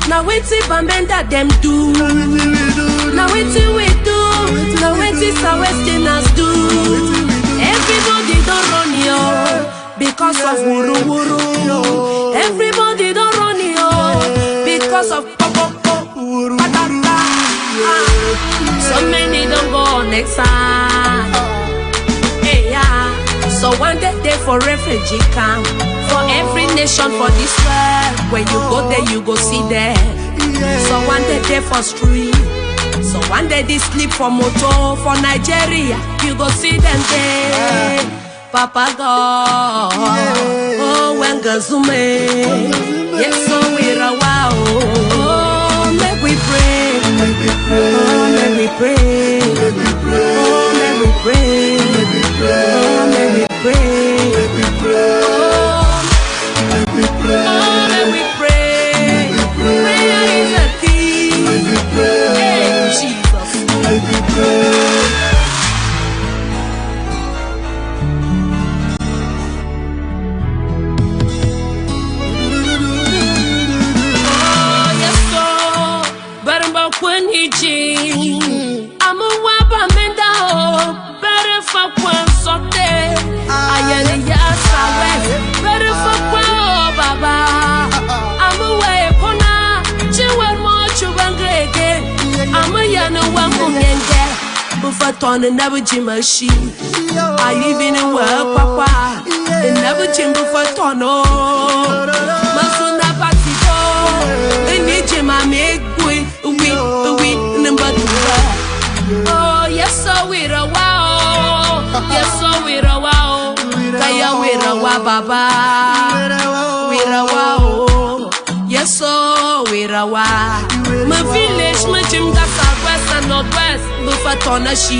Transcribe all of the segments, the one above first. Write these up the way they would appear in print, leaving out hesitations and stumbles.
Now it's Bamenda them do. Now it's we do. Now it's our Westerners do. Everybody don't run yo because of wuru wuru. Everybody don't run yo because of popo patata. So many don't go next time. Hey yeah. So one day for refugee camp. For every nation for this world. When you go there, you go see them. So one day they for street. So one day they sleep for motor. For Nigeria, you go see them there. Papa God, oh when Gazume, yes so we're a wow. Oh make we pray, oh make we pray, oh make we pray, oh make we pray, oh make we pray. Prayer is a key. Hey Jesus. When he ching, I'm a wabba menda ho, better for one sote. I am a better for one baba. I'm a way pona, chill more chubangrege. I'm a yana one mungenge, Buffaton and never jimashi. I live in a world, papa, and never jim Buffatono. Masuna Patito, they need him, I make number 2. Oh, yes, so we're a wow. Yes, so we're a wow. Kaya we're a wow, baba. We're a wow. Yes, so we're a wow. My village, my gym got southwest and northwest. Buffatona she,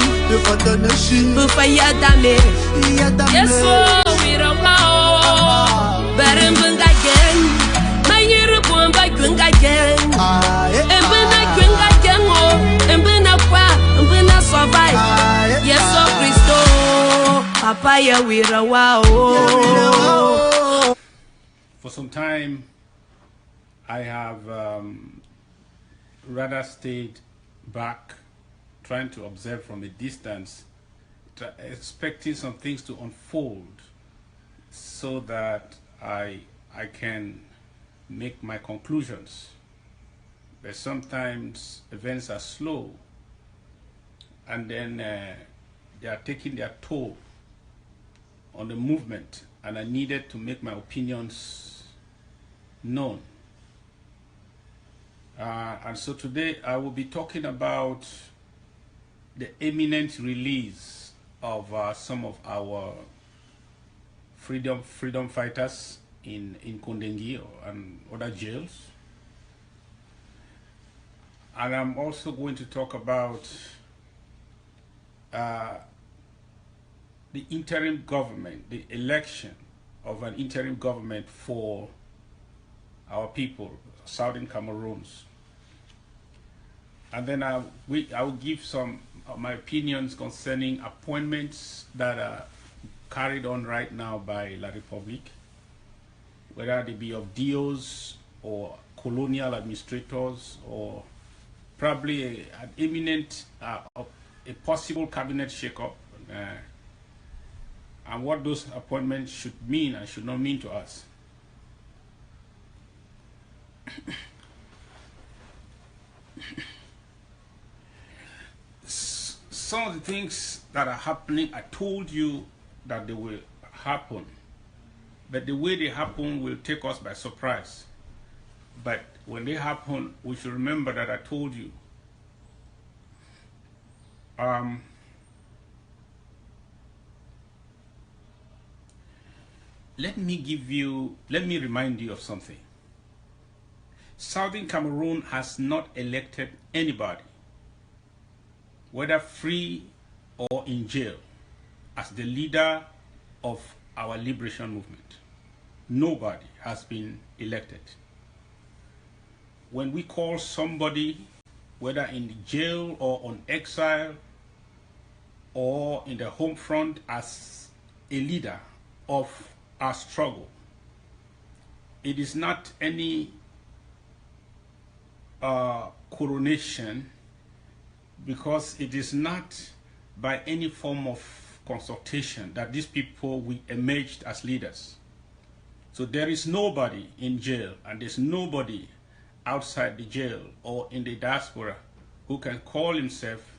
Buffayadame. Yes, so we're a wow. Berenbung again. My year born by Gung again. And when I survive. Yes, oh Christo, Papaya we're wow. For some time, I have rather stayed back, trying to observe from a distance, expecting some things to unfold, so that I can make my conclusions. But sometimes events are slow, and then they are taking their toll on the movement, and I needed to make my opinions known. And so today I will be talking about the imminent release of some of our freedom fighters in Kondengi and other jails. And I'm also going to talk about the interim government, the election of an interim government for our people, Southern Cameroons. And then I will give some of my opinions concerning appointments that are carried on right now by La Republique, whether they be of DOs or colonial administrators, or probably an imminent, a possible cabinet shake-up, and what those appointments should mean and should not mean to us. Some of the things that are happening, I told you that they will happen, but the way they happen will take us by surprise. But when they happen, we should remember that I told you. Let me remind you of something. Southern Cameroon has not elected anybody, whether free or in jail, as the leader of our liberation movement. Nobody has been elected. When we call somebody, whether in jail or on exile or in the home front, as a leader of our struggle, it is not any coronation, because it is not by any form of consultation that these people we emerged as leaders. So there is nobody in jail, and there's nobody outside the jail or in the diaspora who can call himself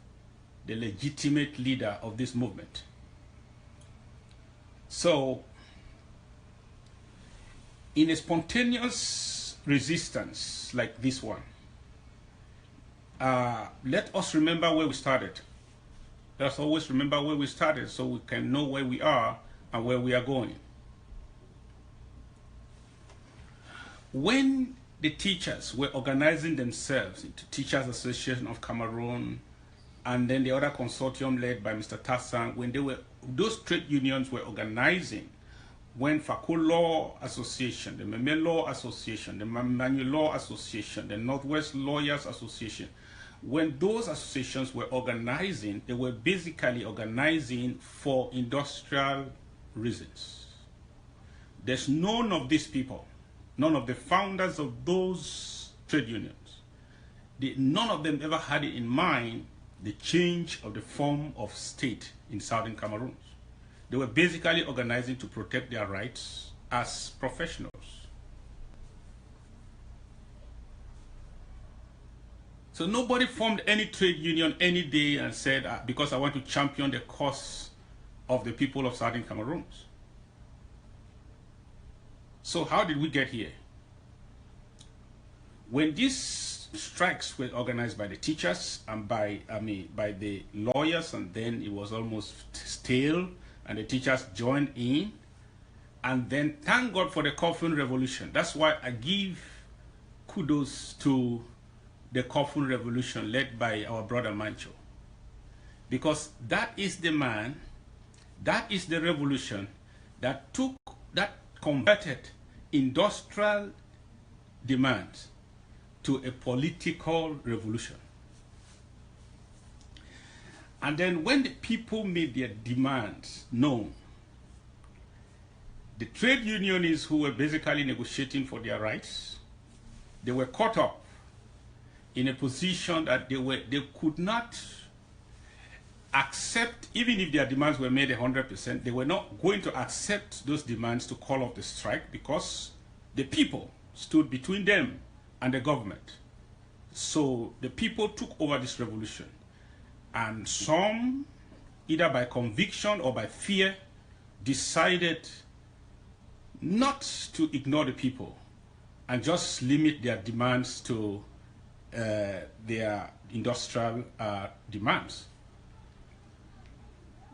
the legitimate leader of this movement. So in a spontaneous resistance like this one, let us remember where we started. Let us always remember where we started so we can know where we are and where we are going. When the teachers were organizing themselves into Teachers Association of Cameroon, and then the other consortium led by Mr. Tassan, when those trade unions were organizing, when Faco Law Association, the Meme Law Association, the Manu Law Association, the Northwest Lawyers Association, when those associations were organizing, they were basically organizing for industrial reasons. There's none of these people, none of the founders of those trade unions, none of them ever had it in mind the change of the form of state in southern Cameroon. They were basically organizing to protect their rights as professionals. So nobody formed any trade union any day and said, because I want to champion the cause of the people of southern Cameroon. So how did we get here? When these strikes were organized by the teachers and by the lawyers, and then it was almost stale, and the teachers joined in, and then thank God for the Coffin Revolution. That's why I give kudos to the Coffin Revolution led by our brother Mancho, because that is the man, that is the revolution that converted industrial demands to a political revolution. And then when the people made their demands known, the trade unionists who were basically negotiating for their rights, they were caught up in a position that they could not accept, even if their demands were made 100%, they were not going to accept those demands to call off the strike, because the people stood between them and the government. So the people took over this revolution, and some, either by conviction or by fear, decided not to ignore the people and just limit their demands to their industrial demands.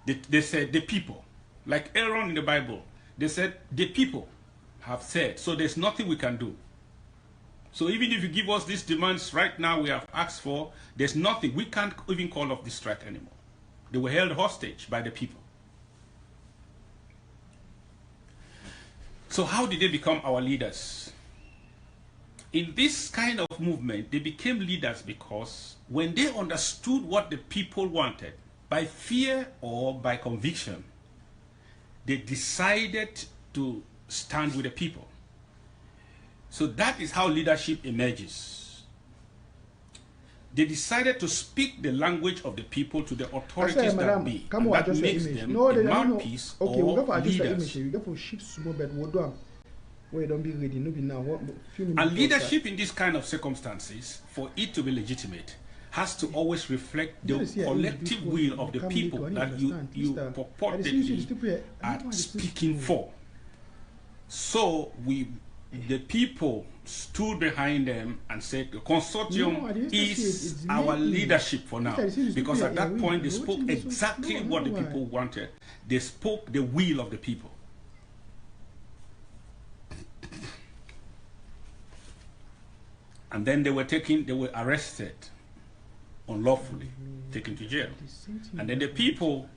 They said the people, like Aaron in the Bible, they said the people have said, so there's nothing we can do. So even if you give us these demands right now we have asked for, there's nothing. We can't even call off this strike anymore. They were held hostage by the people. So how did they become our leaders? In this kind of movement, they became leaders because when they understood what the people wanted, by fear or by conviction, they decided to stand with the people. So that is how leadership emerges. They decided to speak the language of the people to the authorities that be, and that makes them the mouthpiece or leaders. And leadership in this kind of circumstances, for it to be legitimate, has to always reflect the collective will of the people that you purportedly are speaking for. So the people stood behind them and said the consortium is our leadership for now, because at that point they spoke exactly what the people wanted. They spoke the will of the people. And then they were arrested unlawfully, taken to jail. And then the people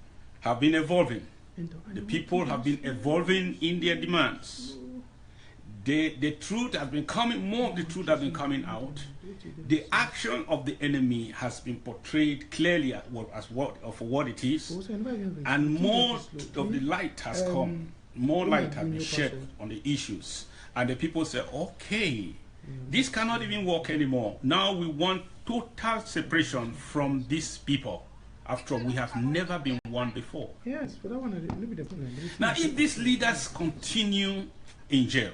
have been evolving. The people have been evolving in their demands. The truth has been coming, more of the truth has been coming out. The action of the enemy has been portrayed clearly for what it is, and more of the light has come. More light has been shed on the issues, and the people say, okay, This cannot even work anymore. Now we want total separation from these people. After all, we have never been one before. Yes, but that one maybe the problem. Now, if these leaders continue in jail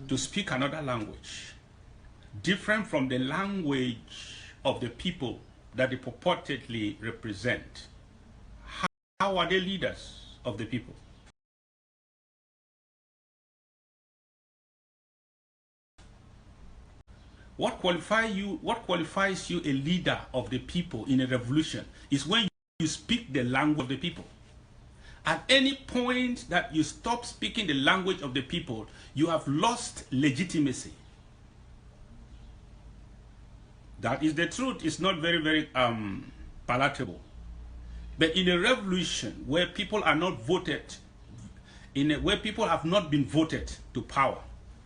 to speak another language different from the language of the people that they purportedly represent, how are they leaders of the people? What qualifies you a leader of the people in a revolution is when you speak the language of the people. At any point that you stop speaking the language of the people, you have lost legitimacy. That is the truth. It's not very palatable. But in a revolution where people are not voted, where people have not been voted to power,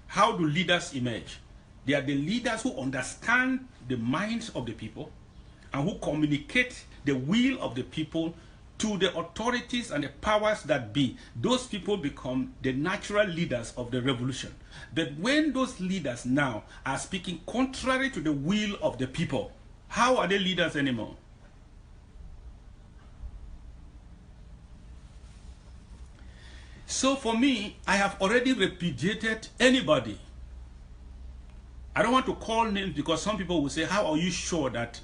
how do leaders emerge? They are the leaders who understand the minds of the people and who communicate the will of the people to the authorities and the powers that be. Those people become the natural leaders of the revolution. But when those leaders now are speaking contrary to the will of the people, how are they leaders anymore? So for me, I have already repudiated anybody. I don't want to call names because some people will say, how are you sure that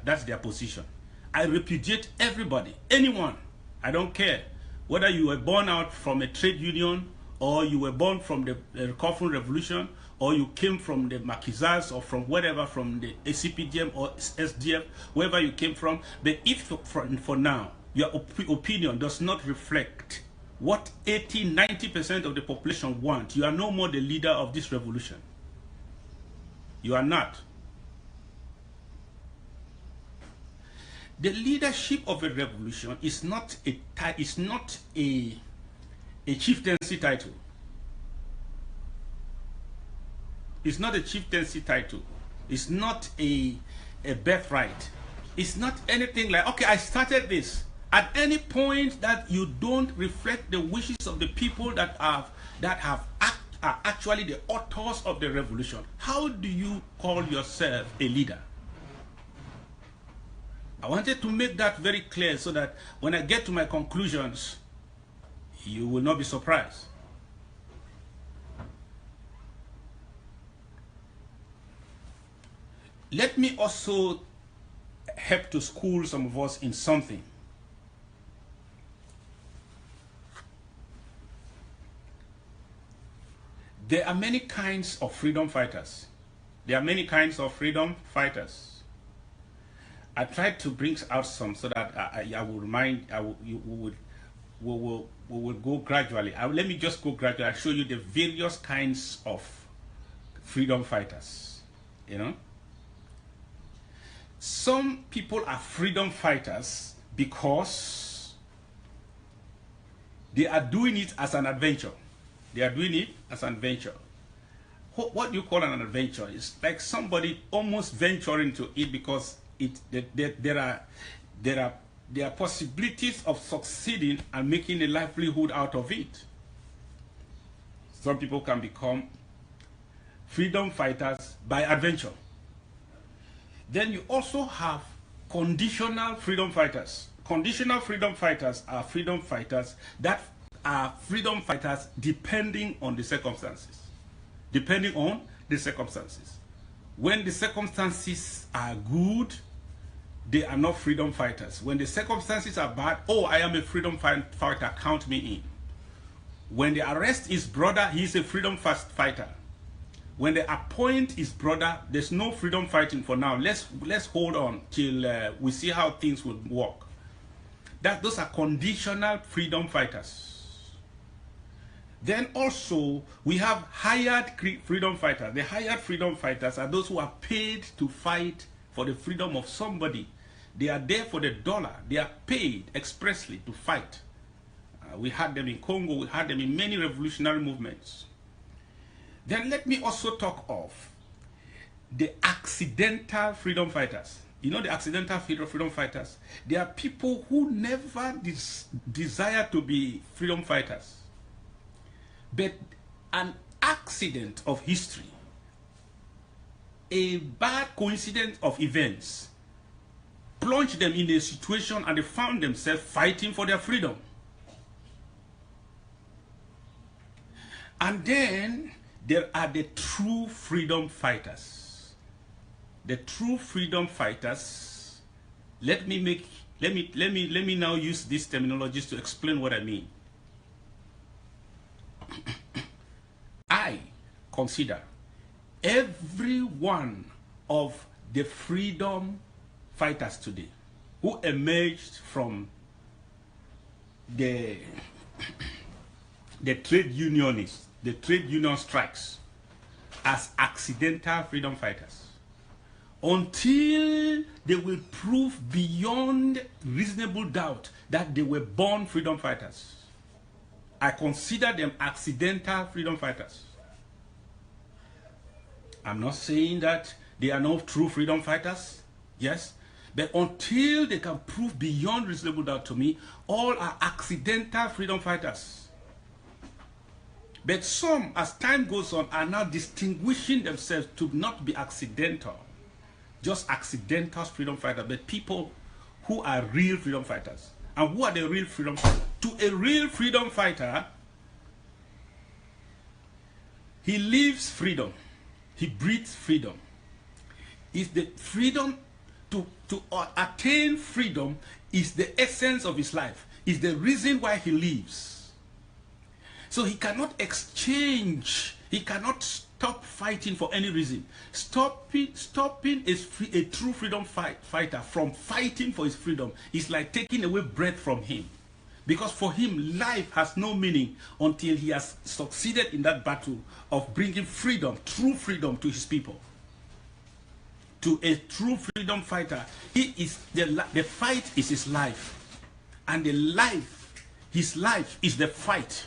that's their position? I repudiate everybody, anyone. I don't care whether you were born out from a trade union or you were born from the Coffin Revolution or you came from the Maquisards or from whatever, from the ACPDM or SDF, wherever you came from. But if for now, your opinion does not reflect what 80–90% of the population want, you are no more the leader of this revolution. You are not. The leadership of a revolution is not a chieftaincy title. It's not a chieftaincy title. It's not a birthright. It's not anything like, okay, I started this. At any point that you don't reflect the wishes of the people that are actually the authors of the revolution, how do you call yourself a leader? I wanted to make that very clear so that when I get to my conclusions, you will not be surprised. Let me also help to school some of us in something. There are many kinds of freedom fighters. There are many kinds of freedom fighters. I tried to bring out some so that I will remind, we will go gradually. Let me just go gradually. I'll show you the various kinds of freedom fighters. You know, some people are freedom fighters because they are doing it as an adventure. They are doing it as an adventure. What you call an adventure is like somebody almost venturing to it because there are possibilities of succeeding and making a livelihood out of it. Some people can become freedom fighters by adventure. Then you also have conditional freedom fighters. Conditional freedom fighters are freedom fighters that are freedom fighters depending on the circumstances. Depending on the circumstances. When the circumstances are good, they are not freedom fighters. When the circumstances are bad, oh, I am a freedom fighter, count me in. When they arrest his brother, he is a freedom fighter. When they appoint his brother, there's no freedom fighting for now. Let's hold on till we see how things will work. Those are conditional freedom fighters. Then also, we have hired freedom fighters. The hired freedom fighters are those who are paid to fight for the freedom of somebody. They are there for the dollar. They are paid expressly to fight. We had them in Congo. We had them in many revolutionary movements. Then let me also talk of the accidental freedom fighters. You know the accidental freedom fighters? They are people who never desire to be freedom fighters. But an accident of history a bad coincidence of events plunged them in a situation and they found themselves fighting for their freedom. And then there are the true freedom fighters. The true freedom fighters, let me now use these terminologies to explain what I mean. I consider every one of the freedom fighters today who emerged from the trade unionists, the trade union strikes, as accidental freedom fighters until they will prove beyond reasonable doubt that they were born freedom fighters. I consider them accidental freedom fighters. I'm not saying that they are not true freedom fighters, yes, but until they can prove beyond reasonable doubt to me, all are accidental freedom fighters. But some, as time goes on, are now distinguishing themselves to not be accidental, just accidental freedom fighters, but people who are real freedom fighters. And who are the real freedom fighters? To a real freedom fighter, he lives freedom. He breathes freedom. Is the freedom to attain freedom is the essence of his life, is the reason why he lives. So he cannot exchange, he cannot stop fighting for any reason. Stopping is a true freedom fighter from fighting for his freedom is like taking away breath from him. Because for him, life has no meaning until he has succeeded in that battle of bringing freedom, true freedom to his people. To a true freedom fighter, he is the fight is his life. And his life is the fight.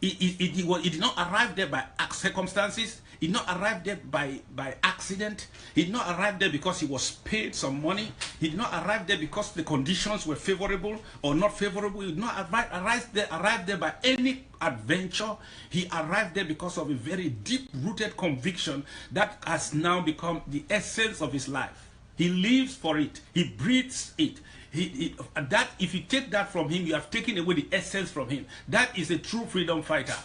He did not arrive there by circumstances. He did not arrive there by accident. He did not arrive there because he was paid some money. He did not arrive there because the conditions were favorable or not favorable. He did not arrive there by any adventure. He arrived there because of a very deep-rooted conviction that has now become the essence of his life. He lives for it. He breathes it. That if you take that from him, you have taken away the essence from him. That is a true freedom fighter.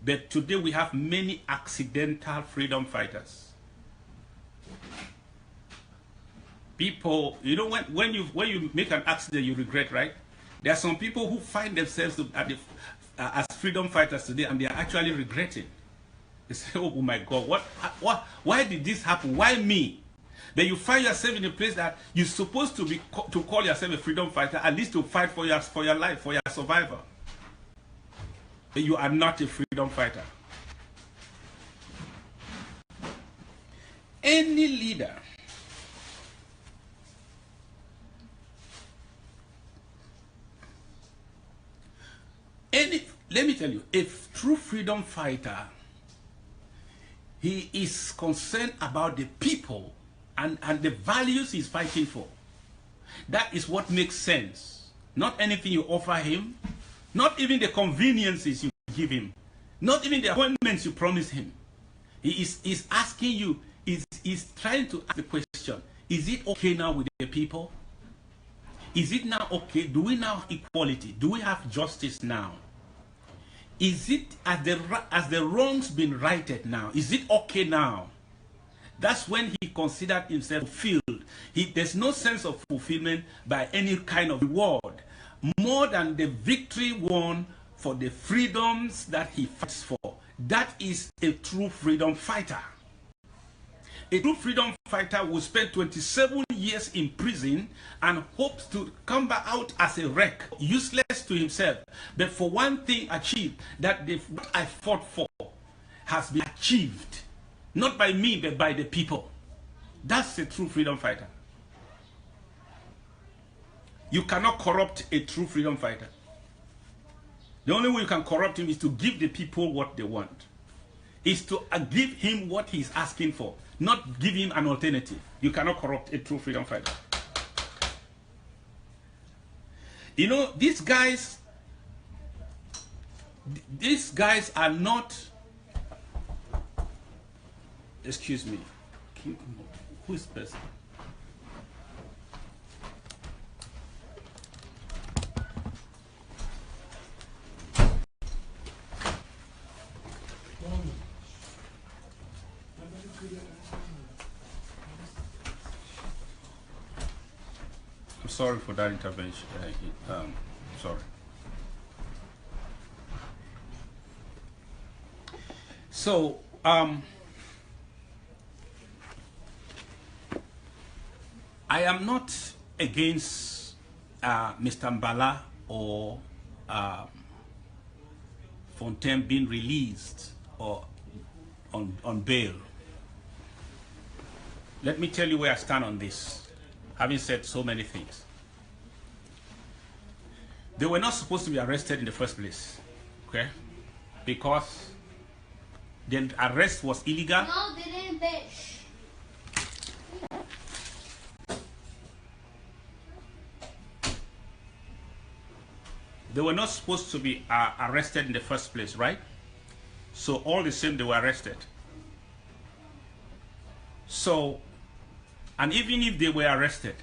But today we have many accidental freedom fighters. People, you know, when you make an accident, you regret, right? There are some people who find themselves as freedom fighters today, and they are actually regretting. They say, "Oh my God, why did this happen? Why me?" Then you find yourself in a place that you're supposed to call yourself a freedom fighter, at least to fight for your life, for your survival. But you are not a freedom fighter. Any leader let me tell you, a true freedom fighter, he is concerned about the people and the values he's fighting for. That is what makes sense. Not anything you offer him, not even the conveniences you give him, not even the appointments you promise him. He is asking you, is trying to ask the question, is it okay now with the people? Is it now okay? Do we now have equality? Do we have justice now? Is it as the wrongs been righted now? Is it okay now? That's when he considered himself fulfilled. There's no sense of fulfillment by any kind of reward more than the victory won for the freedoms that he fights for. That is a true freedom fighter. A true freedom fighter will spend 27 years in prison and hopes to come back out as a wreck, useless to himself, but for one thing achieved, that what I fought for has been achieved, not by me, but by the people. That's a true freedom fighter. You cannot corrupt a true freedom fighter. The only way you can corrupt him is to give the people what they want. Is to give him what he's asking for, not give him an alternative. You cannot corrupt a true freedom fighter. You know, these guys are not Excuse me. Who is person? I'm sorry for that intervention. Sorry. So, I am not against Mr. Mbala or Fontaine being released or on bail. Let me tell you where I stand on this, having said so many things. They were not supposed to be arrested in the first place, okay? Because the arrest was illegal. No, they didn't, bitch. They were not supposed to be arrested in the first place, right? So all the same, they were arrested. So, and even if they were arrested,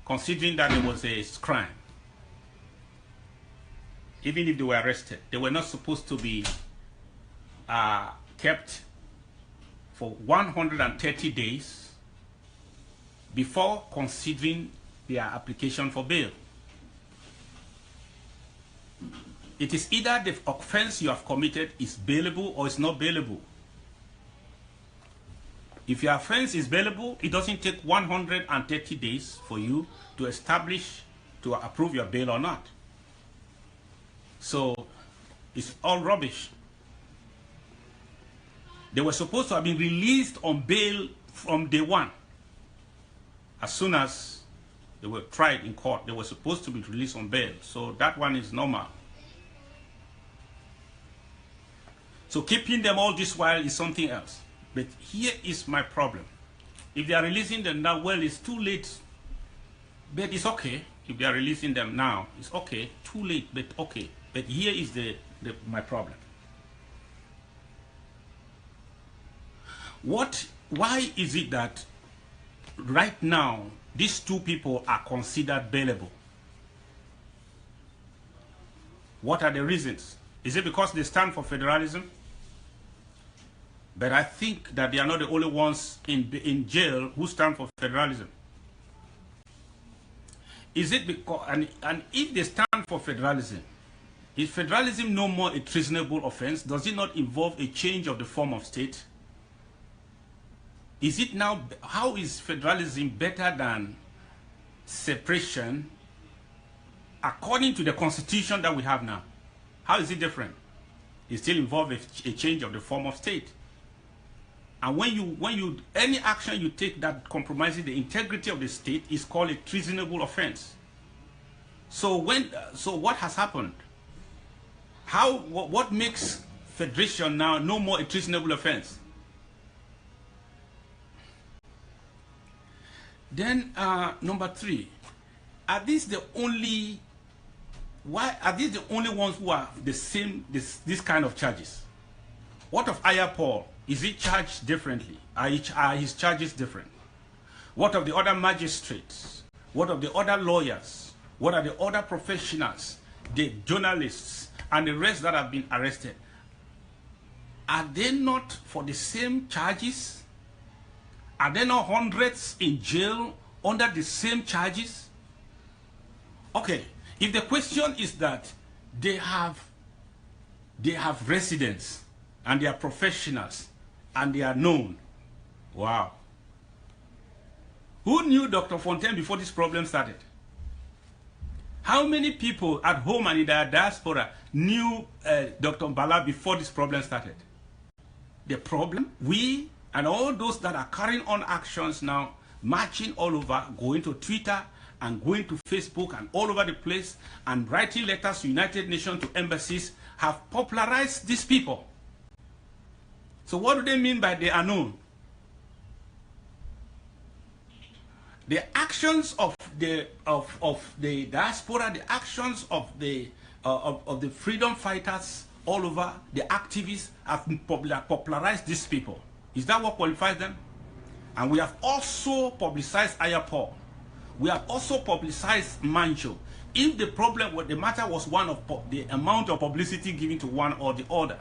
considering that it was a crime, even if they were arrested, they were not supposed to be kept for 130 days before considering their application for bail. It is either the offense you have committed is bailable or it's not bailable. If your offense is bailable, it doesn't take 130 days for you to establish, to approve your bail or not. So it's all rubbish. They were supposed to have been released on bail from day one. As soon as they were tried in court, they were supposed to be released on bail. So that one is normal. So keeping them all this while is something else. But here is my problem. If they are releasing them now, well, it's too late. But it's okay. If they are releasing them now, it's okay. Too late, but okay. But here is my problem. Why is it that right now these two people are considered bailable? What are the reasons? Is it because they stand for federalism? But I think that they are not the only ones in jail who stand for federalism. Is it because, and if they stand for federalism, is federalism no more a treasonable offense? Does it not involve a change of the form of state? Is it now, how is federalism better than separation according to the constitution that we have now? How is it different? It still involves a change of the form of state. And when any action you take that compromises the integrity of the state is called a treasonable offense. So what has happened? What makes federation now no more a treasonable offense? Then number 3, are these the only ones who are the same this kind of charges? What of Aya Paul? Is he charged differently? Are his charges different? What of the other magistrates? What of the other lawyers? What are the other professionals, the journalists, and the rest that have been arrested? Are they not for the same charges? Are there not hundreds in jail under the same charges? Okay, if the question is that they have residence and they are professionals and they are known, wow. Who knew Dr. Fontaine before this problem started? How many people at home and in their diaspora knew Dr. Mbala before this problem started? The problem, we and all those that are carrying on actions now, marching all over, going to Twitter and going to Facebook and all over the place and writing letters to United Nations, to embassies, have popularized these people. So what do they mean by they are known? The actions of the diaspora, the actions of the freedom fighters all over, the activists have popularized these people. Is that what qualifies them? And we have also publicized Ayapor. We have also publicized Mancho. If the problem, the matter was one of the amount of publicity given to one or the other,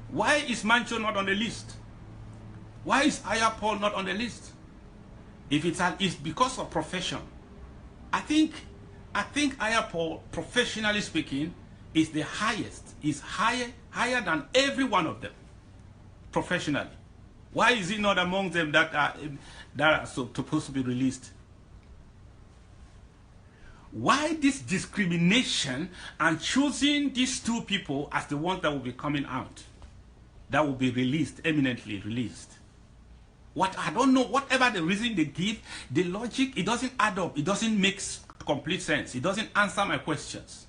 why is Mancho not on the list? Why is Ayapor not on the list? If it's because of profession, I think Ayapor, professionally speaking, is the highest. Is higher than every one of them, professionally. Why is he not among them that are supposed to be released? Why this discrimination and choosing these two people as the ones that will be coming out, that will be released, eminently released? What, I don't know, whatever the reason they give, the logic, it doesn't add up. It doesn't make complete sense. It doesn't answer my questions.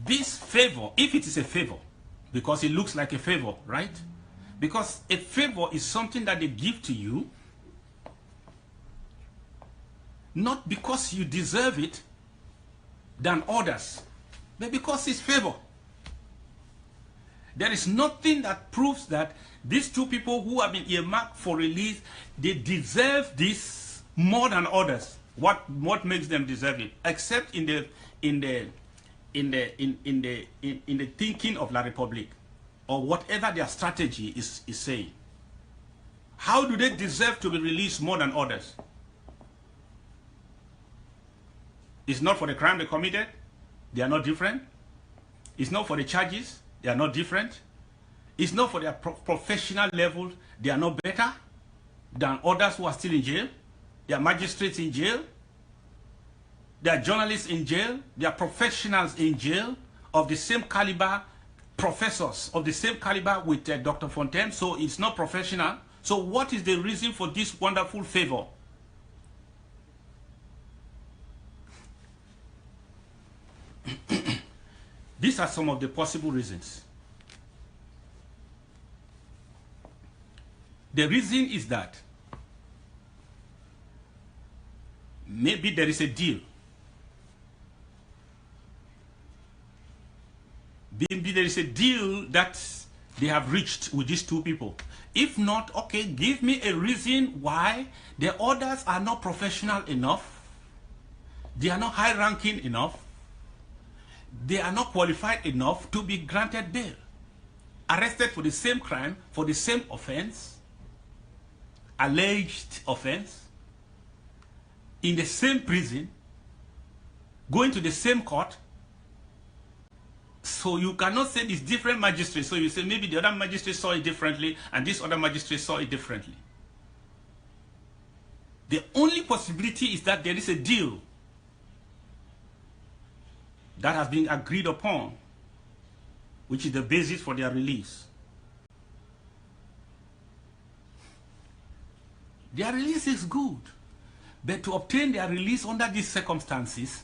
This favor, if it is a favor, because it looks like a favor, right? Because a favor is something that they give to you, not because you deserve it than others, but because it's favor. There is nothing that proves that these two people who have been earmarked for release, they deserve this more than others. What makes them deserve it? Except in the thinking of La Republic, or whatever their strategy is saying. How do they deserve to be released more than others? It's not for the crime they committed. They are not different. It's not for the charges. They are not different. It's not for their professional level. They are not better than others who are still in jail. They are magistrates in jail. They are journalists in jail. They are professionals in jail of the same caliber, professors of the same caliber with Dr. Fontaine. So it's not professional. So what is the reason for this wonderful favor? These are some of the possible reasons. The reason is that maybe there is a deal. Maybe there is a deal that they have reached with these two people. If not, okay, give me a reason why the others are not professional enough. They are not high-ranking enough. They are not qualified enough to be granted bail. Arrested for the same crime, for the same offense, alleged offense, in the same prison, going to the same court. So you cannot say it's different magistrates. So you say maybe the other magistrate saw it differently and this other magistrate saw it differently. The only possibility is that there is a deal that has been agreed upon, which is the basis for their release. Their release is good, but to obtain their release under these circumstances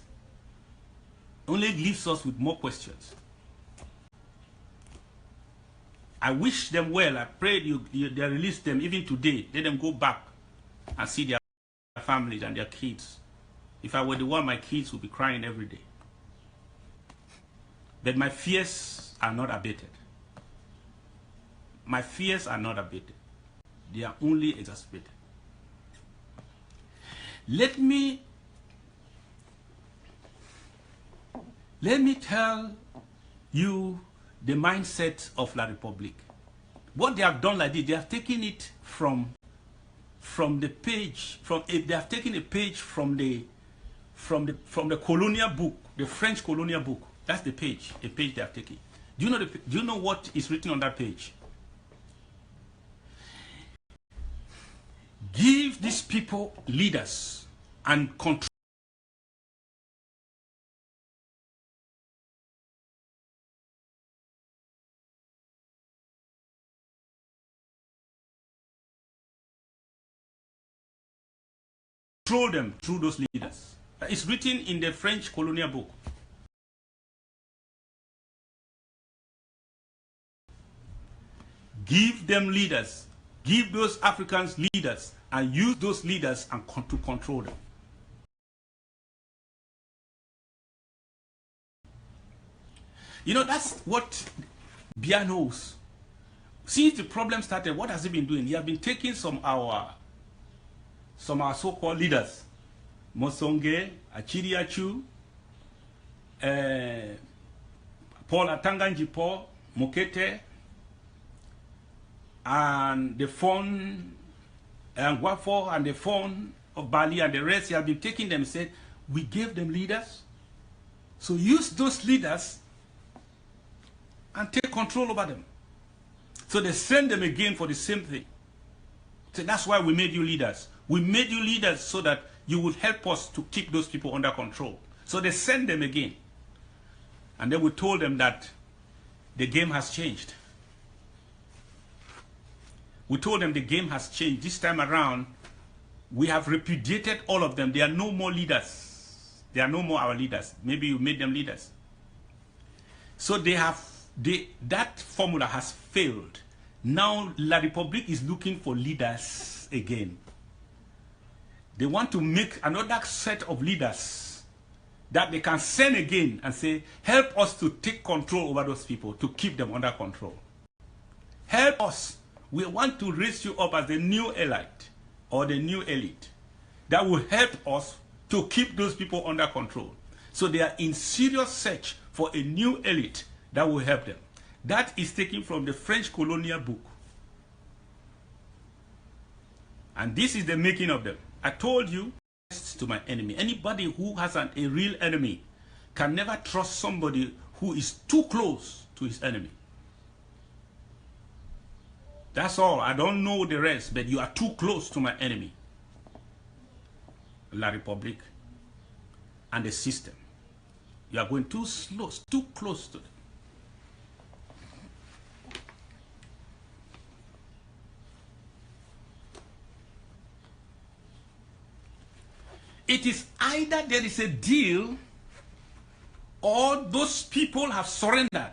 only leaves us with more questions. I wish them well. I pray they release them even today. Let them go back and see their families and their kids. If I were the one, my kids would be crying every day. But my fears are not abated. My fears are not abated. They are only exacerbated. Let me tell you the mindset of La Republic. What they have done like this, they have taken it from the page, they have taken a page from the colonial book, the French colonial book. That's the page, a page they have taken. Do you know what is written on that page? Give these people leaders and control them through those leaders. It's written in the French colonial book. Give them leaders. Give those Africans leaders and use those leaders and to control them. You know, that's what Bia knows. Since the problem started, what has he been doing? He has been taking some of our so-called leaders, Mosonge, Achiri Achu, Paul Atanganjipo, Mukete, and the phone, and Wafo, and the phone of Bali, and the rest. He has been taking them and said, we gave them leaders, so use those leaders and take control over them. So they send them again for the same thing. So that's why we made you leaders. We made you leaders so that you would help us to keep those people under control. So they send them again. And then we told them that the game has changed. We told them the game has changed. This time around, we have repudiated all of them. They are no more leaders. They are no more our leaders. Maybe you made them leaders. So that formula has failed. Now La Republique is looking for leaders again. They want to make another set of leaders that they can send again and say, help us to take control over those people, to keep them under control. Help us. We want to raise you up as the new elite or the new elite that will help us to keep those people under control. So they are in serious search for a new elite that will help them. That is taken from the French colonial book. And this is the making of them. I told you, to my enemy. Anybody who has a real enemy can never trust somebody who is too close to his enemy. That's all. I don't know the rest, but you are too close to my enemy. La Republique and the system. You are going too slow, too close to them. It is either there is a deal or those people have surrendered.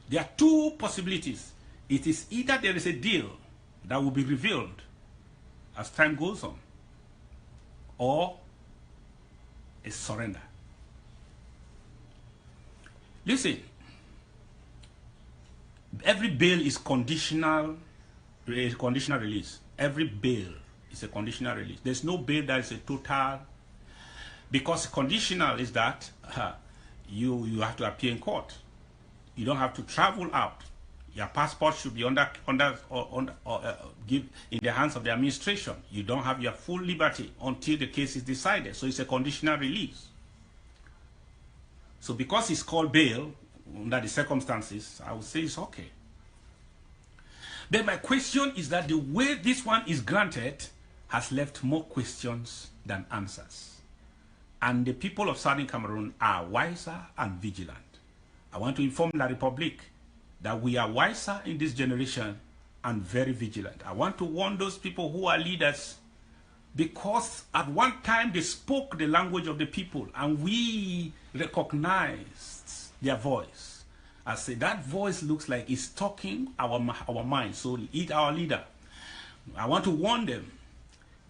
There are two possibilities. It is either there is a deal that will be revealed as time goes on, or a surrender. Listen, every bail is conditional release. Every bail is a conditional release. There's no bail that is a total, because conditional is that you have to appear in court. You don't have to travel out. Your passport should be give in the hands of the administration. You don't have your full liberty until the case is decided. So it's a conditional release. So because it's called bail, under the circumstances, I would say it's okay. Then my question is that the way this one is granted has left more questions than answers. And the people of Southern Cameroon are wiser and vigilant. I want to inform La Republique that we are wiser in this generation and very vigilant. I want to warn those people who are leaders, because at one time they spoke the language of the people and we recognized their voice. I say that voice looks like it's talking our mind, so eat our leader. I want to warn them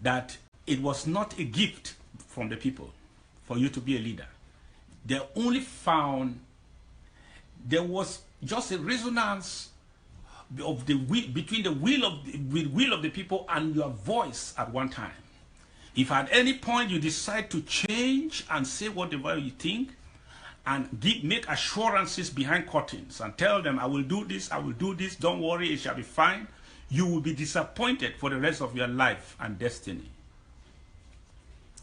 that it was not a gift from the people for you to be a leader. They only found there was just a resonance of the will, between the will of the people and your voice at one time. If at any point you decide to change and say whatever you think and make assurances behind curtains and tell them, I will do this, don't worry, it shall be fine, you will be disappointed for the rest of your life and destiny.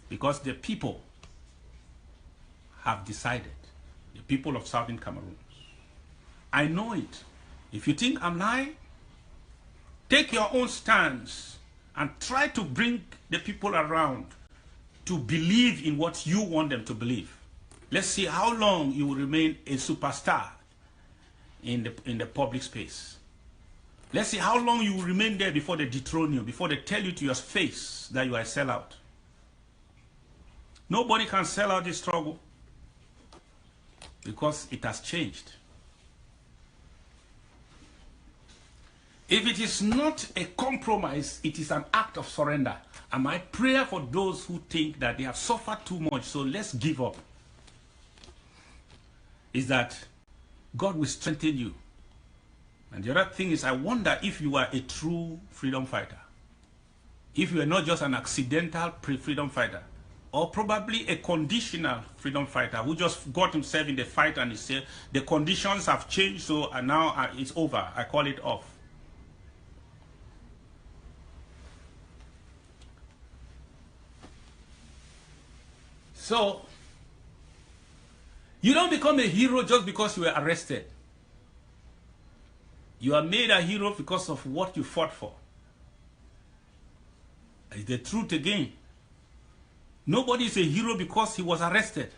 Because the people have decided, the people of Southern Cameroon. I know it. If you think I'm lying, take your own stance and try to bring the people around to believe in what you want them to believe. Let's see how long you will remain a superstar in the public space. Let's see how long you will remain there before they dethrone you, before they tell you to your face that you are a sellout. Nobody can sell out this struggle because it has changed. If it is not a compromise, it is an act of surrender. And my prayer for those who think that they have suffered too much, so let's give up, is that God will strengthen you. And the other thing is, I wonder if you are a true freedom fighter. If you are not just an accidental freedom fighter, or probably a conditional freedom fighter who just got himself in the fight and he said, the conditions have changed, so now it's over. I call it off. So, you don't become a hero just because you were arrested. You are made a hero because of what you fought for. It's the truth again. Nobody is a hero because he was arrested.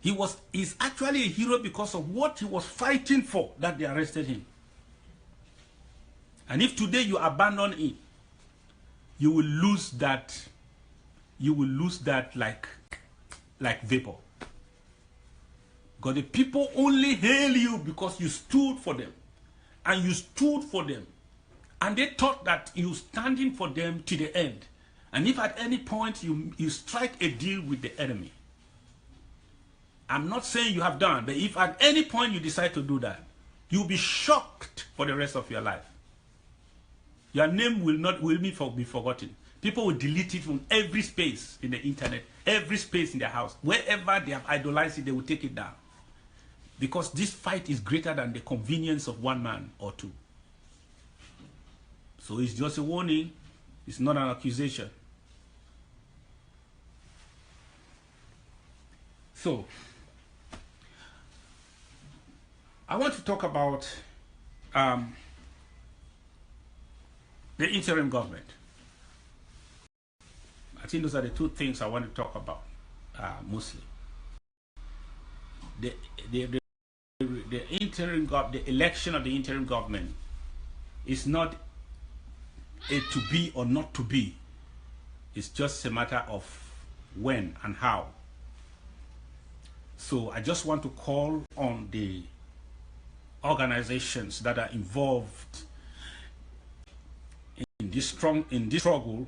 He's actually a hero because of what he was fighting for that they arrested him. And if today you abandon it, you will lose that. You will lose that like vapor. Because the people only hail you because you stood for them. And you stood for them. And they thought that you standing for them to the end. And if at any point you strike a deal with the enemy, I'm not saying you have done, but if at any point you decide to do that, you'll be shocked for the rest of your life. Your name will be forgotten. People will delete it from every space in the internet, every space in their house. Wherever they have idolized it, they will take it down. Because this fight is greater than the convenience of one man or two. So it's just a warning. It's not an accusation. So, I want to talk about the interim government. I think those are the two things I want to talk about mostly. The election of the interim government is not a to be or not to be. It's just a matter of when and how. So I just want to call on the organizations that are involved in this struggle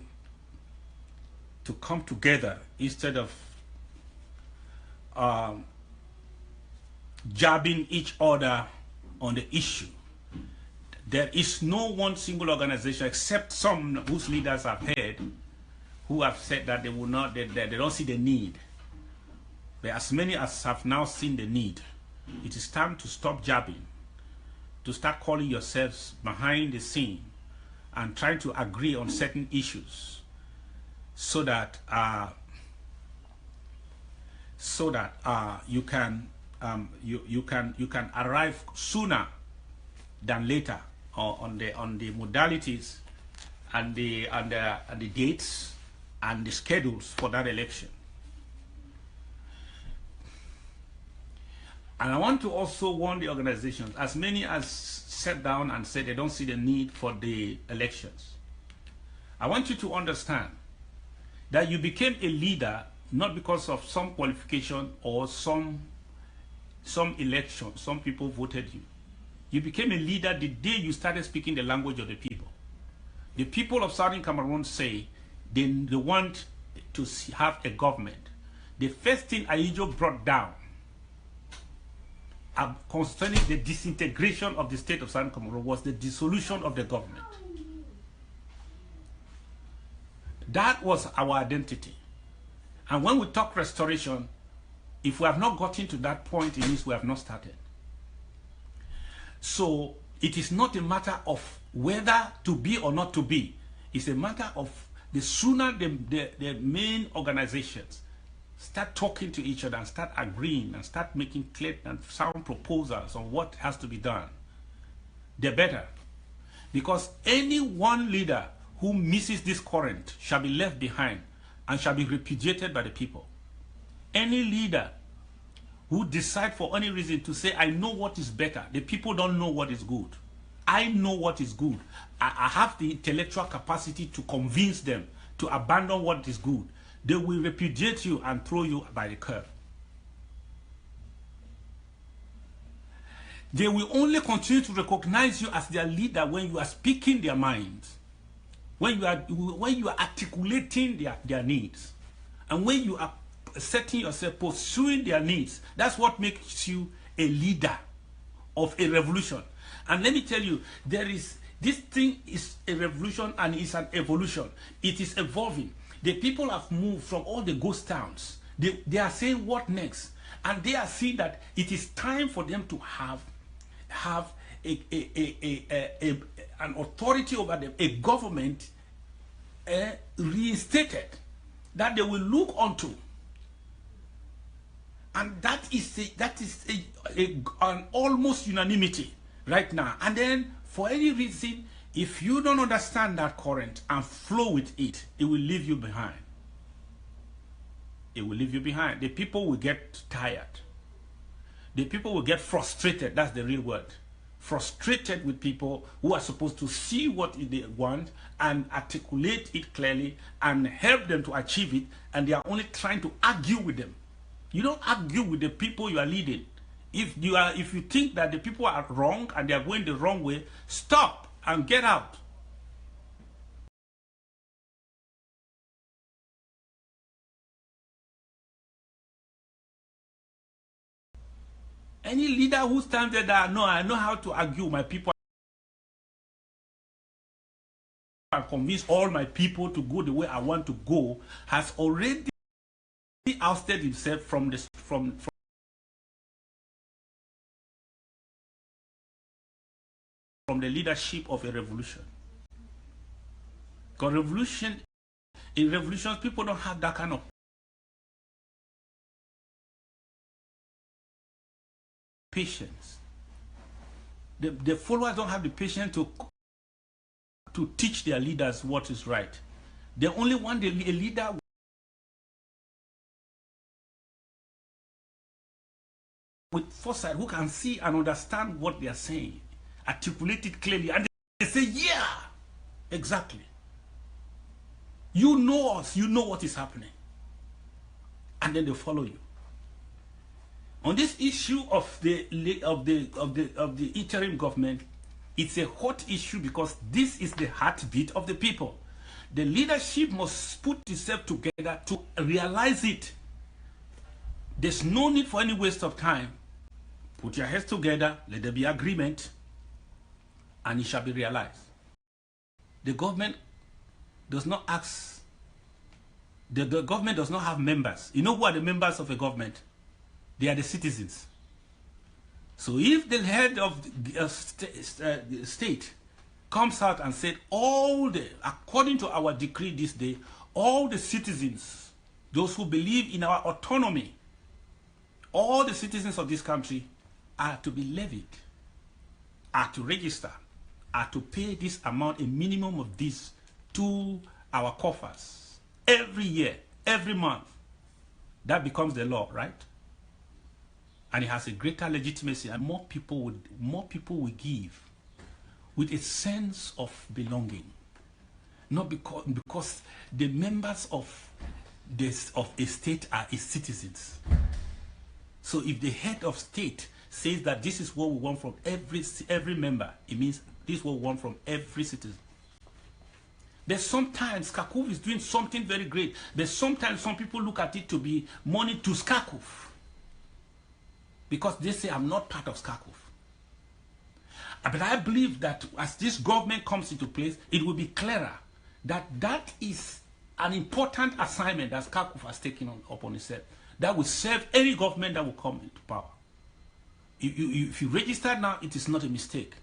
to come together instead of jabbing each other on the issue. There is no one single organization except some whose leaders I've heard who have said that they will not, they don't see the need. But as many as have now seen the need, it is time to stop jabbing, to start calling yourselves behind the scene and trying to agree on certain issues so that you can arrive sooner than later on the modalities and the dates and the schedules for that election. And I want to also warn the organizations, as many as sat down and said they don't see the need for the elections. I want you to understand that you became a leader not because of some qualification or some election, some people voted you. You became a leader the day you started speaking the language of the people. The people of Southern Cameroon say they want to have a government. The first thing Ayijo brought down concerning the disintegration of the state of Southern Cameroon was the dissolution of the government. That was our identity. And when we talk restoration, if we have not gotten to that point, it means we have not started. So it is not a matter of whether to be or not to be. It's a matter of the sooner the main organizations start talking to each other and start agreeing and start making clear and sound proposals on what has to be done, the better. Because any one leader who misses this current shall be left behind and shall be repudiated by the people. Any leader who decides for any reason to say, I know what is better, the people don't know what is good. I know what is good. I have the intellectual capacity to convince them to abandon what is good. They will repudiate you and throw you by the curb. They will only continue to recognize you as their leader when you are speaking their minds, when you are articulating their needs, and when you are setting yourself, pursuing their needs. That's what makes you a leader of a revolution. And let me tell you, this thing is a revolution and it's an evolution. It is evolving. The people have moved from all the ghost towns. They are saying, what next? And they are seeing that it is time for them to have an authority over them, a government reinstated that they will look onto. And that is an almost unanimity right now. And then for any reason, if you don't understand that current and flow with it, it will leave you behind. It will leave you behind. The people will get tired. The people will get frustrated. That's the real word. Frustrated with people who are supposed to see what they want and articulate it clearly and help them to achieve it, and they are only trying to argue with them. You don't argue with the people you are leading. If you think that the people are wrong and they are going the wrong way, stop and get out. Any leader who stands there that, no, I know how to argue with my people and convince all my people to go the way I want to go, has already ousted himself from the leadership of a revolution. Because in revolutions, people don't have that kind of patience. The followers don't have the patience to teach their leaders what is right. They only want a leader with foresight who can see and understand what they are saying, articulate it clearly, and they say, yeah, exactly. You know us, you know what is happening. And then they follow you. On this issue of the interim government, it's a hot issue because this is the heartbeat of the people. The leadership must put itself together to realize it. There's no need for any waste of time. Put your heads together, let there be agreement, and it shall be realized. The government does not ask, the government does not have members. You know who are the members of a government? They are the citizens. So if the head of the state comes out and said, according to our decree this day, all the citizens, those who believe in our autonomy, all the citizens of this country are to be levied, are to register, are to pay this amount, a minimum of this, to our coffers every year, every month. That becomes the law, right? And it has a greater legitimacy, and more people will give with a sense of belonging. Not because the members of a state are its citizens. So if the head of state says that this is what we want from every member, it means this is what we want from every citizen. There's sometimes Skakuf is doing something very great, but sometimes some people look at it to be money to Skakuf, because they say, I'm not part of Skakuf. But I believe that as this government comes into place, it will be clearer that that is an important assignment that Skakuf has taken upon itself, that will serve any government that will come into power. If you register now, it is not a mistake.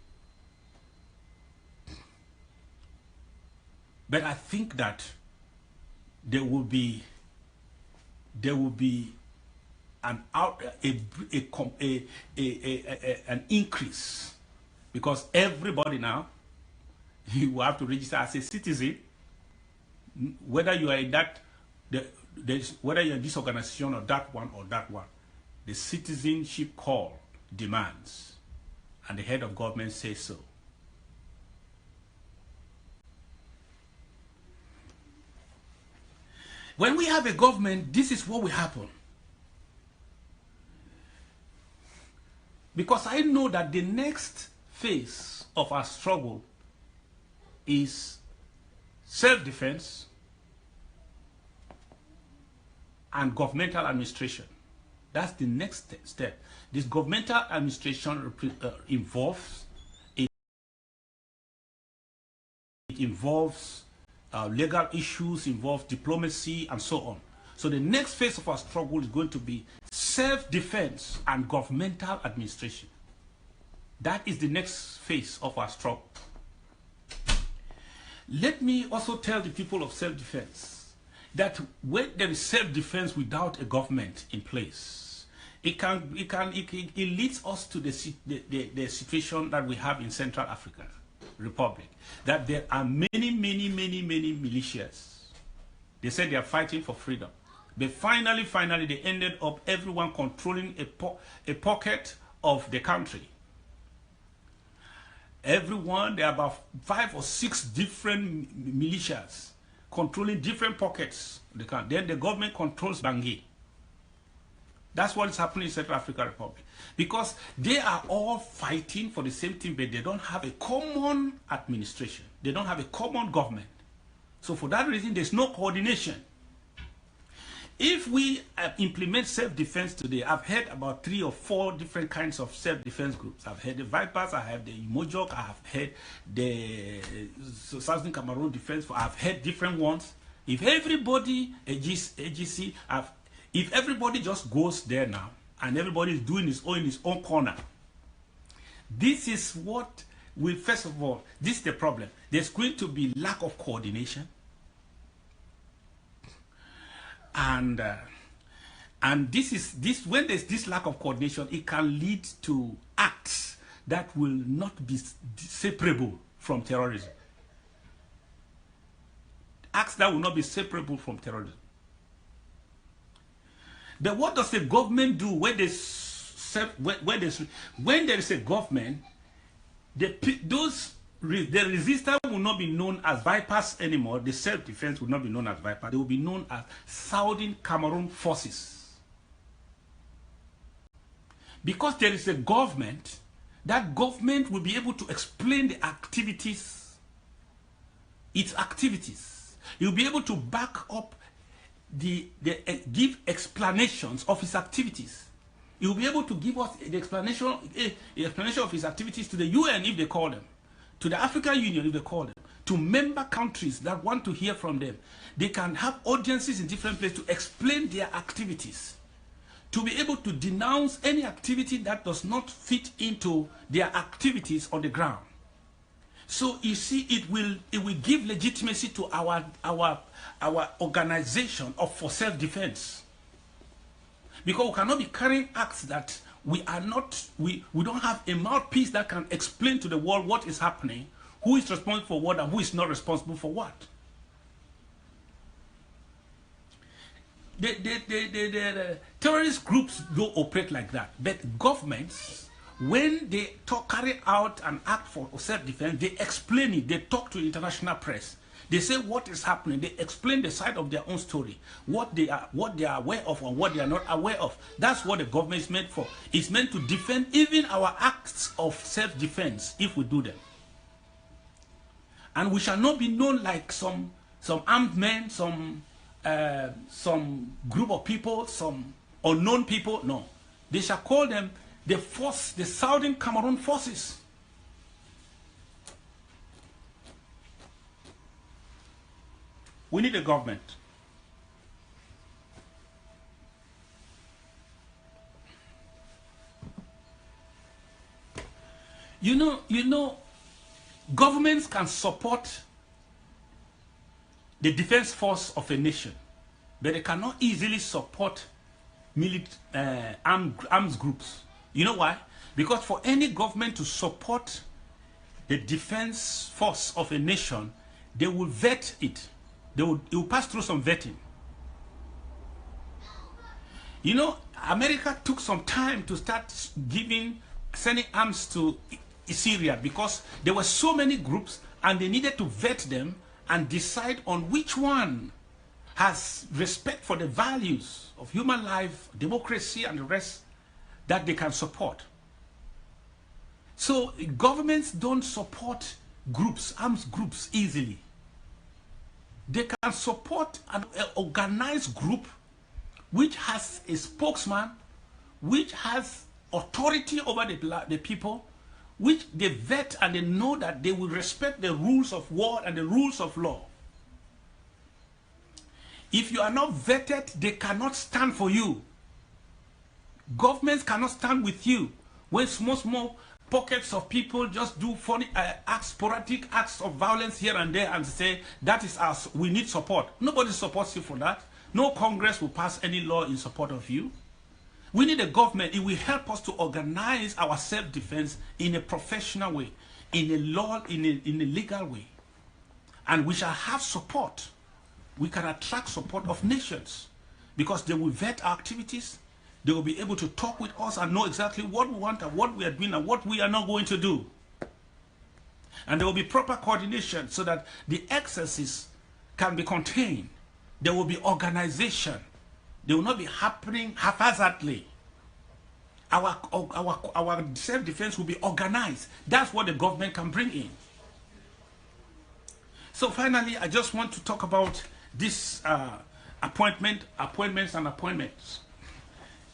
But I think that there will be an increase, because everybody now, you will have to register as a citizen, whether you are in whether you're in this organization or that one. The citizenship call demands, and the head of government says so. When we have a government, this is what will happen. Because I know that the next phase of our struggle is self-defense and governmental administration. That's the next step. This governmental administration involves legal issues, involves diplomacy, and so on. So the next phase of our struggle is going to be self-defense and governmental administration. That is the next phase of our struggle. Let me also tell the people of self-defense that when there is self-defense without a government in place, it leads us to the situation that we have in Central Africa Republic, that there are many militias. They said they are fighting for freedom. But finally, they ended up everyone controlling a pocket of the country. Everyone, there are about 5 or 6 different militias controlling different pockets of the country. Then the government controls Bangui. That's what is happening in Central African Republic. Because they are all fighting for the same thing, but they don't have a common administration. They don't have a common government. So for that reason, there's no coordination. If we implement self-defense today, I've heard about 3 or 4 different kinds of self-defense groups. I've heard the Vipers, I have the Imojok, I have heard the Southern Cameroon Defense Force, I've heard different ones. If everybody, AGC, if everybody just goes there now, and everybody is doing his own corner, this is what will, first of all, this is the problem. There's going to be lack of coordination. And this when there's this lack of coordination, it can lead to acts that will not be separable from terrorism. Acts that will not be separable from terrorism. But what does the government do when there is a government? The resistance will not be known as Vipers anymore. The self-defense will not be known as Vipers. They will be known as Southern Cameroon Forces. Because there is a government, that government will be able to explain the activities, its activities. It will be able to back up give explanations of its activities. It will be able to give us the explanation of its activities to the UN if they call them, to the African Union if they call them, to member countries that want to hear from them. They can have audiences in different places to explain their activities, to be able to denounce any activity that does not fit into their activities on the ground. So you see, it will give legitimacy to our organization for self-defense. Because we cannot be carrying acts that we don't have a mouthpiece that can explain to the world what is happening, who is responsible for what, and who is not responsible for what. The terrorist groups don't operate like that, but governments, when they carry out an act for self-defense, they explain it. They talk to the international press. They say what is happening. They explain the side of their own story, what they are aware of and what they are not aware of. That's what the government is meant for. It's meant to defend even our acts of self-defense if we do them. And we shall not be known like some armed men, some group of people, some unknown people. No, they shall call them the force, the Southern Cameroon Forces. We need a government. You know, governments can support the defense force of a nation, but they cannot easily support arms groups. You know why? Because for any government to support the defense force of a nation, they will vet it. It will pass through some vetting. You know, America took some time to start sending arms to Syria because there were so many groups and they needed to vet them and decide on which one has respect for the values of human life, democracy, and the rest that they can support. So governments don't support groups, arms groups easily. They can support an organized group which has a spokesman, which has authority over the people, which they vet and they know that they will respect the rules of war and the rules of law. If you are not vetted, they cannot stand for you. Governments cannot stand with you when small pockets of people just do funny acts, sporadic acts of violence here and there and say, that is us, we need support. Nobody supports you for that. No Congress will pass any law in support of you. We need a government. It will help us to organize our self-defense in a professional way, in a legal way. And we shall have support. We can attract support of nations because they will vet our activities. They will be able to talk with us and know exactly what we want and what we are doing and what we are not going to do. And there will be proper coordination so that the excesses can be contained. There will be organization. They will not be happening haphazardly. Our self-defense will be organized. That's what the government can bring in. So finally, I just want to talk about this appointments.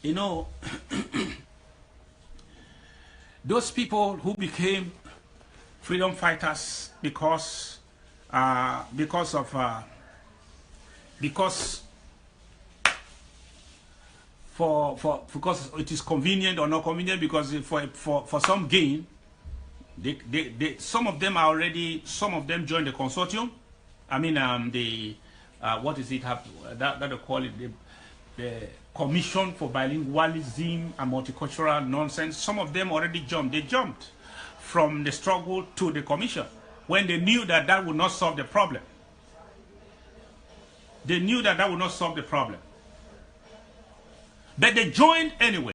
You know, those people who became freedom fighters because it is convenient or not convenient, because for some gain, some of them joined the consortium. I mean, what is it? That they call it the Commission for Bilingualism and Multicultural Nonsense. Some of them already jumped. They jumped from the struggle to the commission when they knew that that would not solve the problem. They knew that that would not solve the problem. But they joined anyway.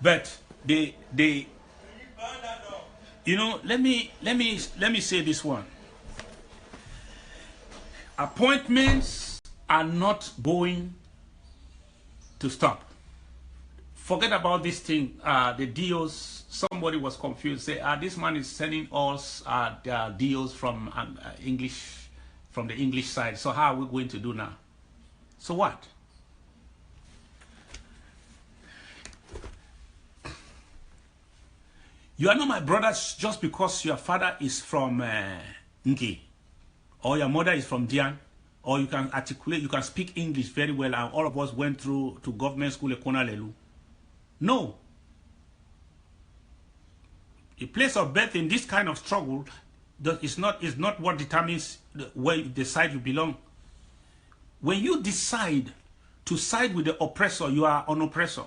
But they you know, let me say this one. Appointments are not going to stop. Forget about this thing, the deals. Somebody was confused, say, this man is sending us the deals from the English side. So how are we going to do now? So what? You are not my brothers just because your father is from Nki, or your mother is from Dian, or you can articulate, you can speak English very well, and all of us went through to government school at Konalelu. No. A place of birth in this kind of struggle is not what determines where the side you belong. When you decide to side with the oppressor, you are an oppressor.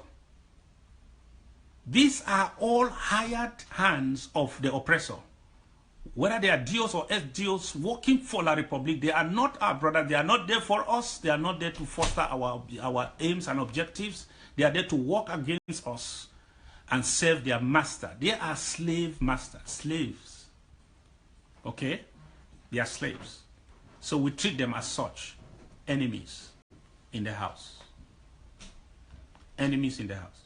These are all hired hands of the oppressor. Whether they are DOs or SDOs working for La Republique, they are not our brothers. They are not there for us. They are not there to foster our aims and objectives. They are there to work against us and serve their master. They are slave masters, slaves. Okay? They are slaves. So we treat them as such, enemies in the house. Enemies in the house.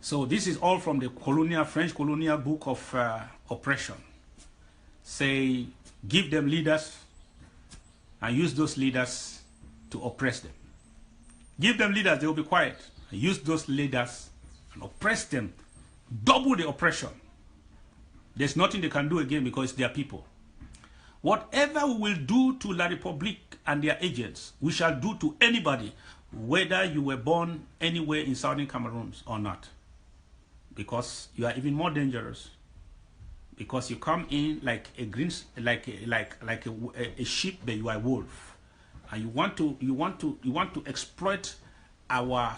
So this is all from the French colonial book of oppression. Say, give them leaders and use those leaders to oppress them. Give them leaders, they will be quiet. And use those leaders and oppress them. Double the oppression. There's nothing they can do again because it's their people. Whatever we will do to La Republique and their agents, we shall do to anybody, whether you were born anywhere in southern Cameroon or not. Because you are even more dangerous. Because you come in like a a sheep, but you are a wolf, and you want to exploit our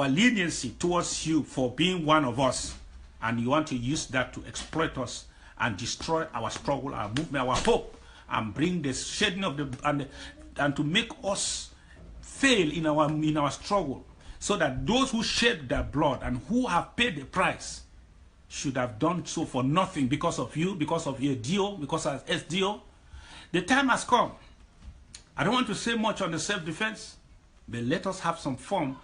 leniency towards you for being one of us, and you want to use that to exploit us and destroy our struggle, our movement, our hope, and bring the shedding of and to make us fail in our struggle, so that those who shed their blood and who have paid the price should have done so for nothing because of you, because of your DO, because of SDO. The time has come. I don't want to say much on the self-defense, but let us have some fun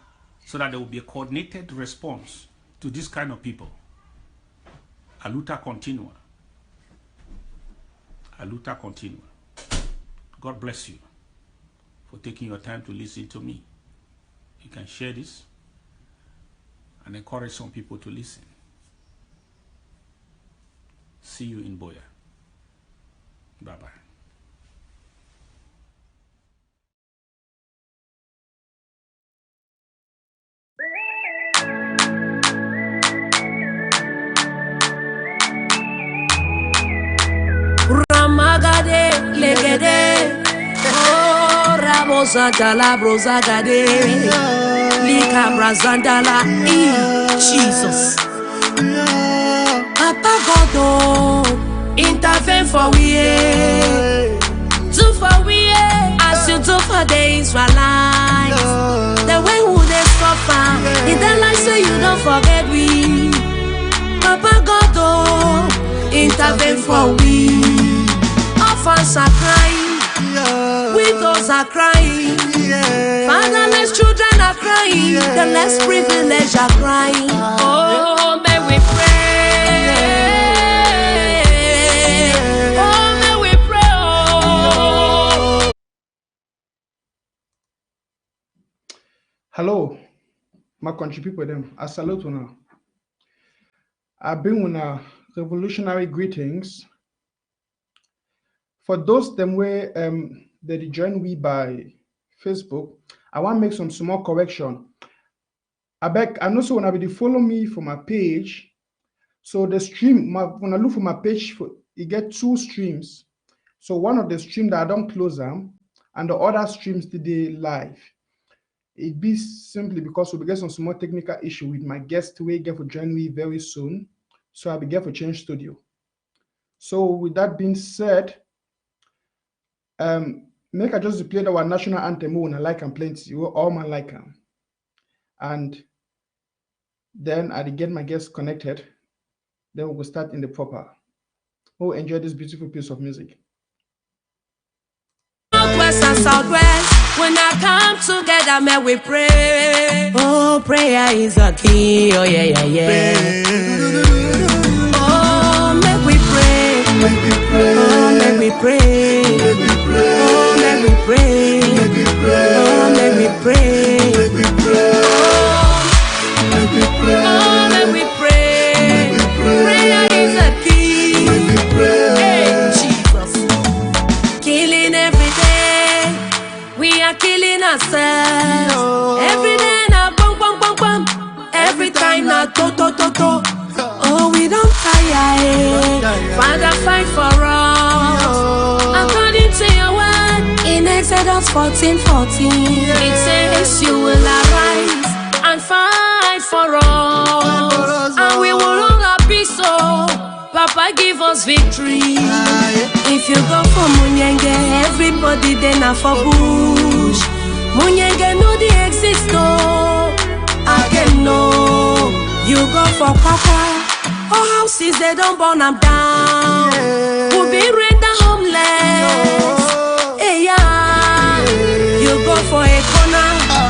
so that there will be a coordinated response to this kind of people. A luta continua. Aluta continua. God bless you for taking your time to listen to me. You can share this and encourage some people to listen. See you in Boya. Bye-bye. Ramagade, legede, oh, Rabosandala, Brosagade, Lika Brazandala, Jesus. Papa God, intervene for we, do for we, as you do for the Israelites. The way who they suffer, in the life say you don't forget we. Papa God, intervene for we. Orphans are crying, widows are crying, fatherless children are crying, the less privileged are crying. Oh, may we pray. Oh, may we pray. Oh. Hello, my country people them. I salute you now. I bring una revolutionary greetings. For those them where they join we by Facebook, I want to make some small correction. I beg, I know so when I be follow me for my page. So the stream, when I look for my page, you get 2 streams. So one of the stream that I don't close them, and the other streams today live. It be simply because we get some small technical issue with my guest we get for join me very soon. So I'll be get for change studio. So with that being said, make I just play our national anthem when I like and plenty. You all man like them. And then I get my guests connected. Then we will start in the proper. Oh, enjoy this beautiful piece of music. Northwest and Southwest, when I come together, may we pray. Oh, prayer is a key. Oh, yeah, yeah, yeah. Oh, may we pray. Oh, may we pray. Oh, may we pray. Oh, may we pray. Oh, may we pray. Prayer is a key. Hey, Jesus. Killing every day. We are killing ourselves. Every day na bum bum bum bum. Every time na to to to to. Oh, we don't tire. Father, fight for us. According to your word in Exodus 14:14, it says you will arise and fight for us, and we will all be so. Papa, give us victory. If you go for Munyenge, everybody then are for bush. Munyenge no the exist no. Again no. You go for Papa. All houses they don't burn them down. We'll be render homeless. Hey yeah. You go for a corner.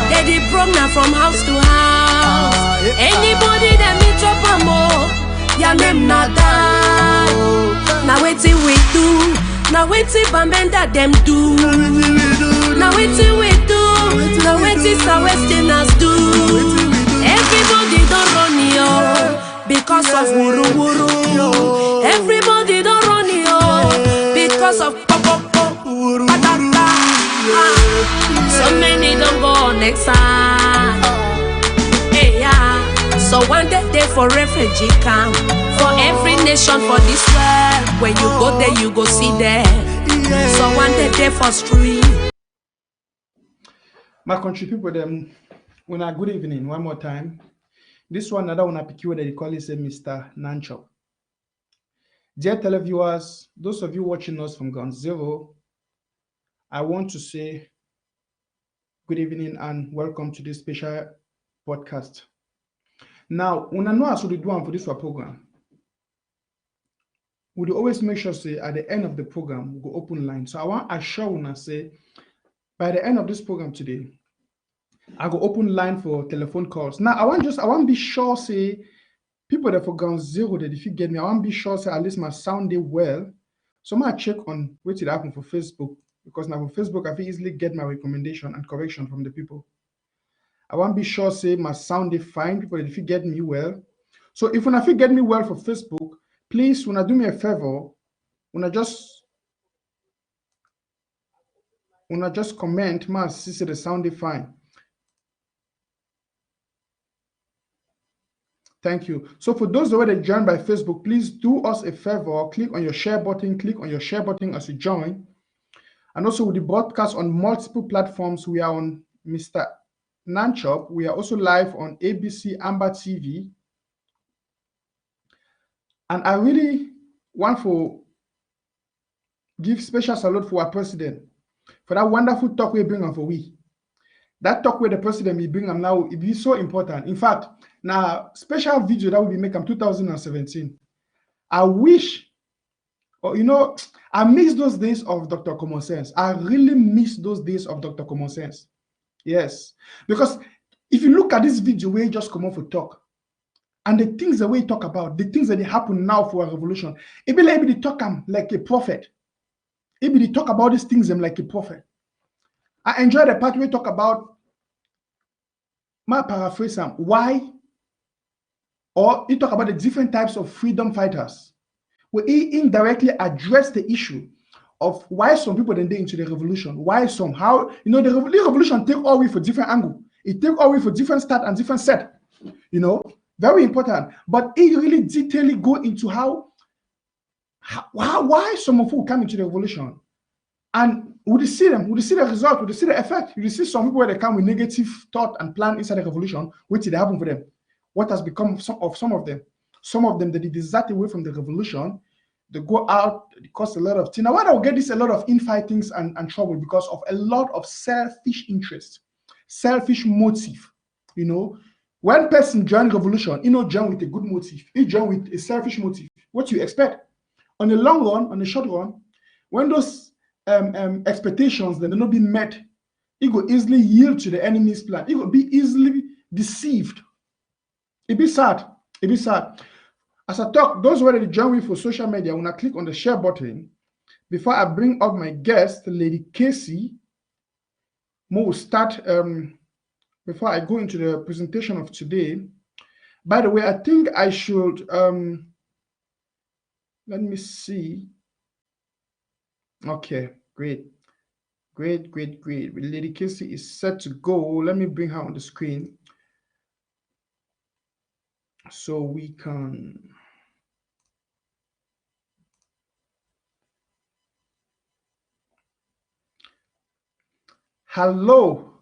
They did program from house to house. Anybody that meet up a more, your name not die. Now wait till we do. Now wait till Bambenda them do. Now wait till we do. Now wait till Southwesterners do. Everybody don't run yo because of wuru wuru. Everybody don't run yo because of patata. So many don't go next time. Hey yeah. So one day they for refugee camp. For every nation for this world. When you go there you go see them. So one day they for street. My country people them, when a good evening one more time. This one another one I pick you that they call it Mr. Nancho. Dear televiewers, those of you watching us from Ground Zero, I want to say good evening and welcome to this special podcast. Now, when I know I should do one for this program, we always make sure say at the end of the program we go open line. So I want to assure you say by the end of this program today, I go open line for telephone calls. Now I want to be sure say people that for Ground Zero that if you get me, I want to be sure say at least my sound they well. So I check on what it happen for Facebook, because now for Facebook I can easily get my recommendation and correction from the people. I want to be sure say my sound is fine, people if you get me well. So if you get me well for Facebook, please when I do me a favor, when I just comment, ma see say the sound is fine. Thank you. So for those who are joined by Facebook, please do us a favor, click on your share button as you join. And also with the broadcast on multiple platforms, we are on Mr. Nanchop. We are also live on ABC Amber TV. And I really want to give special salute for our president for that wonderful talk we bring on for we. That talk where the president will bring them now, it is so important. In fact, now special video that will be making 2017. I wish, I miss those days of Dr. Common Sense. I really miss those days of Dr. Common Sense. Yes, because if you look at this video where he just come off for talk, and the things that we talk about, the things that they happen now for a revolution, it be like they talk like a prophet. It be they talk about these things like a prophet. I enjoy the part we talk about, my paraphrase, why, or he talk about the different types of freedom fighters, where he indirectly address the issue of why some people then they into the revolution, why some, how, the revolution take all way for different angle. It take all way for different start and different set, very important. But he really detailedly go into why some of who come into the revolution. And we see them, we see the result, we see the effect. You see some people where they come with negative thought and plan inside the revolution, which did happen for them. What has become of some of them? Some of them, they desert away from the revolution. They go out, it costs a lot of things. Now, why do I get this a lot of infightings and trouble? Because of a lot of selfish interest, selfish motive. When person join revolution, join with a good motive. He join with a selfish motive. What you expect? On the long run, on the short run, when those expectations that not be met, it will easily yield to the enemy's plan. It will be easily deceived. It be sad. It be sad. As I talk, those who are already join me for social media, when I click on the share button, before I bring up my guest, Lady Casey, we'll start. Before I go into the presentation of today, by the way, I think I should, let me see. Okay, great. Lady Casey is set to go. Let me bring her on the screen so we can. Hello,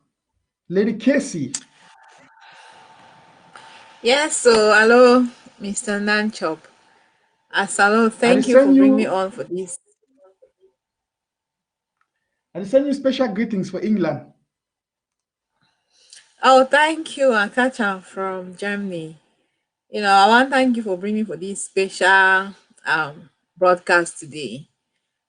Lady Casey. Yes, so hello, Mr. Nanchop. Hello, thank you for bringing me on for this. I send you special greetings for England. Oh, thank you, Akacha from Germany. I want to thank you for bringing for this special broadcast today.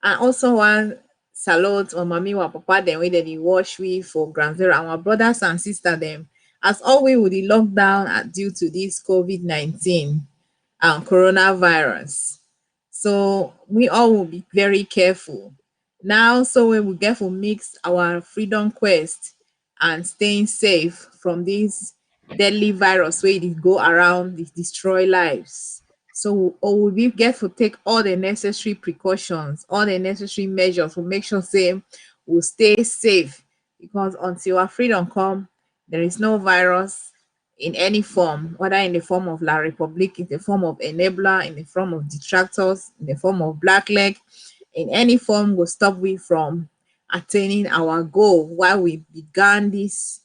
And also one salute on Mami wa Papa them way they wash we for Grand Zero, our brothers and sisters them. As always with the lockdown due to this COVID-19 coronavirus. So we all will be very careful. Now, so we will get to mix our freedom quest and staying safe from this deadly virus where it go around, it destroy lives. So we'll be get to take all the necessary precautions, all the necessary measures to make sure say we'll stay safe, because until our freedom come, there is no virus in any form, whether in the form of La Republic, in the form of enabler, in the form of detractors, in the form of blackleg, in any form will stop we from attaining our goal while we began this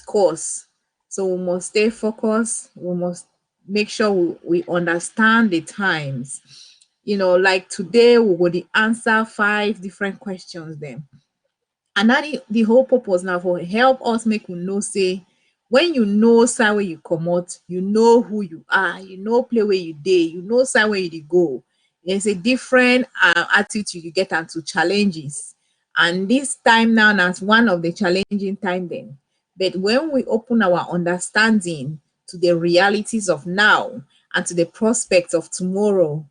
course. So we must stay focused. We must make sure we understand the times. Like today we will answer 5 different questions then. And that the whole purpose now for help us make we know say when you know side where you come out, you know who you are, you know play where you dey, you know side where you dey go. There's a different attitude you get into challenges. And this time now that's one of the challenging time then. But when we open our understanding to the realities of now and to the prospects of tomorrow,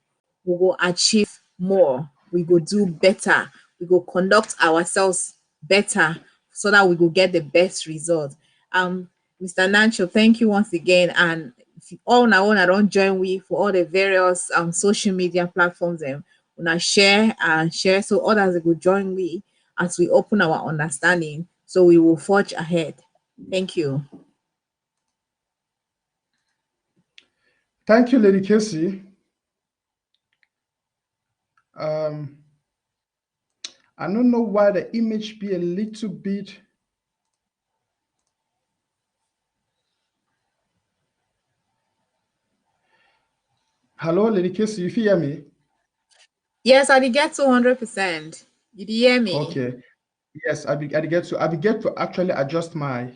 we will achieve more, we go do better, we go conduct ourselves better so that we go get the best result. Mr. Nancho, thank you once again. And if you all now I don't join we for all the various social media platforms and una share and share so others will join we as we open our understanding so we will forge ahead. Thank you. Thank you, Lady Casey. I don't know why the image be a little bit. Hello, Lady Casey, you hear me? Yes, I did get 200%. Did you hear me? Okay. Yes, I be get to actually adjust my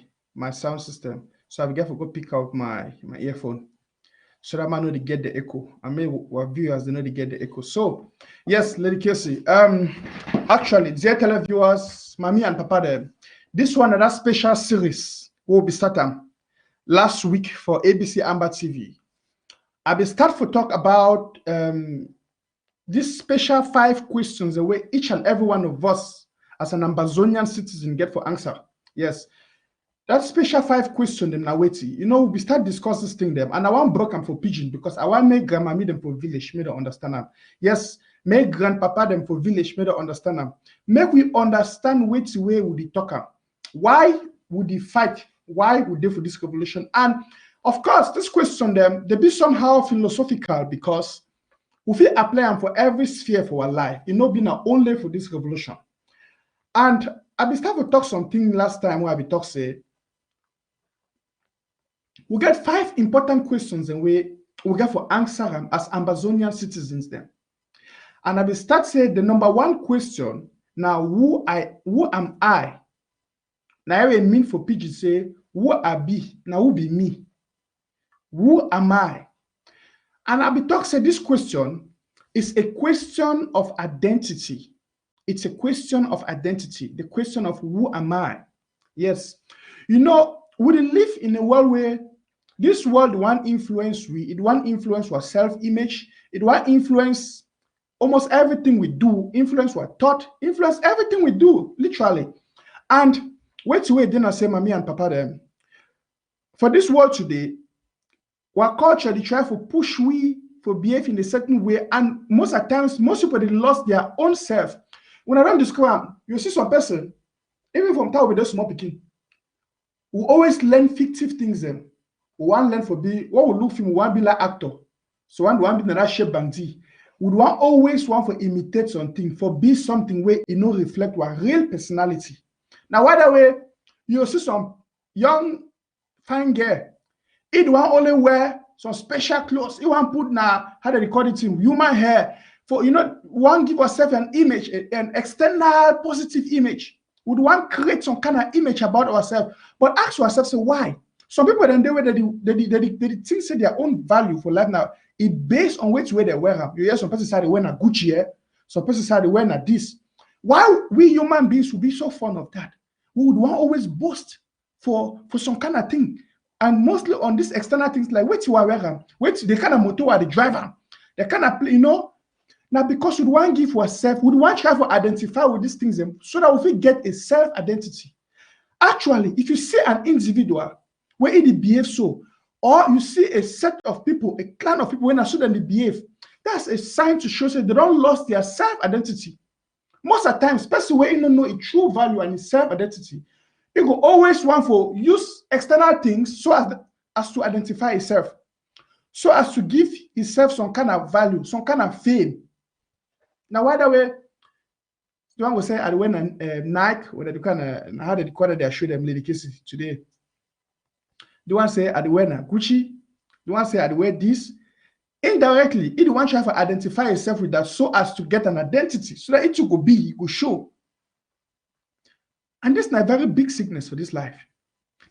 sound system. So I be get to go pick out my earphone. So that man know they get the echo. I mean, our viewers they know they get the echo. So yes, Lady Casey. Actually, dear televiewers, mommy and papa, them, this one another special series will be starting last week for ABC Amber TV. I will start to talk about this special 5 questions the way each and every one of us as an Ambazonian citizen get for answer. Yes. That special 5 questions them now waiting. You know, we start discussing this thing them, and I want broke them for pigeon because I want make grandma me them for village, me to understand them. Yes, make grandpapa them for village, me to understand them. Make we understand which way would they talk am. Why would they fight? Why would they for this revolution? And of course, this question them they be somehow philosophical because we feel apply them for every sphere for our life. It not be not only for this revolution. And I be start to talk something last time where I be talk say we get 5 important questions and we get for answer them as Ambazonian citizens then. And I will start say the number 1 question now who am I? Now I mean for pidgin say who I be now who be me? Who am I? And I will talk say this question is a question of identity. It's a question of identity, the question of who am I? Yes. You know, we live in a world where this world one influence it one influence our self-image, it one influence almost everything we do, influence our thought, influence everything we do, literally. And wait till we dinner say mommy and papa them. For this world today, our culture they try to push we for behave in a certain way, and most of the times, most people they lost their own self. When I don't discover, you see some person, even from town with those small picking, we always learn fictive things them. We want learn for be what we look film, we want be like actor. So one be another shape bandy. We want always want for imitate something, for be something where it no reflect our real personality. Now, by the way, you see some young fine girl, it want only wear some special clothes. It want put now how they record it in human hair. For one give ourselves an image, an external positive image. Would want create some kind of image about ourselves, but ask ourselves, say why? Some people then they think say their own value for life now. It based on which way they wear them. You hear some person say they wear a Gucci here, some person say they wear a this. Why we human beings would be so fond of that? We would want always boast for some kind of thing, and mostly on these external things like which you are wearing, which the kind of motor are the driver, the kind of Now, because we want to give ourselves, we want to try to identify with these things so that we get a self-identity. Actually, if you see an individual where it behaves so, or you see a set of people, a clan of people when I show them they behave, that's a sign to show that they don't lost their self-identity. Most of the time, especially when you don't know a true value and self-identity, you go always want to use external things so as to identify itself, so as to give itself some kind of value, some kind of fame. Now, by the way, the one will say I went Nike, or the kind of how they recorded their show them lady cases today. The one say I wear Gucci, the one say I wear this. Indirectly, it one try to identify itself with that so as to get an identity, so that it will be, it will show. And this is a very big sickness for this life.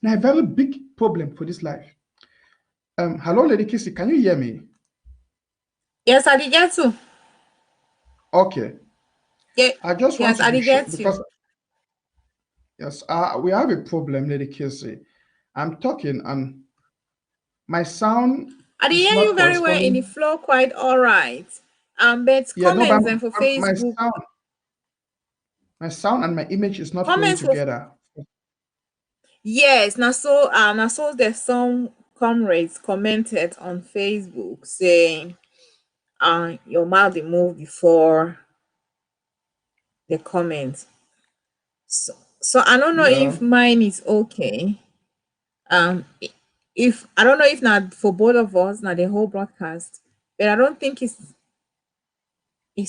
Now a very big problem for this life. Hello, Lady Casey, can you hear me? Yes, I did get to. Okay. Yeah. I just want yes, I to did get because to. yes, we have a problem, Lady Casey. I'm talking and my sound I did is hear not you very well in the corresponding. flow, quite all right. But Yeah, no, but comments and for Facebook, my sound and my image is not flowing comments for together. yes. Now so there's some comrades commented on Facebook saying your mouth dey move before the comment. So I don't know Yeah. if mine is okay. If I don't know if not for both of us, not the whole broadcast, but I don't think it's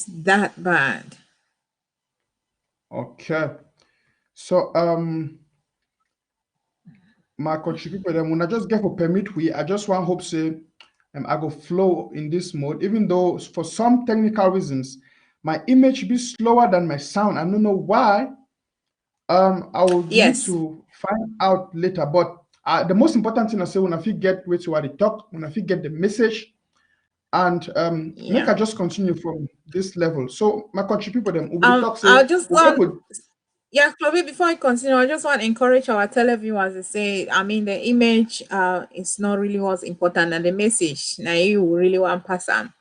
that bad. Okay. So my country people them when I just get for permit I just want hope say I go flow in this mode, even though for some technical reasons my image be slower than my sound. I don't know why. I will need Yes. to find out later. But the most important thing I say when I feel get which what they talk, when I feel get the message, and make Yeah. I just continue from this level. So my country people them will talk say I'll just we get with yeah, Chloe, before I continue, I just want to encourage our televiewers to say, I mean, the image is not really what's important, and the message now you really want pass on.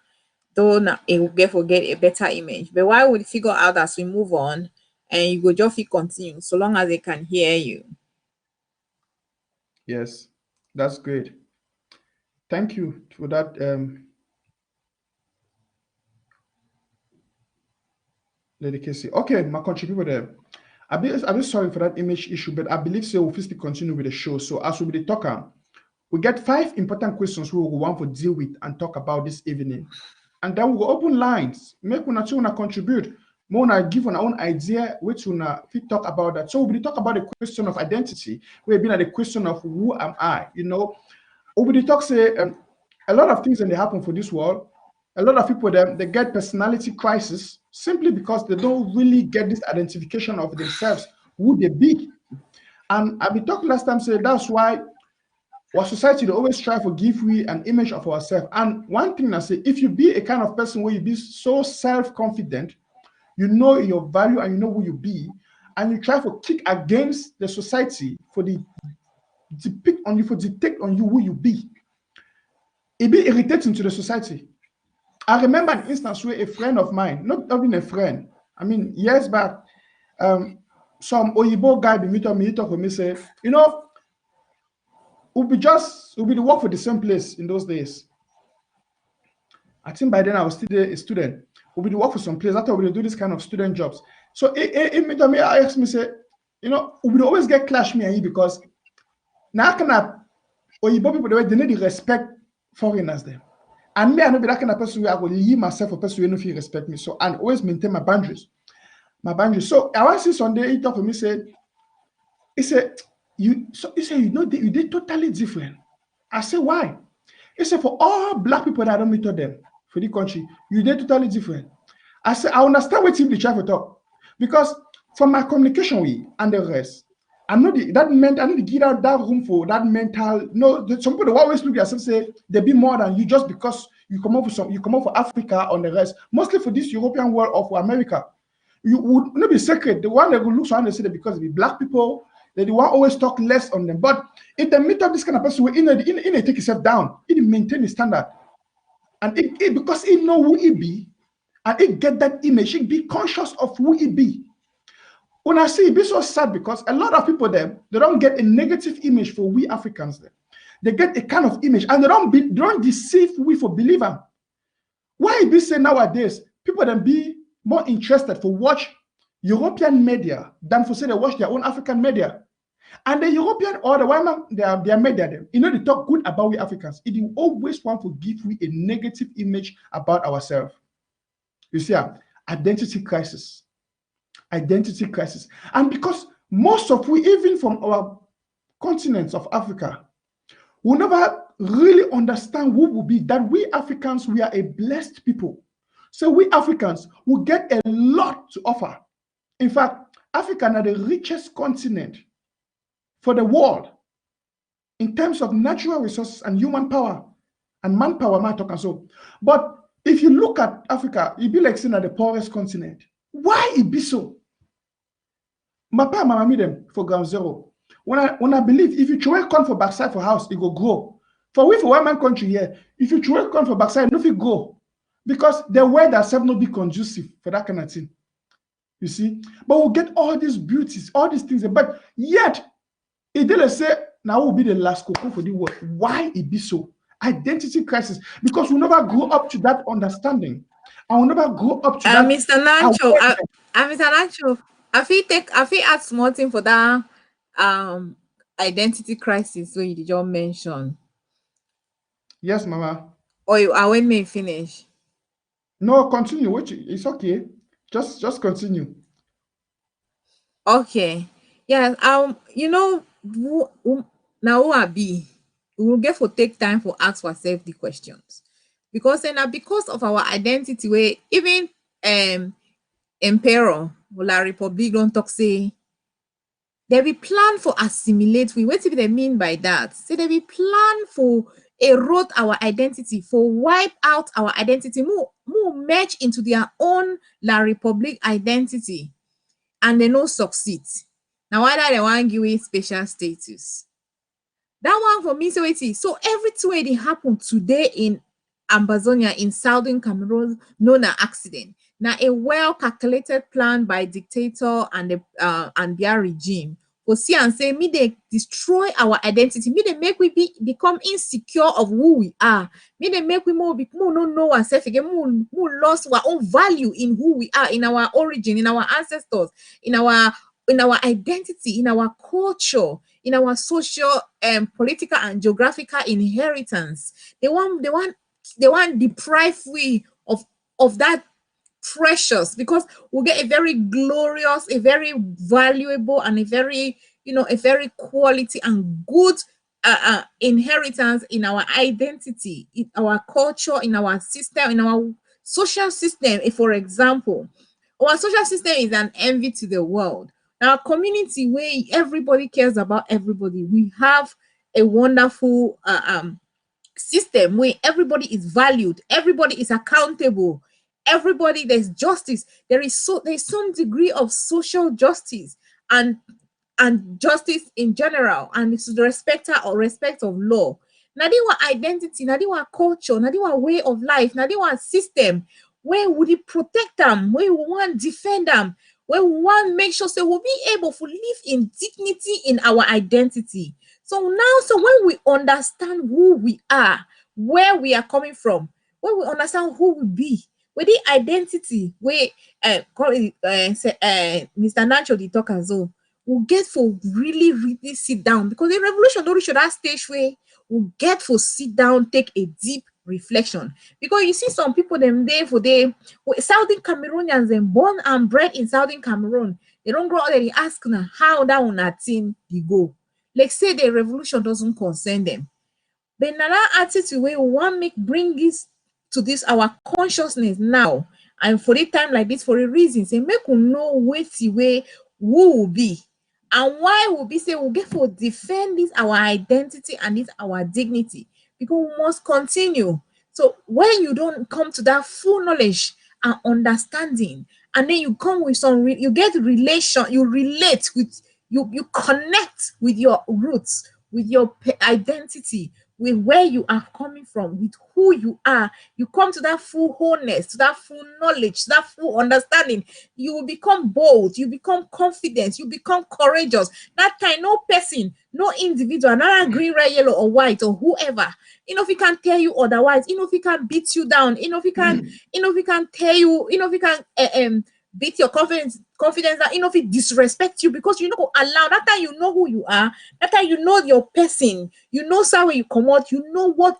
Though now it will get forget a better image. But why would figure out as we move on and you go just feel continue so long as they can hear you. yes, that's great. Thank you for that. Dedicacy. Okay, my country people there. I be sorry for that image issue, but I believe so we'll still continue with the show. So as we be the talker, we get 5 important questions we will want to deal with and talk about this evening. And then we'll open lines. Make una two una contribute. More una give on our own idea, which una fit talk about that. So we'll be talk about the question of identity. We've been at the question of who am I? You know, we will talk say a lot of things that they happen for this world. A lot of people they get personality crisis simply because they don't really get this identification of themselves, who they be. And I be talking last time say that's why our society they always try to give we an image of ourselves. And one thing I say, if you be a kind of person where you be so self-confident, you know your value and you know who you be, and you try to kick against the society for the depict on you for detect on you who you be, it be irritating to the society. I remember an instance where a friend of mine, not even a friend, I mean years back, some Oyibo guy be meet up me, he talk with me, say, you know, we'll be the work for the same place in those days. I think by then I was still a student. We'll be the work for some place. After we'll do this kind of student jobs. So it meet up me, I asked me, say, you know, we will always get clash me and you because now can I Oyibo people they need to respect foreigners them. And me, I know be that kind of person where I will leave myself a person who don't respect me. So and always maintain my boundaries. My boundaries. So I was see Sunday, he talked to me, he said, you know you did totally different. I said, why? He said, for all black people that I don't meet them for the country, you did totally different. I said, I understand what you try to talk. Because from my communication with and the rest, I know that meant I need to get out that room for that mental. No, some people always look at yourself say they be more than you just because you come up for Africa on the rest. Mostly for this European world or for America. You would not be secret. The one that will look around and say that because they be black people, they the one always talk less on them. But if they meet up this kind of person, in take himself down, it maintain his standard. And it because he know who he be, and it get that image, he be conscious of who he be. When I see it be so sad because a lot of people they don't get a negative image for we Africans there. They get a kind of image and they don't deceive we for believer. Why it be say nowadays people then be more interested for watch European media than for say they watch their own African media. And the European or the women their media them, you know, they talk good about we Africans. It will always want to give we a negative image about ourselves. You see, identity crisis. Identity crisis. And because most of we, even from our continents of Africa, will never really understand who will be that we Africans, we are a blessed people. So we Africans will get a lot to offer. In fact, Africa are the richest continent for the world in terms of natural resources and human power and manpower, so. But if you look at Africa, it be like saying at the poorest continent. Why it be so? My pa mama meet them for ground zero. When I believe if you throw corn for backside for house, it will grow. For we for one man country here, if you throw corn for backside, nothing grow. because the weather itself not be conducive for that kind of thing. You see, but we'll get all these beauties, all these things, but yet it didn't say now will be the last cocoa for the world. Why it be so? Identity crisis, because we never grow up to that understanding. I will never grow up to that Mr. Nancho, awareness. Mr. Nancho, I feel add small thing for that um identity crisis where you just mention. Yes, Mama. Or you I when me finish. No, continue. Which it's okay. Just continue. Okay. Yes, you know, now who I be, we will get for take time for ask ourselves the questions. Because then because of our identity, where even emperor or la republic don't talk say they be plan for assimilate we. What do they mean by that? Say they be plan for erode our identity, for wipe out our identity, more merge into their own la republic identity, and they no succeed. Now why that they want give it special status? That one for me, so it is. So everything wey dey happen today in Ambazonia in southern Cameroon, no na accident. Now a well-calculated plan by dictator and their regime. For see and say, me they destroy our identity. Me they make we become insecure of who we are. Me they make we more no know ourselves again. More lost our own value in who we are, in our origin, in our ancestors, in our identity, in our culture, in our social and political and geographical inheritance. They want deprive we of that precious, because we get a very glorious, a very valuable, and a very a very quality and good inheritance in our identity, in our culture, in our system, in our social system. If, for example, our social system is an envy to the world. Now, community where everybody cares about everybody, we have a wonderful system where everybody is valued, everybody is accountable, everybody there's justice. There's some degree of social justice and justice in general, and it's the respect of law. Now they want identity, now they want culture, now they want way of life, now they want system where would it protect them, where we want defend them, where we want make sure say we'll be able to live in dignity in our identity. So now, so when we understand who we are, where we are coming from, when we understand who we be, with the identity, we Mr. Nacho the talk as well, we'll get for really, really sit down, because the revolution don't reach that stage where we'll get for sit down, take a deep reflection. Because you see some people them there for Southern Cameroonians, them born and bred in Southern Cameroon, they don't grow up there, they ask now how that one thing they go. Like say the revolution doesn't concern them. But another attitude where we want make bring this to this our consciousness now, and for the time like this, for a reason, say make we know way who will be and why we'll be say we'll get for defend this our identity and this our dignity, because we must continue. So when you don't come to that full knowledge and understanding, and then you come with you get relation, you relate with you connect with your roots, with your identity, with where you are coming from, with who you are, you come to that full wholeness, to that full knowledge, to that full understanding. You will become bold, you become confident, you become courageous. That time, no person, no individual, not green, red, yellow, or white, or whoever, if he can tell you otherwise, if he can beat you down, if he can, if he can tell you, if he can beat your confidence that if he disrespect you, because you know allow that time, you know who you are, that time you know your person, you know where you come out, you know what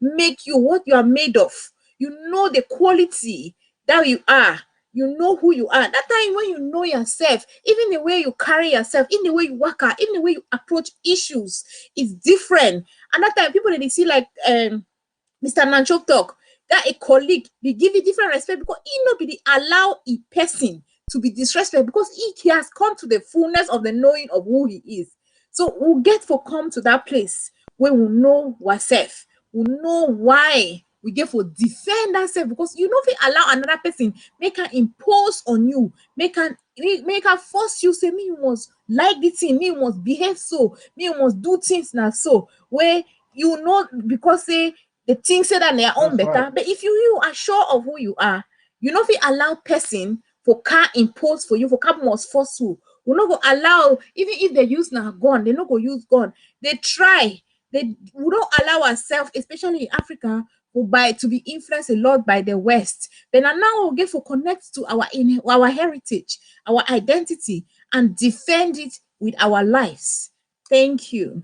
make you what you are made of, you know the quality that you are, you know who you are. That time when you know yourself, even the way you carry yourself, in the way you work out, even the way you approach issues is different. And that time people they see like Mr. Nanchok talk, that a colleague, they give you different respect, because he not be the allow a person to be disrespected, because he has come to the fullness of the knowing of who he is. So we'll get for come to that place where we know ourselves, we know why we get for defend ourselves, because you know if you allow another person make her impose on you, make her force you, say me you must like this thing, me you must behave so, me you must do things now, so where you know, because say They think say that they are own That's better. right. But if you are sure of who you are, you know if you allow person for car impose for you, for car must force you. We not go allow, even if they use now gun, they not go use gun. They try. We don't allow ourselves, especially in Africa, to be influenced a lot by the West. But now we get to connect to our heritage, our identity, and defend it with our lives. Thank you.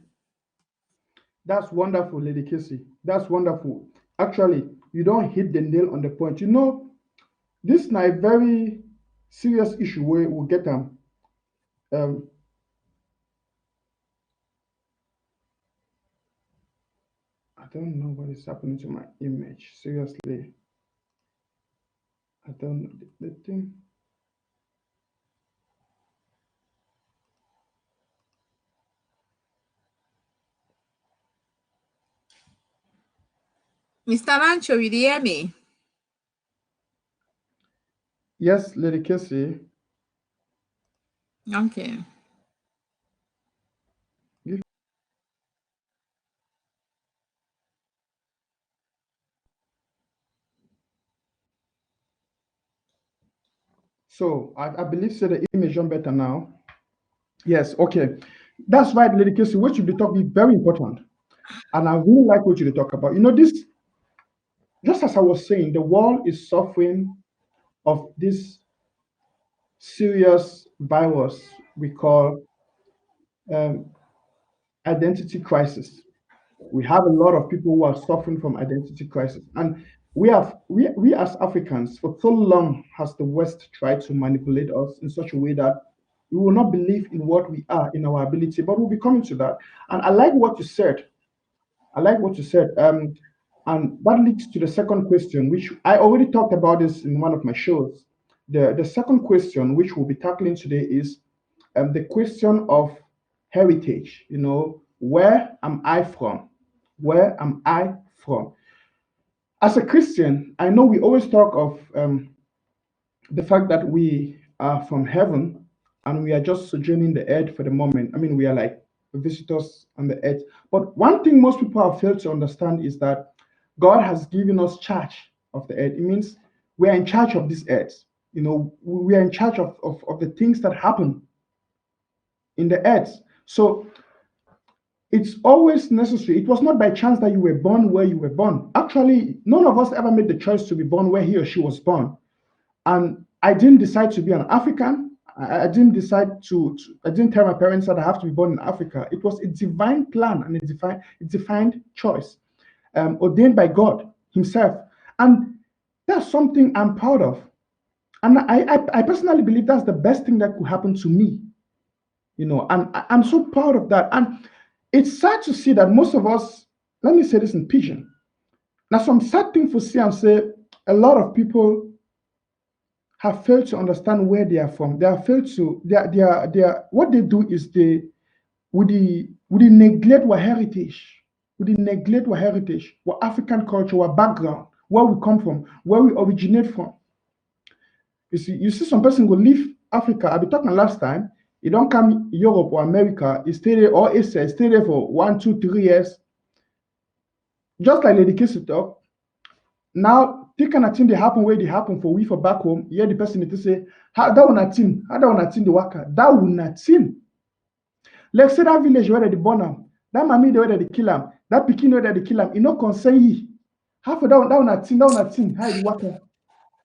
That's wonderful, Lady Casey. That's wonderful. Actually, you don't hit the nail on the point. You know, this is a very serious issue where we'll get um I don't know what is happening to my image. Seriously. I don't know the thing. Mr. Rancho, you hear me? Yes, Lady Casey. Okay. So I believe so the image on better now. Yes, okay. That's right, Lady Casey. What you be talking is very important. And I really like what you talk about. You know, this just as I was saying, the world is suffering of this serious virus we call um, identity crisis. We have a lot of people who are suffering from identity crisis, and we as Africans for so long has the West tried to manipulate us in such a way that we will not believe in what we are, in our ability, but we'll be coming to that. And I like what you said. I like what you said. And that leads to the second question, which I already talked about this in one of my shows. The second question, which we'll be tackling today, is the question of heritage. You know, where am I from? Where am I from? As a Christian, I know we always talk of the fact that we are from heaven and we are just sojourning the earth for the moment. I mean, we are like visitors on the earth. But one thing most people have failed to understand is that God has given us charge of the earth. It means we are in charge of this earth. You know, we are in charge of the things that happen in the earth. So it's always necessary. It was not by chance that you were born where you were born. Actually, none of us ever made the choice to be born where he or she was born. And I didn't decide to be an African. I didn't decide I didn't tell my parents that I have to be born in Africa. It was a divine plan and a defined choice, ordained by God Himself. And that's something I'm proud of. And I personally believe that's the best thing that could happen to me. You know, and I'm so proud of that. And it's sad to see that most of us, let me say this in pidgin. Now, some sad thing for see and say a lot of people have failed to understand where they are from. They have failed to what they do is they would they neglect our heritage, would they neglect our heritage, our African culture, our background, where we come from, where we originate from. You see some person will leave Africa. I be talking last time. You don't come Europe or America, you stay there or Asia, stay there for 1, 2, 3 years. Just like Lady Casey talk. Now, take kind of thing they happen where they happen for we for back home. Here the person need to say, how that one thing, how that one thing the worker, that one not thing. Let's say that village where they born am, that mommy where they kill him, that pikin where they kill him, it no concern ye. Half of that one thing, how it worker.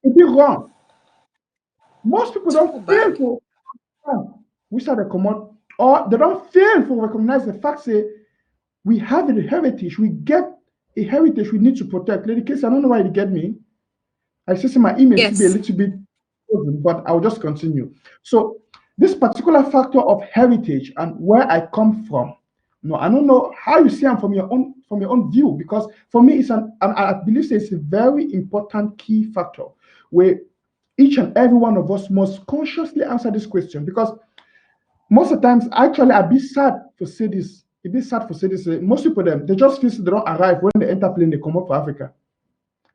It be wrong. Most people Too don't fail bad. to we start to come out, or they don't fail to recognize the fact say we have a heritage, we get a heritage we need to protect. Lady Casey, I don't know why you get me. I see my email to be a Yes. little bit, but I'll just continue. So this particular factor of heritage and where I come from. No, I don't know how you see them from your own view, because for me it's I believe it's a very important key factor where each and every one of us must consciously answer this question, because most of the times, actually, I'd be sad to say this. It'd be sad to say this. Most people, they just feel they don't arrive when they enter plane, they come up for Africa.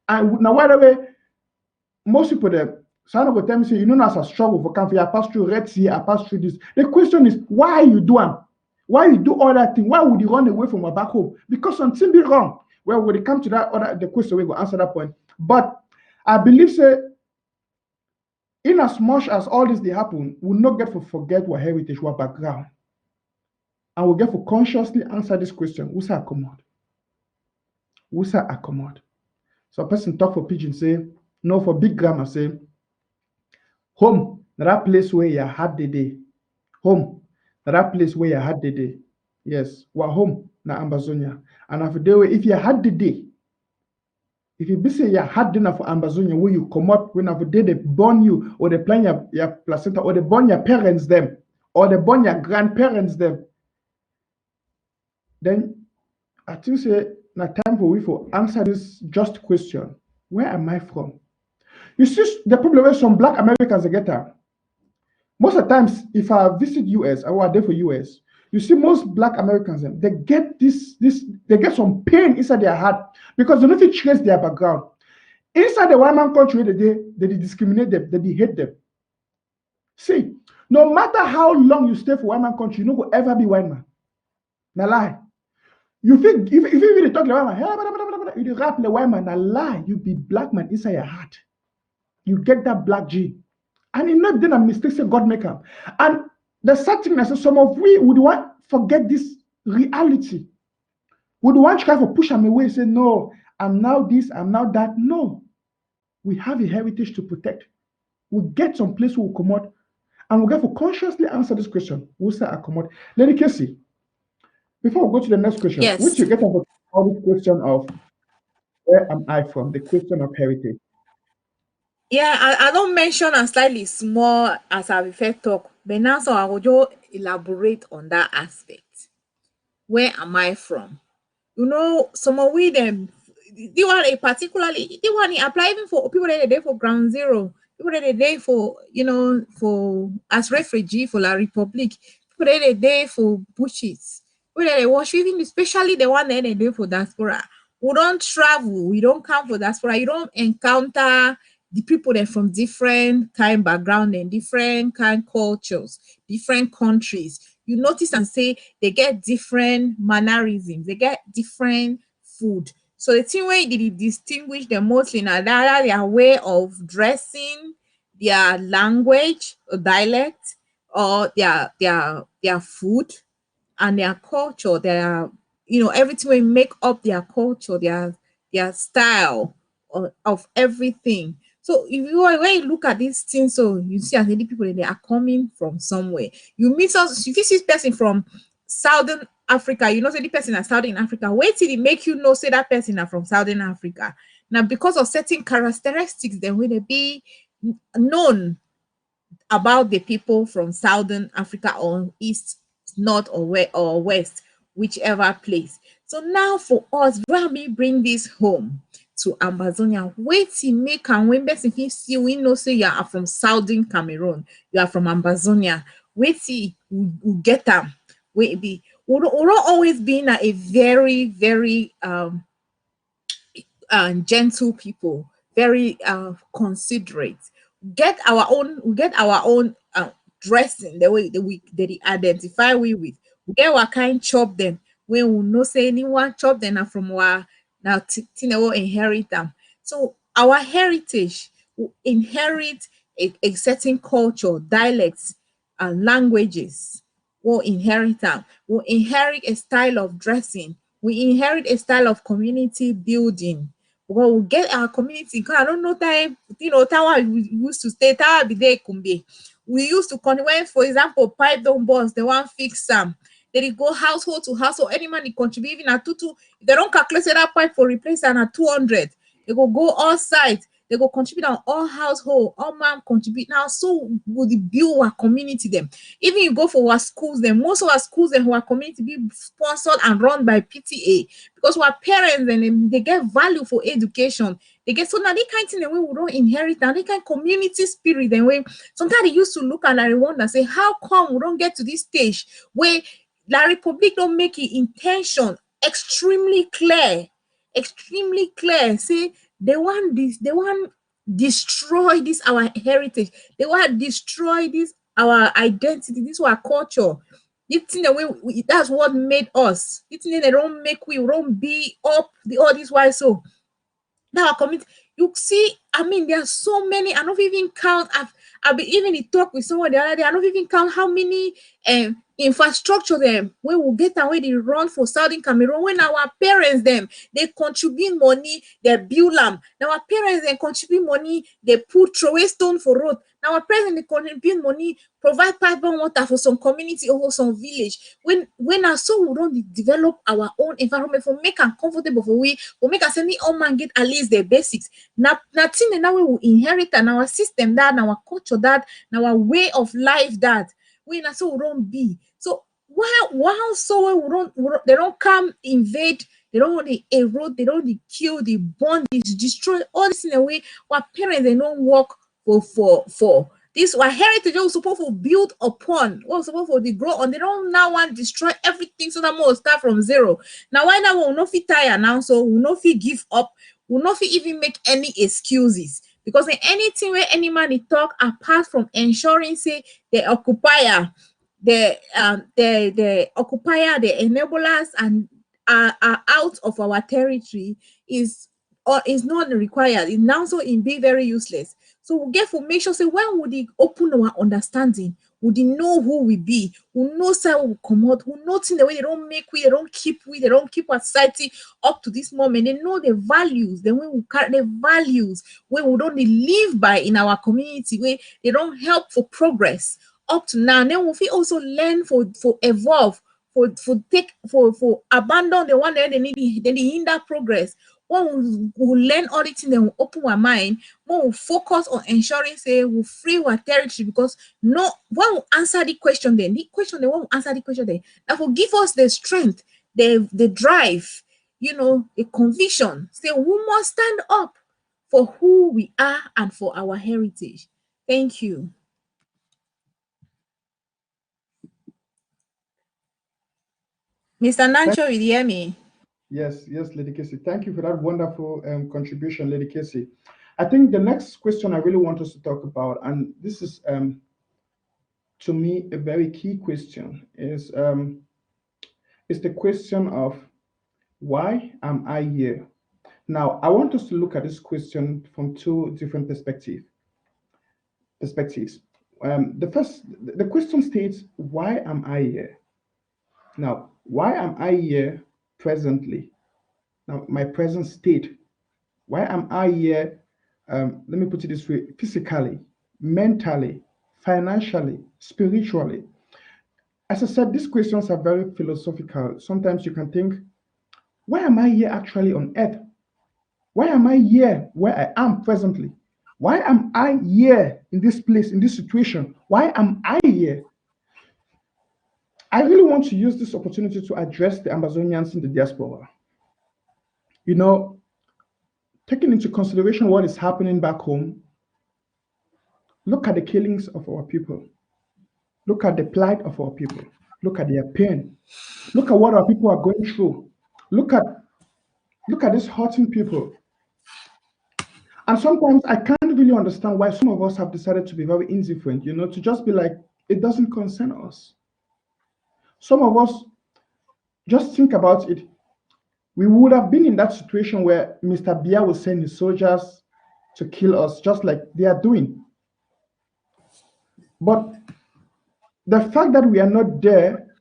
And now, by the way, most people, some of them say, you know, as a struggle for country, I pass through Red Sea, I pass through this. The question is, why you do them? Why you do all that thing? Why would you run away from our back home? Because something be wrong. Well, when it comes to that other the question, we will answer that point. But I believe say, in as much as all this they happen, we'll not get to forget what heritage, what background. And we'll get to consciously answer this question. Who's our command? Who's our command? So a person talk for pigeon say, no, for big grammar say, home, that place where you had the day. Home, that place where you had the day. Yes, we're home, na Ambazonia. And after the way, if you had the day, if you be say you had dinner for Ambazonia, where you come up when after day they born you, or they plan your placenta, or they born your parents them, or they born your grandparents them, then I think say now time for we for answer this just question. Where am I from? You see the problem with some black Americans they get that. Most of the times, if I visit US or are there for US, you see most black Americans they get they get some pain inside their heart because they don't fit trace their background. Inside the white man country, they discriminate them, they hate them. See, no matter how long you stay for white man country, you no go ever be white man. Na lie. You think if you really talk like white man, you rap like white man, na lie. You be black man inside your heart. You get that black gene. And it's not then a mistake, say God make up. And the sad thing is some of we would want forget this reality. Would want to try to push them away, say, no, I'm now this, I'm now that. No. We have a heritage to protect. We get some place we will come out and we have to consciously answer this question. We'll say accommod. Lady Casey, before we go to the next question, Yes. which you get about all this question of where am I from? The question of heritage. Yeah, I don't mention as slightly small as I before talk, but now so I will just elaborate on that aspect. Where am I from? You know, some of we them they want a particularly they want to apply even for people that are there for ground zero, people that are there for for as refugee for La Republic, people that are there for bushes, people that are watch even especially the one that are there for diaspora. We don't travel, we don't come for diaspora, you don't encounter the people that from different kind background and different kind cultures, different countries. You notice and say they get different mannerisms, they get different food. So the thing where they distinguish them mostly now that their way of dressing, their language or dialect, or their food and their culture, their everything will make up their culture, their style of everything. So if you when you look at these things, so you see as many people they are coming from somewhere. You meet us, if you see person from Southern Africa, you know say the person is Southern Africa. Wait till it make you know say that person are from Southern Africa. Now because of certain characteristics, then will they be known about the people from Southern Africa or East, North or West, whichever place. So now for us, let me bring this home to Ambazonia. Wait till make and when person fit see we know say you are from Southern Cameroon, you are from Ambazonia. Wait till we get them. We don't always be in a very, very gentle people, very considerate. We get our own dressing the way that they identify we with. We get what kind chop them when we know say anyone chop them are from our now inherit them. So our heritage we inherit a certain culture, dialects, and languages. We'll inherit them. We'll inherit a style of dressing. We inherit a style of community building. Well, we get our community. Because I don't know time, time we used to stay, time be there kumbe. We used to when, for example, pipe down boss, they want fix some. They go household to household. Any man they contribute even at 2. If they don't calculate that pipe for replace and at 200, they go all sides. They go contribute on all household, all man contribute. Now, so would build our community them. Even you go for our schools, then most of our schools and our community be sponsored and run by PTA because our parents and they get value for education. They get so now they kind of thing the way we don't inherit now they kind of community spirit. Then way sometimes they used to look and I wonder say how come we don't get to this stage where La Republic don't make it intention extremely clear, say they want this, they want destroy this our heritage, they want destroy this our identity, this our culture. This thing that that's what made us. This thing they don't make we don't be up the all this why so. Now our community, you see, I mean, there are so many. I don't even count. I've been even in talk with someone the other day. I don't even count how many infrastructure them when we get away they run for Southern Cameroon. When our parents them they contribute money, they build them. Now our parents then contribute money, they put throwaway stone for road. Now our parents they contribute money, provide pipeline water for some community or some village. When our so we don't develop our own environment for make and comfortable for we make us any all man get at least the basics. Nothing now we will inherit and our system that, our culture that, our way of life that we not so we don't be. So while so they don't come invade, they don't want to erode, they don't want to kill, they burn, they destroy all this in a way what parents they don't work for. This what heritage was supposed to build upon, was supposed to grow on. They don't now want to destroy everything so that more start from zero. Now why now we'll not fit tire now, so we'll not fit give up, we'll not fit even make any excuses. Because in anything where any man talk apart from ensuring say the occupier, the occupier, the enablers and are out of our territory is not required. It's now so in be very useless. So we get for make sure say when would they open our understanding, would they know who we be, who knows how we come out, who knows in the way they don't make we, they don't keep our society up to this moment. They know the values, then we will carry the values where we don't live by in our community, where they don't help for progress up to now. And then we also learn for evolve, for abandon the one that they need, then they hinder progress. When we learn all the things, then we open our mind, when we focus on ensuring say we free our territory, because when we answer the question when we answer the question that will give us the strength, the drive, the conviction, say we must stand up for who we are and for our heritage. Thank you. Mr. Nancho, you hear me? Yes, Lady Casey. Thank you for that wonderful contribution, Lady Casey. I think the next question I really want us to talk about, and this is to me a very key question, is the question of why am I here? Now, I want us to look at this question from two different perspectives. The question states, why am I here? Now, why am I here presently? Now, my present state. Why am I here? Let me put it this way: physically, mentally, financially, spiritually. As I said, these questions are very philosophical. Sometimes you can think, why am I here actually on earth? Why am I here where I am presently? Why am I here in this place, in this situation? Why am I here? I really want to use this opportunity to address the Ambazonians in the diaspora. Taking into consideration what is happening back home, look at the killings of our people. Look at the plight of our people. Look at their pain. Look at what our people are going through. Look at these hurting people. And sometimes I can't really understand why some of us have decided to be very indifferent, to just be like, it doesn't concern us. Some of us, just think about it. We would have been in that situation where Mr. Biya will send his soldiers to kill us, just like they are doing. But the fact that we are not there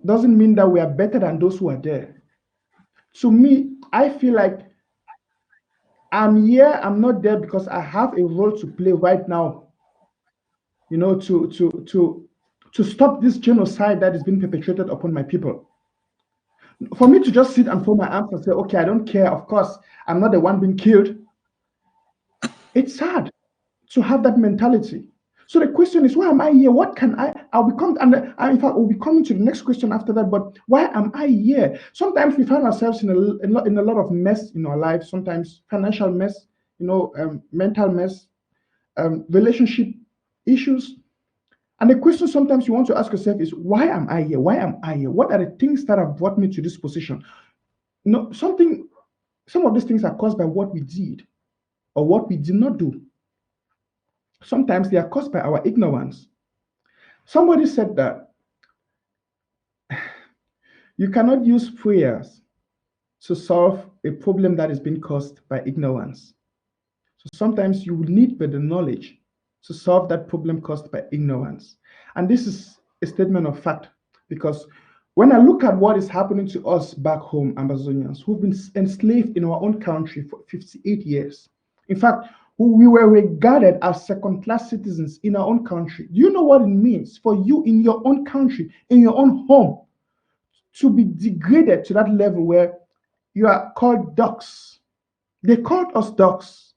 doesn't mean that we are better than those who are there. To me, I feel like I'm here, I'm not there because I have a role to play right now, to stop this genocide that is being perpetrated upon my people. For me to just sit and fold my arms and say, okay, I don't care, of course, I'm not the one being killed. It's sad to have that mentality. So the question is, why am I here? What can I'll become, and in fact, we'll be coming to the next question after that, but why am I here? Sometimes we find ourselves in a lot of mess in our lives, sometimes financial mess, mental mess, relationship issues. And the question sometimes you want to ask yourself is, why am I here? Why am I here? What are the things that have brought me to this position? Some of these things are caused by what we did or what we did not do. Sometimes they are caused by our ignorance. Somebody said that you cannot use prayers to solve a problem that is being caused by ignorance. So sometimes you will need better knowledge to solve that problem caused by ignorance. And this is a statement of fact, because when I look at what is happening to us back home, Ambazonians, who've been enslaved in our own country for 58 years. In fact, we were regarded as second-class citizens in our own country. Do you know what it means for you in your own country, in your own home, to be degraded to that level where you are called dogs? They called us dogs.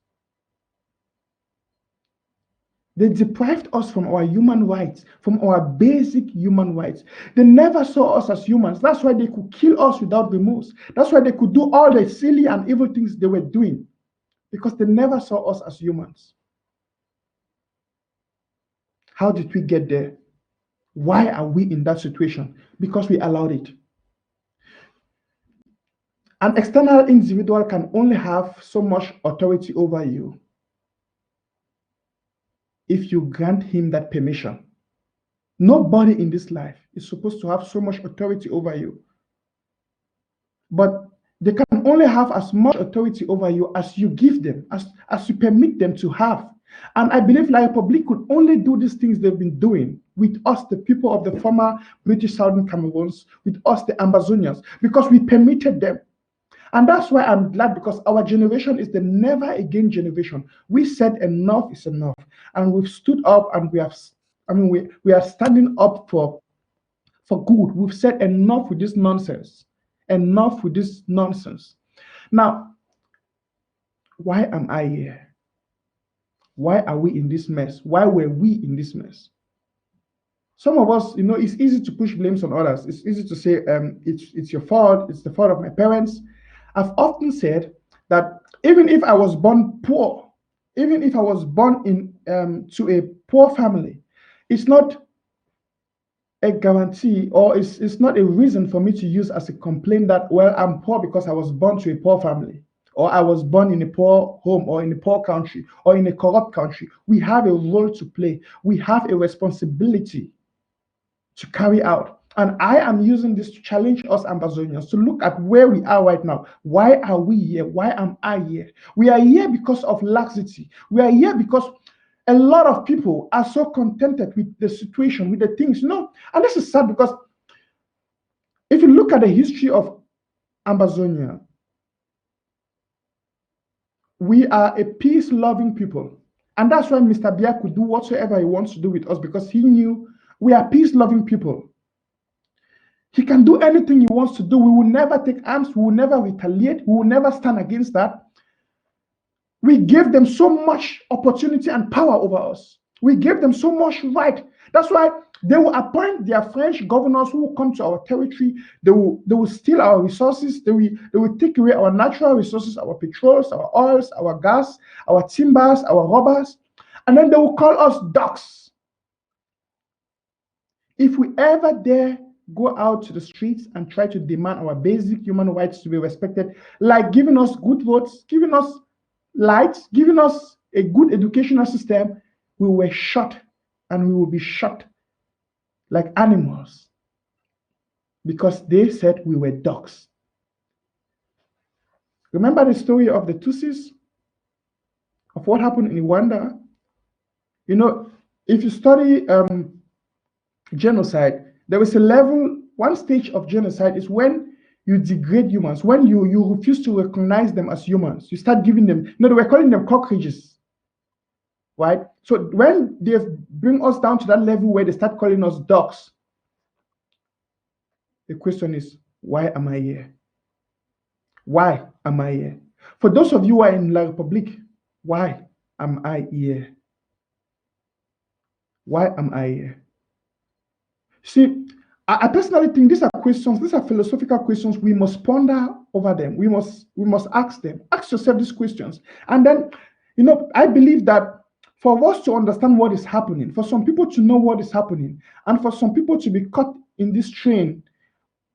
They deprived us from our human rights, from our basic human rights. They never saw us as humans. That's why they could kill us without remorse. That's why they could do all the silly and evil things they were doing, because they never saw us as humans. How did we get there? Why are we in that situation? Because we allowed it. An external individual can only have so much authority over you if you grant him that permission. Nobody in this life is supposed to have so much authority over you. But they can only have as much authority over you as you give them, as you permit them to have. And I believe La Republic could only do these things they've been doing with us, the people of the former British Southern Cameroons, with us, the Ambazonians, because we permitted them. And that's why I'm glad, because our generation is the never again generation. We said enough is enough. And we've stood up, and we are standing up for good. We've said enough with this nonsense. Enough with this nonsense. Now, why am I here? Why are we in this mess? Why were we in this mess? Some of us, it's easy to push blames on others. It's easy to say, it's your fault. It's the fault of my parents. I've often said that even if I was born poor, even if I was born to a poor family, it's not a guarantee, or it's not a reason for me to use as a complaint that, well, I'm poor because I was born to a poor family, or I was born in a poor home, or in a poor country, or in a corrupt country. We have a role to play. We have a responsibility to carry out. And I am using this to challenge us Ambazonians to look at where we are right now. Why are we here? Why am I here? We are here because of laxity. We are here because a lot of people are so contented with the situation, with the things. And this is sad, because if you look at the history of Ambazonia, we are a peace-loving people. And that's why Mr. Biya could do whatsoever he wants to do with us, because he knew we are peace-loving people. He can do anything he wants to do. We will never take arms. We will never retaliate. We will never stand against that. We gave them so much opportunity and power over us. We gave them so much right. That's why they will appoint their French governors who will come to our territory. They will steal our resources. They will take away our natural resources, our petrols, our oils, our gas, our timbers, our rubbers. And then they will call us dogs. If we ever dare go out to the streets and try to demand our basic human rights to be respected, like giving us good roads, giving us lights, giving us a good educational system, we were shot, and we will be shot like animals, because they said we were dogs. Remember the story of the Tutsis, of what happened in Rwanda? If you study genocide, there is a level, one stage of genocide is when you degrade humans, when you refuse to recognize them as humans. You start giving them, they were calling them cockroaches, right? So when they bring us down to that level where they start calling us dogs, the question is, why am I here? Why am I here? For those of you who are in La Republique, why am I here? Why am I here? See, I personally think these are questions, these are philosophical questions. We must ponder over them. We must ask them. Ask yourself these questions. And then, I believe that for us to understand what is happening, for some people to know what is happening, and for some people to be caught in this train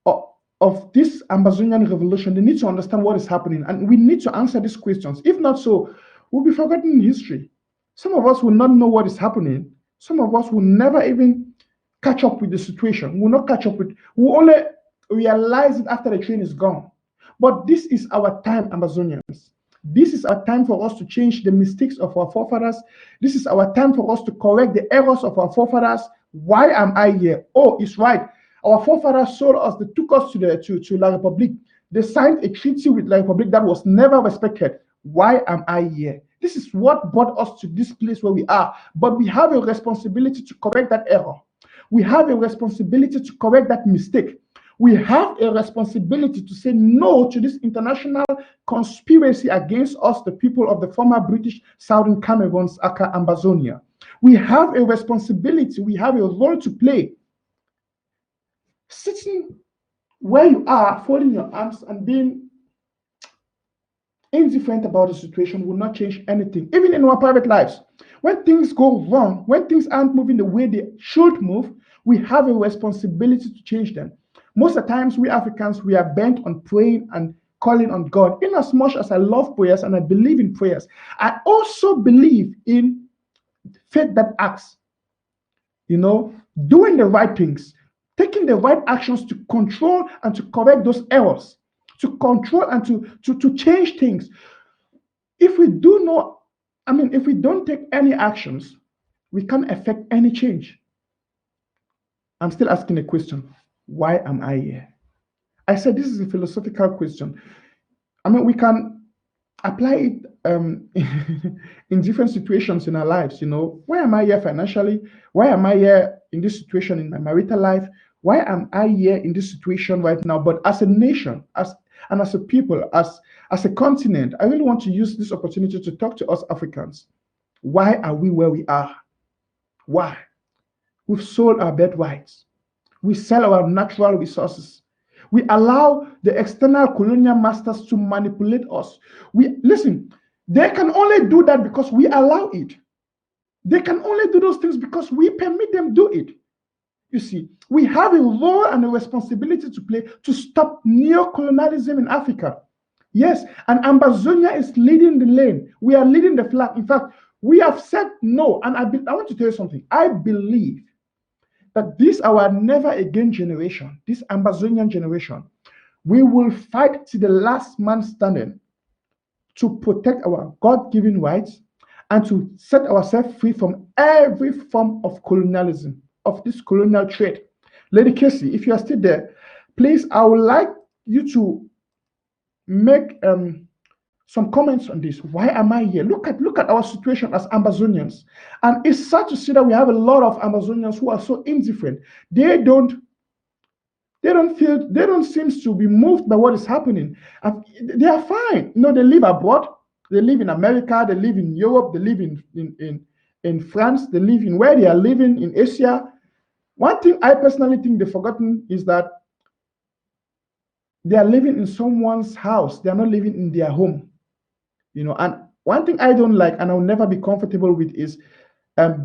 of this Ambazonian revolution, they need to understand what is happening. And we need to answer these questions. If not so, we'll be forgotten in history. Some of us will not know what is happening. Some of us will never even catch up with the situation. We will not catch up with. We will only realize it after the train is gone. But this is our time, Ambazonians. This is our time for us to change the mistakes of our forefathers. This is our time for us to correct the errors of our forefathers. Why am I here? Oh, it's right. Our forefathers sold us. They took us to La Republique. They signed a treaty with La Republique that was never respected. Why am I here? This is what brought us to this place where we are. But we have a responsibility to correct that error. We have a responsibility to correct that mistake. We have a responsibility to say no to this international conspiracy against us, the people of the former British Southern Cameroons, aka Ambazonia. We have a responsibility, we have a role to play. Sitting where you are, folding your arms and being indifferent about the situation will not change anything, even in our private lives. When things go wrong, when things aren't moving the way they should move, we have a responsibility to change them. Most of the times, we Africans, we are bent on praying and calling on God. In as much as I love prayers and I believe in prayers, I also believe in faith that acts. Doing the right things, taking the right actions to control and to correct those errors, to control and to change things. If we don't take any actions, we can't affect any change. I'm still asking a question. Why am I here? I said this is a philosophical question. We can apply it in different situations in our lives. Why am I here financially? Why am I here in this situation in my marital life? Why am I here in this situation right now? But as a nation, as a people, as a continent, I really want to use this opportunity to talk to us Africans. Why are we where we are? Why? We've sold our birthrights. We sell our natural resources. We allow the external colonial masters to manipulate us. Listen, they can only do that because we allow it. They can only do those things because we permit them do it. You see, we have a role and a responsibility to play to stop neo-colonialism in Africa. Yes, and Ambazonia is leading the lane. We are leading the flag. In fact, we have said no. And I want to tell you something. I believe that this our never again generation, this Ambazonian generation, we will fight to the last man standing to protect our God-given rights and to set ourselves free from every form of colonialism, of this colonial trade. Lady Casey, if you are still there, please, I would like you to make some comments on this. Why am I here? Look at our situation as Ambazonians. And it's sad to see that we have a lot of Ambazonians who are so indifferent. They don't seem to be moved by what is happening. And they are fine. They live abroad. They live in America. They live in Europe. They live in France. They live in where they are living in Asia. One thing I personally think they've forgotten is that they are living in someone's house. They are not living in their home. And one thing I don't like and I'll never be comfortable with is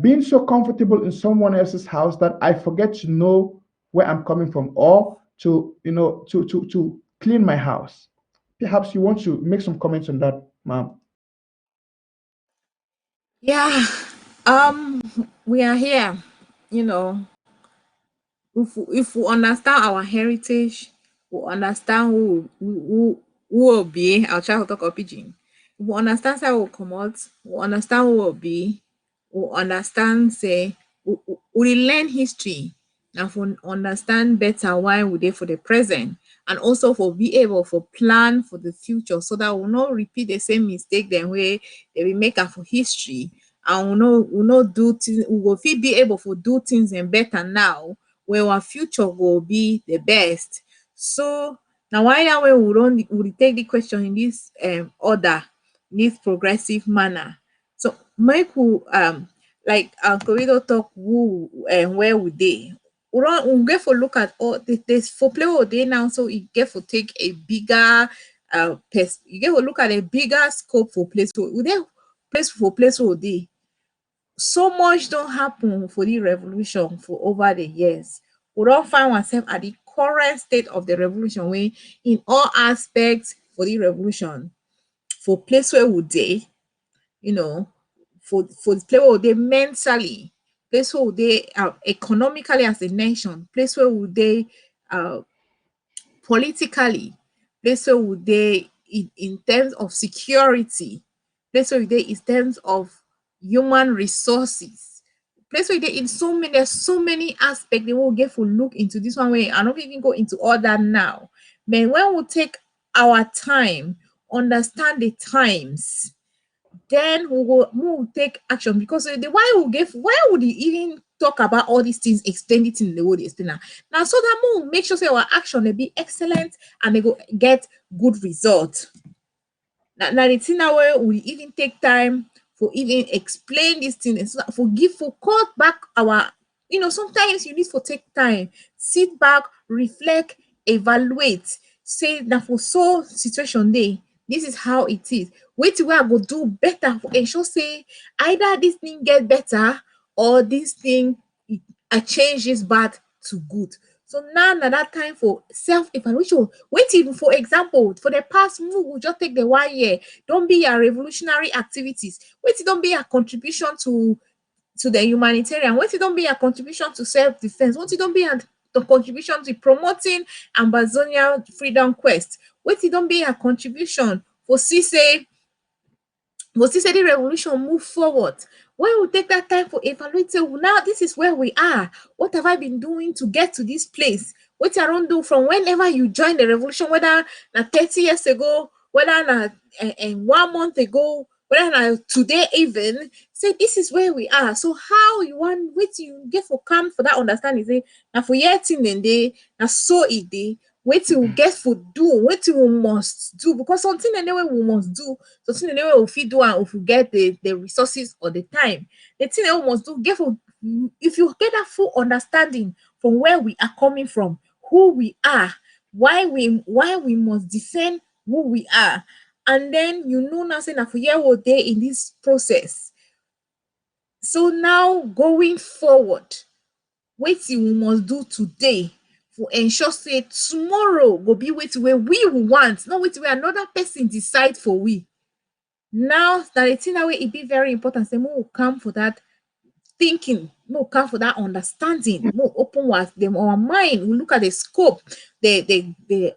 being so comfortable in someone else's house that I forget to know where I'm coming from or to clean my house. Perhaps you want to make some comments on that, ma'am. Yeah, we are here. You know, if we understand our heritage, we understand who will be. I'll try to talk of pidgin. We understand how we come out. We understand who will be. We understand say we learn history and for understand better why we there for the present and also for be able for plan for the future so that we'll not repeat the same mistake then way they will make up for history and we'll not do things we will be able to do things and better now where our future will be the best. So now why that way we take the question in this order, in this progressive manner. So make we like Corridor talk who and where would they? We get for look at all this for play all day now, so you get for take a bigger you get for look at a bigger scope for place. So we there place all day. So much don't happen for the revolution for over the years. We don't find ourselves at the current state of the revolution where in all aspects for the revolution for place where would they, you know, for the play where they mentally, place where would they economically as a nation, place where would they politically, place where would they in terms of security, place where would they in terms of human resources, place where they in so many, there's so many aspects they will get for look into this one way. I'm not even go into all that now. But when we take our time, understand the times, then we will take action, because the why would he even talk about all these things, explain it in the way they explain now, so that we will make sure say our action they be excellent and they go get good results. Now the thing now where we even take time for even explain this thing, and so that for cut back our, sometimes you need to take time, sit back, reflect, evaluate, say now for so situation day, this is how it is. Wait till I go do better for ensure say either this thing get better or this thing I change this bad to good. So now that time for self-evaluation. Wait till, for example, for the past move, we'll just take the 1 year. Don't be a revolutionary activities. Wait till don't be a contribution to the humanitarian. Wait till don't be a contribution to self-defense. Wait till don't be a contribution to promoting Ambazonian freedom quest. Wait till don't be a contribution for say the revolution move forward. When we take that time for evaluating, well, now this is where we are. What have I been doing to get to this place? What I don't do from whenever you join the revolution, whether 30 years ago, whether 1 month ago, whether today even, say this is where we are. So how you want, wait you get for come for that understanding, say now for yet in the day, now so it day, wait till we get for do, wait till we must do, because something anyway we must do, something anyway we fit do, and if we get the resources or the time, the thing that we must do, get for, if you get that full understanding from where we are coming from, who we are, why we must defend who we are, and then now say now for year or day in this process. So now going forward, wetin we must do today for ensure say tomorrow go be wetin wey we want, not wetin wey another person decide for we. Now na the thing that way e be very important, say make we come for that thinking, make we come for that understanding, make we open our mind, we look at the scope, the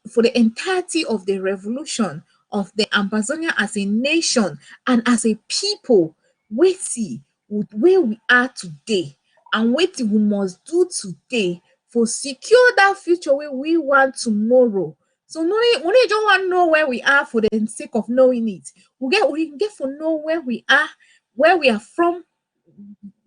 for the entirety of the revolution of the Ambazonia as a nation and as a people, wetin where we are today and wetin we must do today for secure that future where we want tomorrow. So we no just want to know where we are for the sake of knowing it. We get to know where we are from,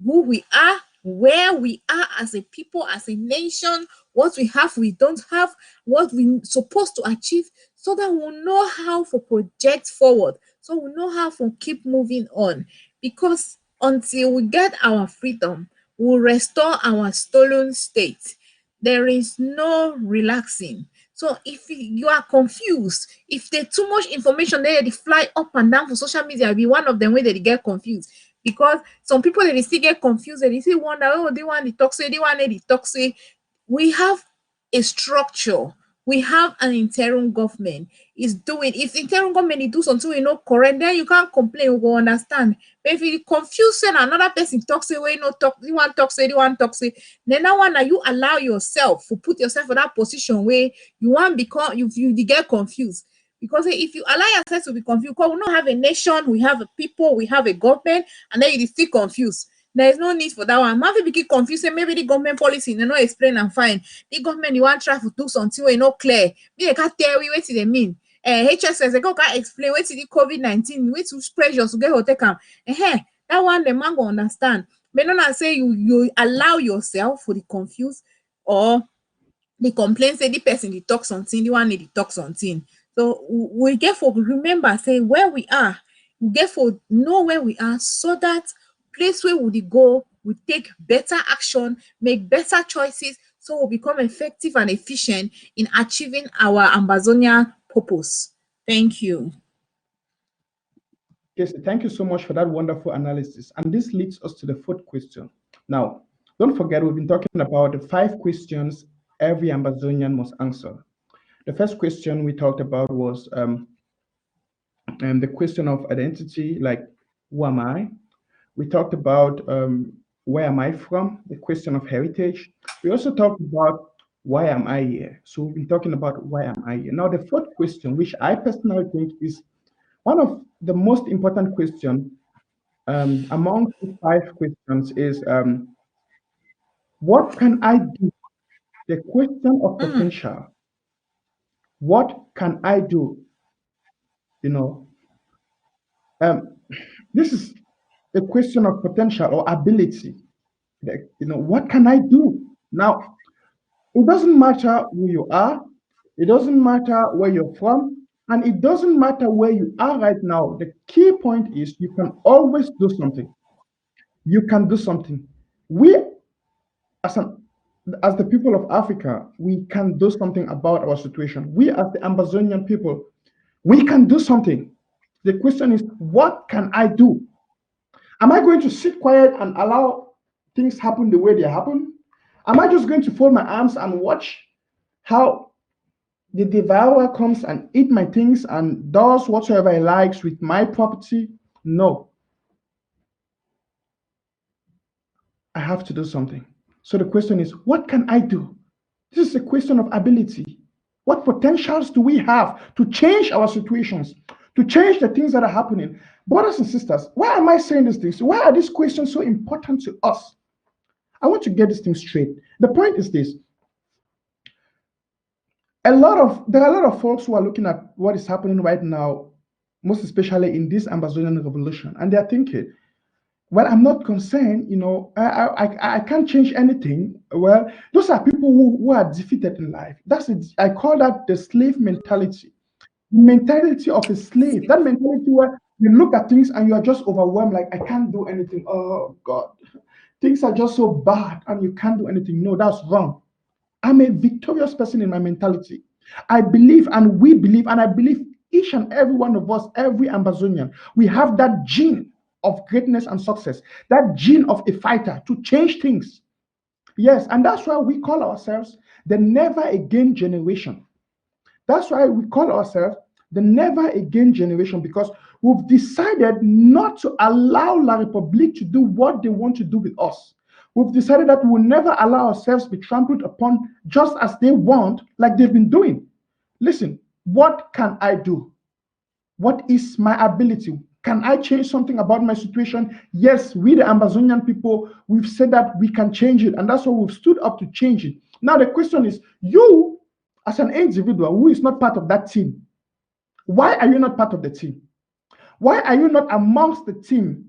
who we are, where we are as a people, as a nation, what we have, we don't have, what we supposed to achieve, so that we'll know how to project forward, so we know how to keep moving on. Because until we get our freedom, we'll restore our stolen state. There is no relaxing. So if you are confused, if there's too much information there, they fly up and down for social media, I'll be one of them where they get confused. Because some people they still get confused and they still wonder, oh, they want the toxic, they want the toxic. We have a structure. We have an interim government is doing. If the interim government is do something we know correct, then you can't complain. We will understand. But if you confuse and another person talks away, no talk, you want toxic, you want toxic, then that one that you allow yourself to put yourself in that position where you want become you get confused. Because if you allow yourself to be confused, because we don't have a nation, we have a people, we have a government, and then you still confused. There is no need for that one. Maybe be confused, and maybe the government policy they not explain and fine. The government you want try to do something where not clear. Me they can't tell you what they mean. HSS they can't explain what the COVID-19, which pressure to get or take them. That one the man go understand. But not say you allow yourself for the confused or the complaint say the person they talk something, the one they talk something. So we get for remember say where we are, we get for know where we are, so that place where we go, we take better action, make better choices, so we'll become effective and efficient in achieving our Ambazonia purpose. Thank you. Yes, thank you so much for that wonderful analysis. And this leads us to the fourth question. Now, don't forget, we've been talking about the 5 questions every Ambazonian must answer. The first question we talked about was the question of identity, like who am I? We talked about where am I from, the question of heritage. We also talked about why am I here. So we've been talking about why am I here. Now, the fourth question, which I personally think is one of the most important questions among the five questions, is what can I do? The question of potential. What can I do? You know, um, this is a question of potential or ability. Like, what can I do? Now, it doesn't matter who you are, it doesn't matter where you're from, and it doesn't matter where you are right now. The key point is you can always do something. You can do something. We, as an as the people of Africa, we can do something about our situation. We, as the Ambazonian people, we can do something. The question is, what can I do? Am I going to sit quiet and allow things happen the way they happen? Am I just going to fold my arms and watch how the devourer comes and eat my things and does whatsoever he likes with my property? No, I have to do something. So the question is, what can I do? This is a question of ability. What potentials do we have to change our situations, to change the things that are happening? Brothers and sisters, why am I saying these things? Why are these questions so important to us? I want to get this thing straight. The point is this. There are a lot of folks who are looking at what is happening right now, most especially in this Ambazonian revolution, and they're thinking, well, I'm not concerned, I can't change anything. Well, those are people who are defeated in life. That's it. I call that the slave mentality. The mentality of a slave. That mentality where you look at things and you are just overwhelmed, like, I can't do anything. Oh God. Things are just so bad and you can't do anything. No, that's wrong. I'm a victorious person in my mentality. I believe, and we believe, and I believe each and every one of us, every Ambazonian, we have that gene of greatness and success, that gene of a fighter to change things. Yes, and that's why we call ourselves the never again generation. That's why we call ourselves the never again generation, because we've decided not to allow La Republique to do what they want to do with us. We've decided that we will never allow ourselves to be trampled upon just as they want, like they've been doing. Listen, what can I do? What is my ability? Can I change something about my situation? Yes, we, the Ambazonian people, we've said that we can change it, and that's why we've stood up to change it. Now, the question is, you, as an individual who is not part of that team, why are you not part of the team? Why are you not amongst the team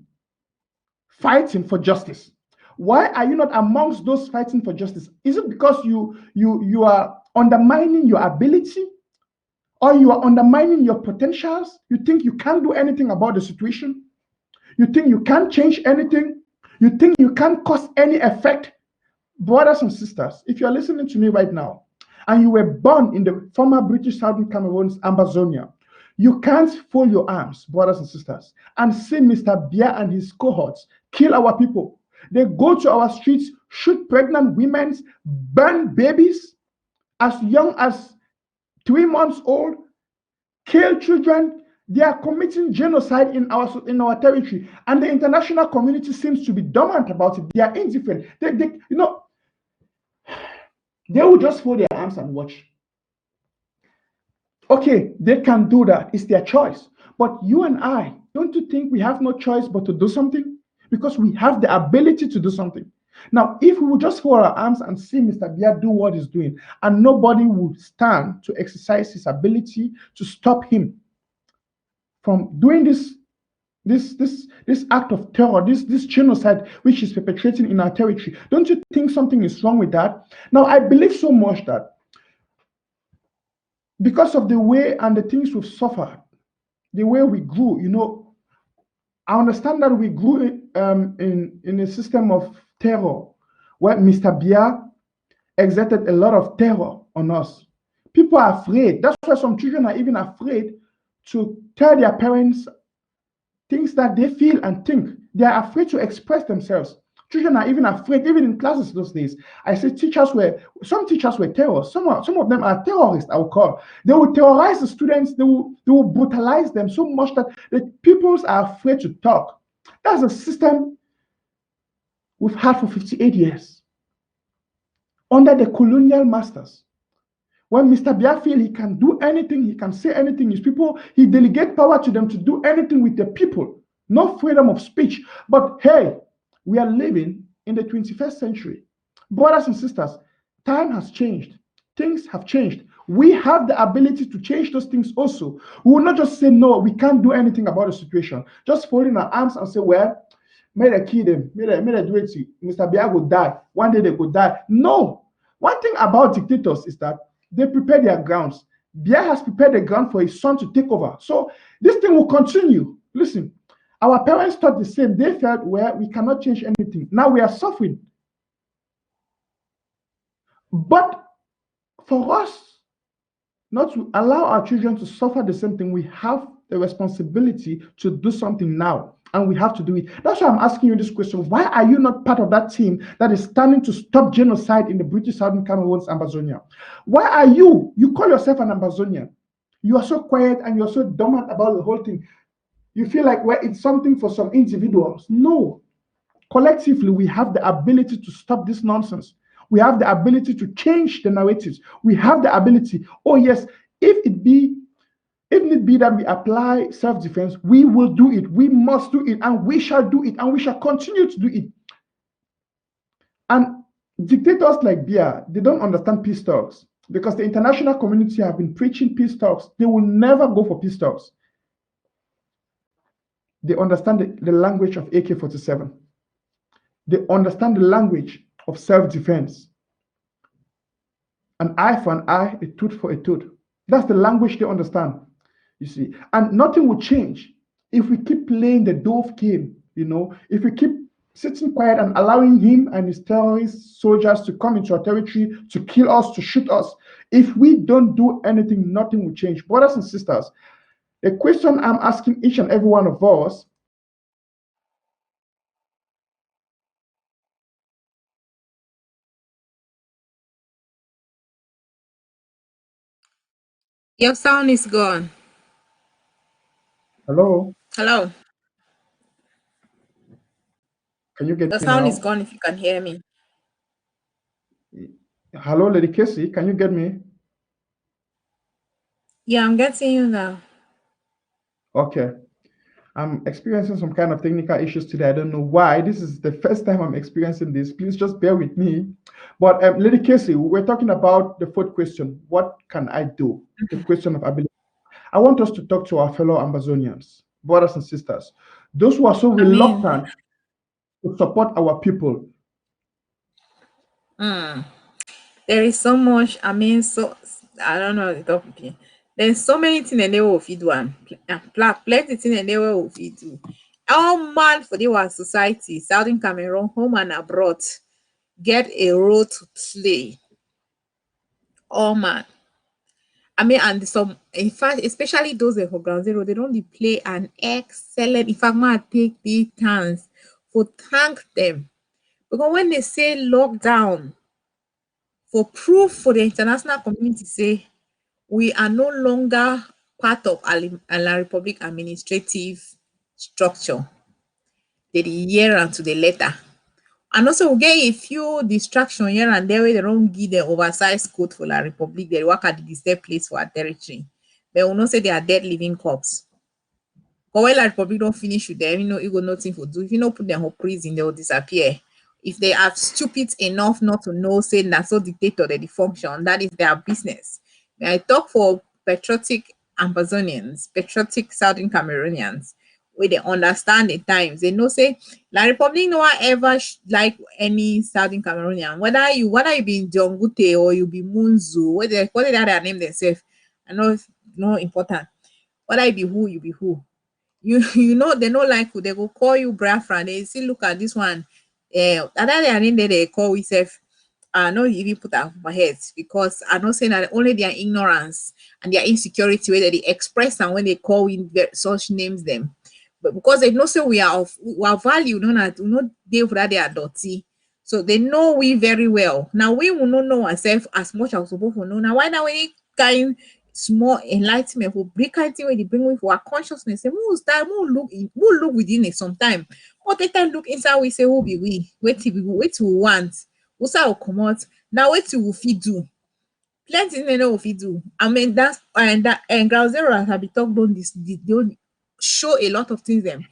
fighting for justice? Why are you not amongst those fighting for justice? Is it because you are undermining your ability, or you are undermining your potentials? You think you can't do anything about the situation? You think you can't change anything? You think you can't cause any effect? Brothers and sisters, if you're listening to me right now and you were born in the former British Southern Cameroon's Ambazonia, you can't fold your arms, brothers and sisters, and see Mr. Biya and his cohorts kill our people. They go to our streets, shoot pregnant women, burn babies as young as 3 months old, kill children. They are committing genocide in our territory, and the international community seems to be dormant about it. They are indifferent. They will just fold their arms and watch. Okay, they can do that. It's their choice. But you and I, don't you think we have no choice but to do something? Because we have the ability to do something. Now, if we would just fold our arms and see Mr. Biya do what he's doing, and nobody would stand to exercise his ability to stop him from doing this act of terror, this genocide which is perpetrating in our territory, don't you think something is wrong with that? Now, I believe so much that because of the way and the things we've suffered, the way we grew, I understand that we grew in a system of terror where Mr. Biya exerted a lot of terror on us. People are afraid. That's why some children are even afraid to tell their parents things that they feel and think. They are afraid to express themselves. Children are even afraid, even in classes those days. I say some teachers were terrorists. Some of them are terrorists, I would call. They will terrorize the students. They will brutalize them so much that the pupils are afraid to talk. That's a system we've had for 58 years under the colonial masters. When Mr. Biya feel he can do anything, he can say anything, his people, he delegate power to them to do anything with the people. No freedom of speech. But hey, we are living in the 21st century. Brothers and sisters, time has changed. Things have changed. We have the ability to change those things also. We will not just say, no, we can't do anything about the situation. Just fold in our arms and say, well, may they kill them, may they do it. Mr. Biya will die. One day they will die. No. One thing about dictators is that they prepare their grounds. Biya has prepared the ground for his son to take over. So this thing will continue. Listen, our parents thought the same. They felt, well, we cannot change anything. Now we are suffering. But for us not to allow our children to suffer the same thing, we have the responsibility to do something now. And we have to do it. That's why I'm asking you this question. Why are you not part of that team that is standing to stop genocide in the British Southern Cameroon's Ambazonia? Why are you call yourself an Ambazonian? You are so quiet and you're so dormant about the whole thing. You feel like, well, it's something for some individuals. No. Collectively, we have the ability to stop this nonsense. We have the ability to change the narratives. We have the ability. Oh, yes, if need be that we apply self-defense, we will do it. We must do it, and we shall do it, and we shall continue to do it. And dictators like Biya, they don't understand peace talks because the international community have been preaching peace talks. They will never go for peace talks. They understand the language of AK-47. They understand the language of self-defense. An eye for an eye, a tooth for a tooth. That's the language they understand. You see, and nothing will change if we keep playing the dove game, if we keep sitting quiet and allowing him and his terrorist soldiers to come into our territory, to kill us, to shoot us. If we don't do anything, nothing will change. Brothers and sisters, the question I'm asking each and every one of us, Your sound is gone. hello, Hello. can you get The me sound is now? gone if you can hear me. Hello, Lady Casey, can you get me? Yeah, I'm getting you now. Okay. I'm experiencing some kind of technical issues today. I don't know why. This is the first time I'm experiencing this. Please just bear with me. But Lady Casey, we're talking about the fourth question. What can I do? The question of ability. I want us to talk to our fellow Ambazonians, brothers and sisters, those who are so I mean, reluctant to support our people. there is so much. I mean, so I don't know the topic. There's so many things in the way of it one. Plenty things in the way of it do. All man for our society, Southern Cameroon, home and abroad, get a role to play. All man. I mean, and some, in fact, especially those that for ground zero, they don't dey play an excellent. In fact, man, take the chance for thank them because when they say lockdown, for proof for the international community, say we are no longer part of a Republic administrative structure. They dey hear am to the letter. And also we get a few distraction here and there where they don't give them oversized code for La Republic. They work at the distant place for our territory. But we know say they are dead living corpse. But when La Republic don't finish with them, you got nothing for do. If you don't put them on prison, they will disappear. If they are stupid enough not to know, say that's so dictator they function, that is their business. When I talk for patriotic Ambazonians, patriotic Southern Cameroonians, where they understand the times. They know say La Republic no one ever like any Southern Cameroonian. Whether you be in Jongute or you be Munzu, what did they name themselves? I know it's not important. Whether you be who, you be who. You know they don't like who they go call you Biafra. They see look at this one. Other their name that they call itself. I know you even put out my head because I know saying that only their ignorance and their insecurity where they express and when they call in such names them. But because they know say we are value, no not they that they are dirty. So they know we very well. Now we will not know ourselves as much as we're supposed to know. Now why now we kind small enlightenment for break kind thing when they bring with our consciousness, and we'll start we'll look within it sometime. What take time look inside we say who be we, wait till we want, who say will come out. Now wait till we fit do. Plenty things they know if you do. I mean that's and ground zero as I be talk don't this they don't show a lot of things them.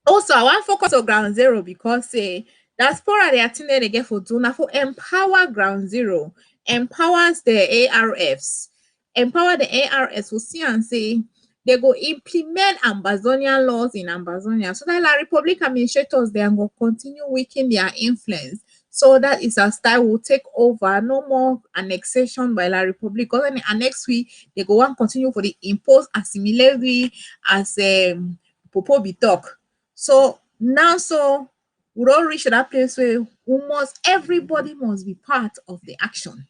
Also, I want focus on ground zero because say that's part of the thing that they get for do now for empower ground zero, empowers the ARFs, empower the ARS will see and say they go implement Ambazonian laws in Ambazonia so that La Republic administrators they go continue weakening their influence. So that is a style will take over, no more annexation by La Republic. Because then the next week they go on continue for the impose assimilate as Popo be talk. So now, so we don't reach that place where everybody must be part of the action.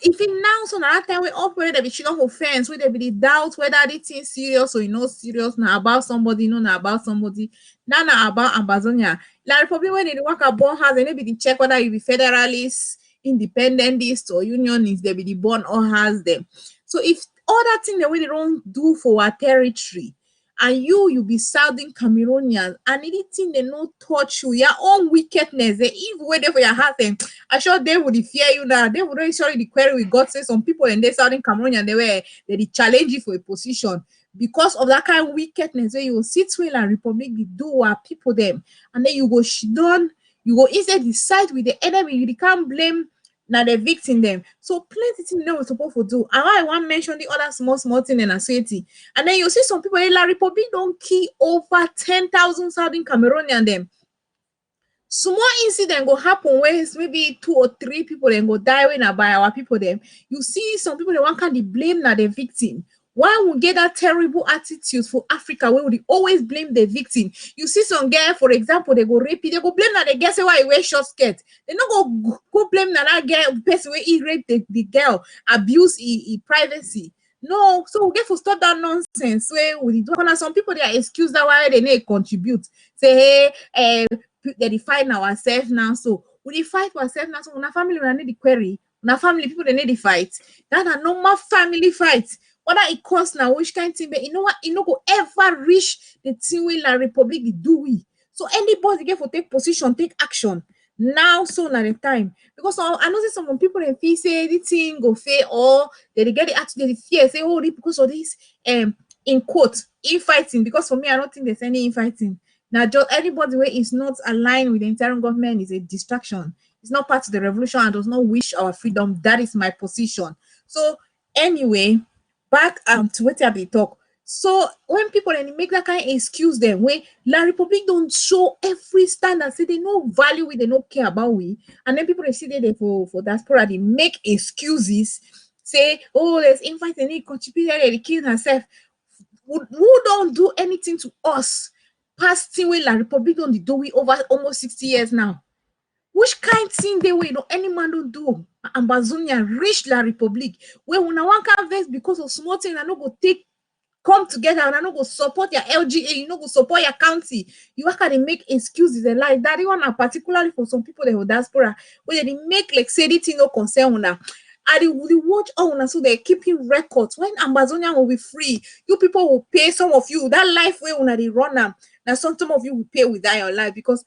If it now so that time we operate a bit of offense, where there be the doubt whether it's serious or serious now about somebody, not about somebody, now about Ambazonia. La Republic when they work about has they be the check whether you be federalists, independentists or unionists, they be the born or has them. So if all that thing the way they don't do for our territory, and you be Southern Cameroonians, and anything they no touch you, your own wickedness, the evil way there for your heart, and I'm sure they would fear you now. They would really surely the query with God say some people in the Southern Cameroonian they challenge you for a position because of that kind of wickedness where you will sit well and Republic do our people them, and then you go done, you go instead decide with the enemy, you can't blame now the victim them. So plenty things they were supposed to do. And I want to mention the other small thing in a city. And then you see some people in La Republic don't kill over 10,000 Southern Cameroonian them. Small incident go happen where maybe 2 or 3 people then go die when by our people them. You see some people they want can't blame now the victim. Why would get that terrible attitude for Africa where would they always blame the victim? You see some girl, for example, they go rape, they go blame that the girl say why he wear short skirt. They not go blame that girl person where he raped the girl, abuse his privacy. No, so we get to stop that nonsense. Where we do some people they are excused that why they need contribute. Say hey, they define ourselves now. So we fight ourselves now. So our family we need the query. Our family people they need the fight. That a normal family fight. Whether it costs now, which kind of thing, but you know what, it no go ever reach the thing where La Republic do we. So anybody get for take position, take action. Now, so not the time. Because I know some people in feel say the thing go fail or they get the attitude, they fear, say, oh, because of this in quote, infighting. Because for me, I don't think there's any infighting. Now, just anybody where is not aligned with the interim government is a distraction. It's not part of the revolution and does not wish our freedom. That is my position. So anyway, back to what I be talk. So when people and make that kind of excuse them, when La Republic don't show every standard, say they no value we, they no care about we, and then people they see there for diaspora, they make excuses, say, oh, there's infight and he contributed, they killed herself. Who don't do anything to us? Past thing where La Republic don't do we over almost 60 years now. Which kind thing they will any man don't do? Ambazonian reach La Republic where when I want to vex because of small thing, I no go come together and I no go support your LGA, you no go support your county. You are can make excuses and like that one, and particularly for some people that were diaspora where they make like say anything no concern una. And they will watch on so they're keeping records. When Ambazonian will be free, you people will pay some of you that life way when they run them. Now some of you will pay with that your life because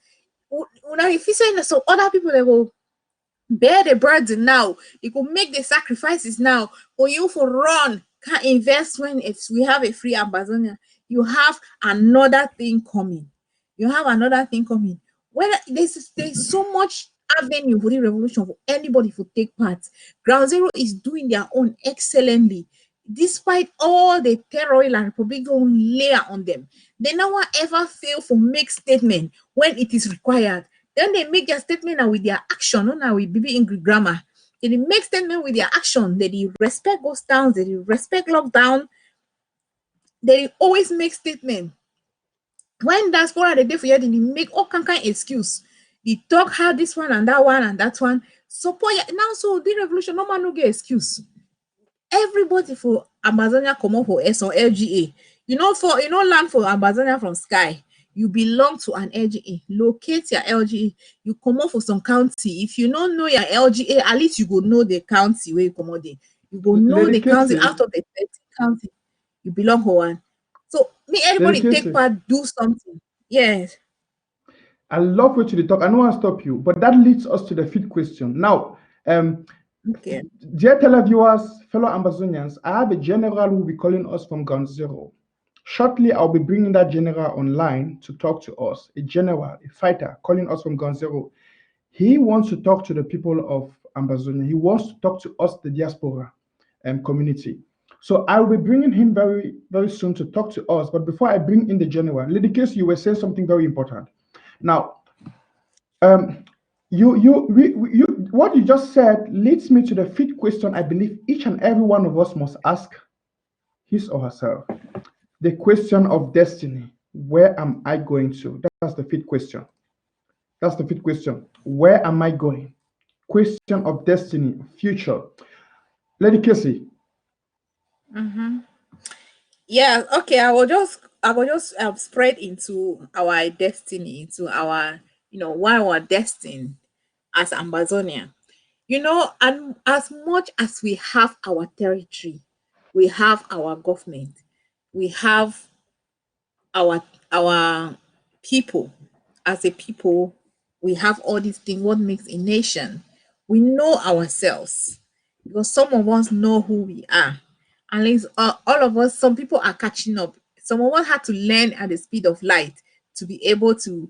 if you say some other people that will bear the burden now, you could make the sacrifices now for you for run, can invest when if we have a free Ambazonia, you have another thing coming. You have another thing coming. When there's so much avenue for the revolution for anybody to take part. Ground Zero is doing their own excellently. Despite all the terror La Republic don't layer on them, they never ever fail to make statement when it is required. Then they make their statement now with their action, not now with BB English grammar. They make statement with their action. They respect ghost towns, they respect lockdown. They always make statement. When that's what they do for you, they make all kind of excuse. They talk how this one and that one and that one. Support now, so the revolution, no man no get excuse. Everybody for Ambazonia come up for S or LGA. Land for Ambazonia from sky. You belong to an LGA. Locate your LGA. You come up for some county. If you don't know your LGA, at least you go know the county where you come out there. You go know the county out of the 30 county. You belong for one. So me, everybody take Dedication. part, do something. Yes. I love what you talk. I don't want to stop you, but that leads us to the fifth question. Now, um, Okay. dear televiewers, fellow Ambazonians, I have a general who will be calling us from Ground Zero. Shortly, I'll be bringing that general online to talk to us. A general, a fighter, calling us from Ground Zero. He wants to talk to the people of Ambazonia. He wants to talk to us, the diaspora community. So I will be bringing him very, very soon to talk to us. But before I bring in the general, Lady Case, you were saying something very important. Now, um, what you just said leads me to the fifth question I believe each and every one of us must ask his or herself. The question of destiny. Where am I going to? That's the fifth question. That's the fifth question. Where am I going? Question of destiny, future. Lady Casey. Mm-hmm. Yeah, okay. I will just spread into our destiny, into our, why we're destined as Ambazonia. And as much as we have our territory, we have our government, we have our people. As a people, we have all these things. What makes a nation? We know ourselves, because some of us know who we are. At least all of us, some people are catching up. Some of us had to learn at the speed of light to be able to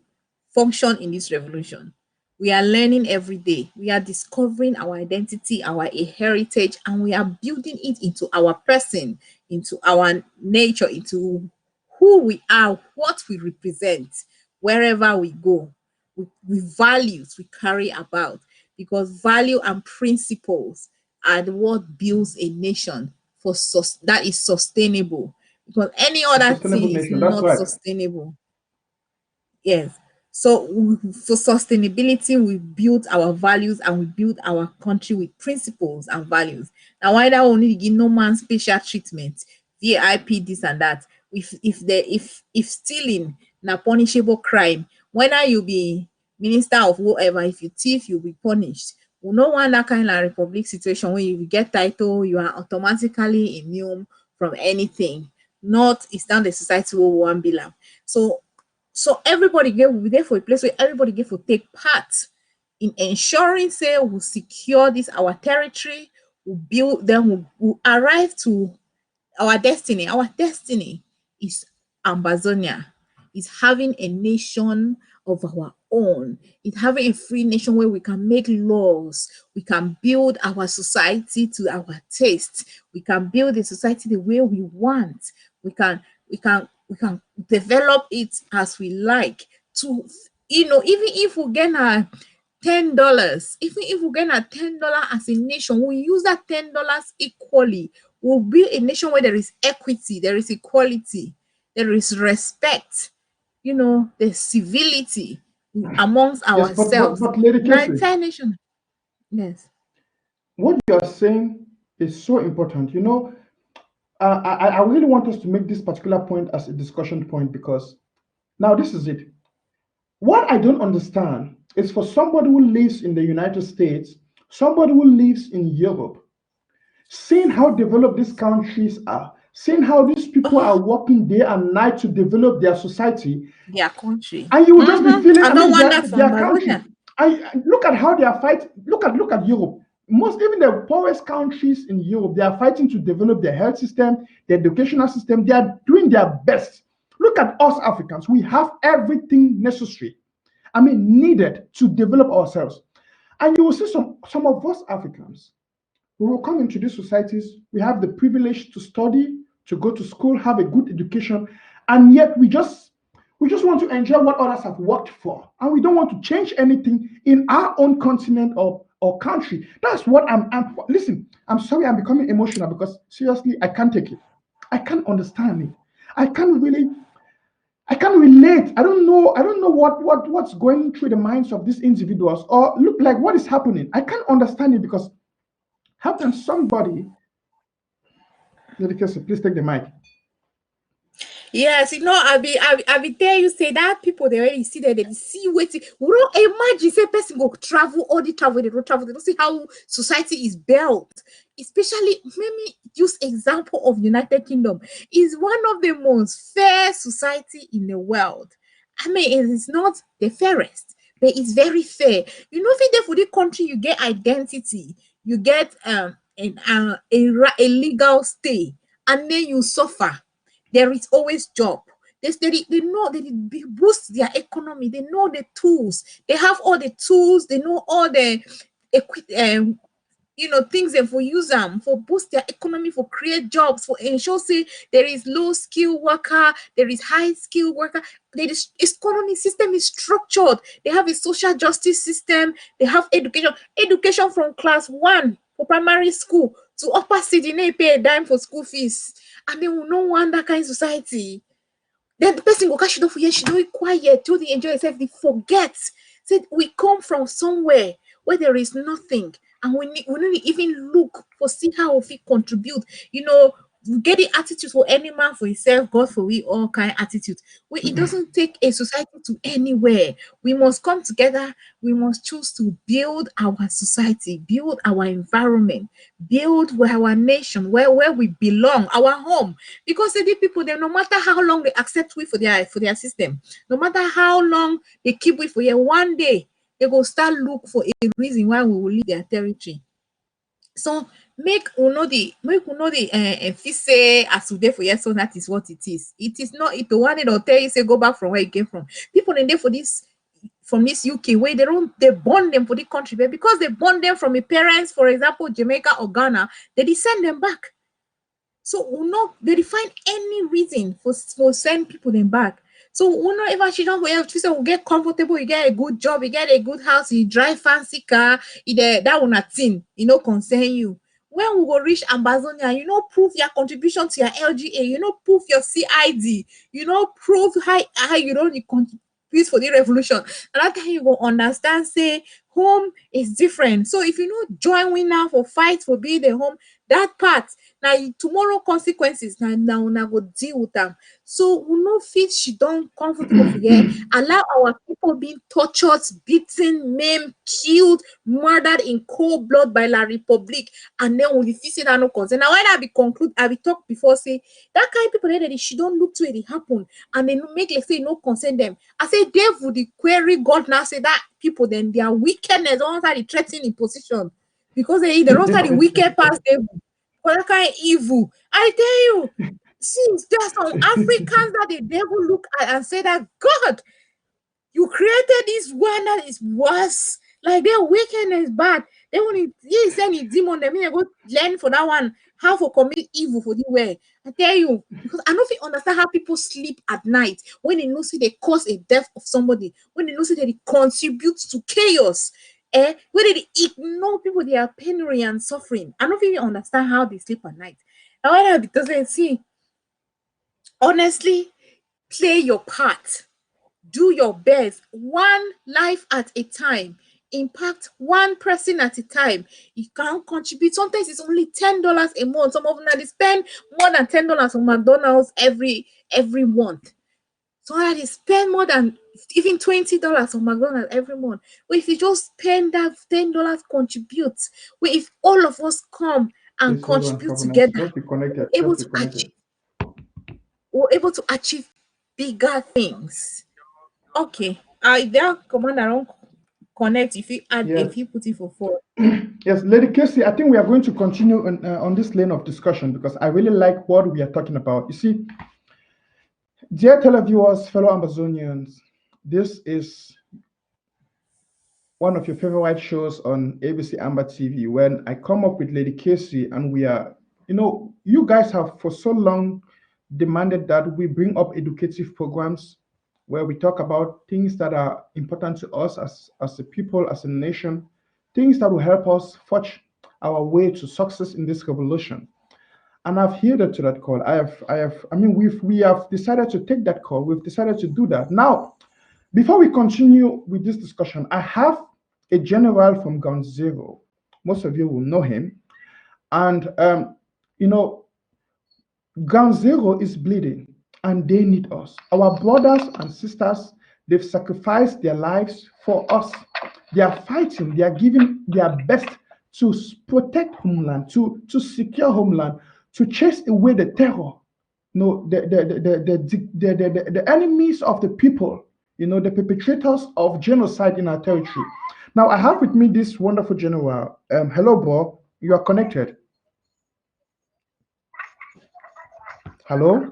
function in this revolution. We are learning every day. We are discovering our identity, our heritage, and we are building it into our person, into our nature, into who we are, what we represent wherever we go, with values we carry about, because value and principles are what builds a nation that is sustainable. Because any A other sustainable thing is nation. That's not right. sustainable. Yes. So for sustainability, we build our values and we build our country with principles and values. Now, why that only give no man special treatment, VIP, this and that. If stealing na punishable crime, whether you be minister of whatever, if you thief, you'll be punished. We no want that kind of republic situation where you get title, you are automatically immune from anything. Not it's not the society where we want be like. So everybody get will be there for a place where everybody get to take part in ensuring say we secure this our territory, we build, then we arrive to our destiny. Our destiny is Ambazonia, is having a nation of our own. It's having a free nation where we can make laws, we can build our society to our taste, we can build a society the way we want, we can develop it as we like. To even if we get a $10, even if we get a $10 as a nation, we use that $10 equally. We'll build a nation where there is equity, there is equality, there is respect, there's civility amongst Yes, but ourselves. but Lady Now, Casey, entire nation. Yes. what you are saying is so important. I really want us to make this particular point as a discussion point because now this is it. What I don't understand is for somebody who lives in the United States, somebody who lives in Europe, seeing how developed these countries are, seeing how these people are Oh, working day and night to develop their society, their country. and you will just be feeling, I I don't mean, want that from their country. Amazonia. Look at how they are fighting. Look at Europe. Most even the poorest countries in Europe, they are fighting to develop their health system, their educational system. They are doing their best. Look at us Africans. We have everything necessary. I mean, needed to develop ourselves. And you will see some of us Africans, we will come into these societies. We have the privilege to study, to go to school, have a good education, and yet we just want to enjoy what others have worked for, and we don't want to change anything in our own continent or country. That's what I'm. Listen, I'm sorry, I'm becoming emotional because seriously, I can't take it. I can't understand it. I can't really. I can't relate. I don't know. I don't know what's going through the minds of these individuals, or look like what is happening. I can't understand it because how can somebody, Lady please take the mic. Yes, I be tell you say that people they already see that they see waiting. We don't imagine say person go travel all the travel, they don't travel, they don't see how society is built. especially, let me use example of United Kingdom, is one of the most fair society in the world. I mean, it is not the fairest, but it's very fair. You know, if there for the country, you get identity, you get a legal stay, and then you suffer. There is always job. They know they boost their economy. They know the tools. They have all the tools. They know all the things that for use them for boost their economy, for create jobs, for ensure say there is low skill worker, there is high skill worker. There is economy system is structured. They have a social justice system. They have education from class 1 for primary school to upper city. They pay a dime for school fees, and they will not want that kind of society. Then the person go catch she don't forget, she don't quiet, do they enjoy herself, they forget. Said we come from somewhere where there is nothing, and we need to even look for see how we contribute. We get the attitude for any man for himself, God for we all kind of attitude. It doesn't take a society to anywhere. We must come together. We must choose to build our society, build our environment, build our nation, where we belong, our home. Because the people, they no matter how long they accept we for their system, no matter how long they keep we for here, one day they go start look for a reason why we will leave their territory. So make we know the fit say as we dey for here, so that is what it is. It is not it the one that will tell you say go back from where you came from. People in there for this from this UK where they born them for the country, but because they born them from a parents, for example, Jamaica or Ghana, they send them back. So we know they find any reason for send people them back. So we not ever she don't will get comfortable, you get a good job, you get a good house, you drive fancy car, that one a thing, concern you. When we go reach Ambazonian, prove your contribution to your LGA, prove your CID, prove how you don't contribute for the revolution. And that time you go understand, say home is different. So if you know join we now for fight for being the home, that part now tomorrow consequences now go deal with them. So we no fit she don't comfortable for here. Allow our people being tortured, beaten, maimed, killed, murdered in cold blood by La Republic, and then we fit say that no concern. Now when I be conclude, I be talk before say that kind of people there that she don't look to it happen, and they make like say no concern them. I say they would the query God now say that people then their wickedness don't start the threatening position because they don't start the wicked past them. For that kind of evil. I tell you, since there are some Africans that the devil look at and say that God, you created this one that is worse. Like their wickedness bad. They want to send a demon, they mean they go learn for that one how to commit evil for the way. I tell you, because I don't understand how people sleep at night when they know see they cause a death of somebody, when they know see that they contribute to chaos. When they ignore people, they are penury and suffering. I don't even understand how they sleep at night. However, because they see, honestly, play your part, do your best, one life at a time, impact one person at a time. You can contribute. Sometimes it's only $10 a month. Some of them they spend more than $10 on McDonald's every month. So that they spend more than even $20 on McDonald's every month. Well, if you just spend that $10, contribute. Well, if all of us come and contribute together, we're able to achieve bigger things. Okay. There commander don't connect if you add if you put it for 4. Yes, Lady Casey, I think we are going to continue on this lane of discussion because I really like what we are talking about. You see, dear televiewers, fellow Ambazonians, this is one of your favorite shows on ABC Amber TV when I come up with Lady Casey and we are, you guys have for so long demanded that we bring up educative programs where we talk about things that are important to us as a people, as a nation, things that will help us forge our way to success in this revolution. And I've heeded to that call. We have decided to take that call. We've decided to do that. Now, before we continue with this discussion, I have a general from Ground Zero. Most of you will know him. And, Ground Zero is bleeding and they need us. Our brothers and sisters, they've sacrificed their lives for us. They are fighting. They are giving their best to protect homeland, to secure homeland, to chase away the terror, no, the enemies of the people, the perpetrators of genocide in our territory. Now, I have with me this wonderful general. Hello, bro. You are connected. Hello?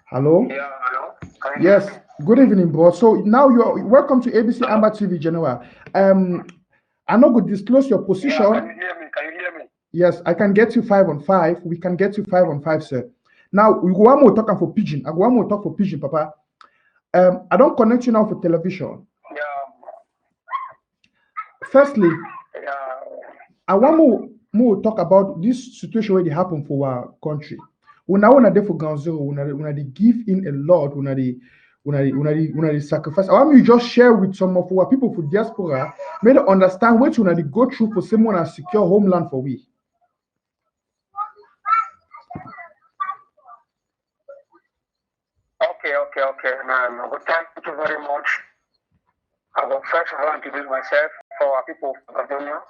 Hello? Yeah, hello. Yes. Good evening, bro. So now you are welcome to ABC Amber TV, General. I'm not going to disclose your position. Yeah, can you hear me? Can you hear me? Yes, I can get you 5-on-5. We can get you 5-on-5, sir. Now we go one more talking for pigeon. I go one more talk for pigeon, Papa. I don't connect you now for television. Yeah. Firstly, Yeah. I want more talk about this situation where they happen for our country. When I want to for ground zero, when they give in a lot, when they sacrifice. I want you just share with some of our people for diaspora, may they understand what when they go through for someone and secure homeland for we. Okay, man. Well, thank you very much. I will first of all introduce myself for our people of Ambazonian.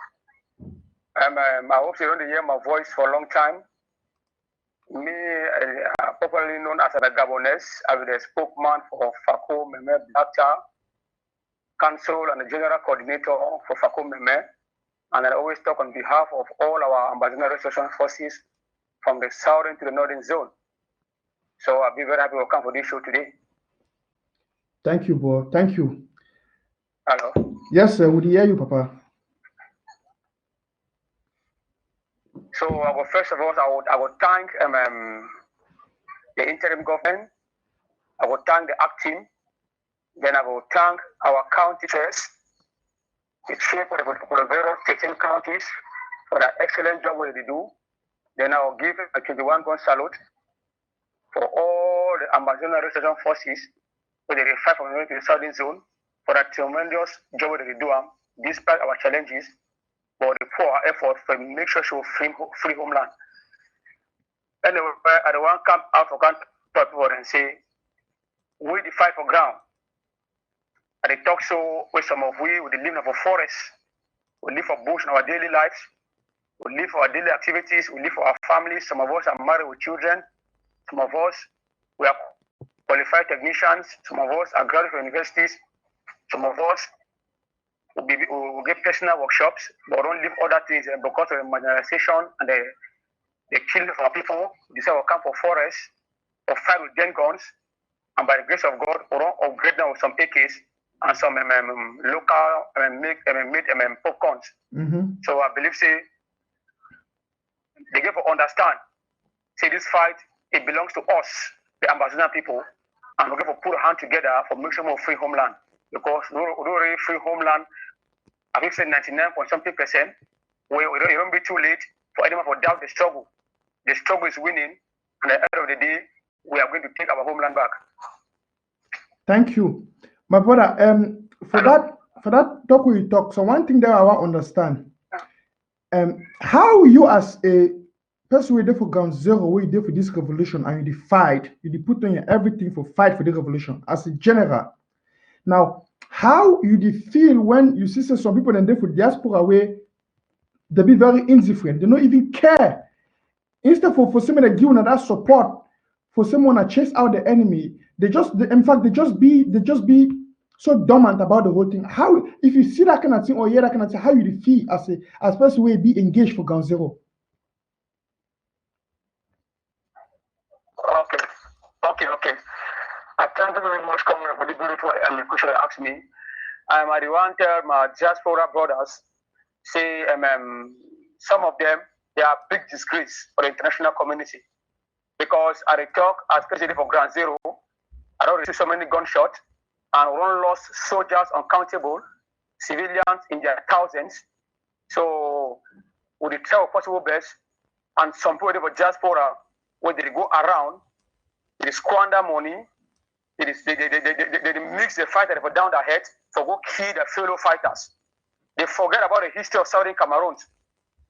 I hope you don't hear my voice for a long time. Me, popularly known as the Gabonese, I am the spokesman for FACO Meme Blatter Council and the General Coordinator for FACO Meme. And I always talk on behalf of all our Ambazonian Restoration Forces from the southern to the northern zone. So I'll be very happy to come for this show today. Thank you, bro. Thank you. Hello. Yes, sir. Would hear you, Papa? So first of all, I would thank the interim government. I would thank the acting. Then I will thank our county chairs, the chief of the various 13 counties for the excellent job that they do. Then I will give a 21-gun salute for all the Ambazonian Restoration Forces where they fight from the north to the southern zone for that tremendous job that they do despite our challenges, but the poor effort to make sure she will free homeland. Anyway, I don't want to come out for people and say, we the fight for ground. And they talk so with some of we live in our forest, we live for bush in our daily lives, we live for our daily activities, we live for our families. Some of us are married with children, some of us we are qualified technicians, some of us are graduates from universities, some of us will get personal workshops, but don't leave other things because of the marginalization and the killing of our people. They say we'll come for forests or fight with gun guns, and by the grace of God, we'll upgrade them with some AKs and some local made popcorns. So I believe, say, they get to understand, say this fight, it belongs to us, the Ambazonian people, and we're going to put a hand together for make sure we free homeland. Because we don't really free homeland, I think say 99.something%, where it won't be too late for anyone to doubt the struggle. The struggle is winning, and at the end of the day, we are going to take our homeland back. Thank you. My brother, for that talk we talk, so one thing that I want to understand, how you as a person who for ground zero, where you did for this revolution and you fight, you put on everything for fight for the revolution as a general. Now, how you feel when you see some people and they for diaspora where they be very indifferent, they don't even care. Instead for someone to give that support, for someone to chase out the enemy, they just be so dormant about the whole thing. How, if you see that kind of thing or hear that kind of thing, how you feel as person who be engaged for ground zero? Okay. I thank you very much, Comrade, for the beautiful question you asked me. I want to tell my diaspora brothers, say, some of them, they are big disgrace for the international community. Because at the talk, especially for Ground Zero, I don't receive so many gunshots, and we don't lost soldiers uncountable, civilians in their thousands. So, with the try of possible best, and some people for diaspora, where they go around, they squander money, they mix the fighter for down their head for go kill their fellow fighters. They forget about the history of Southern Cameroon.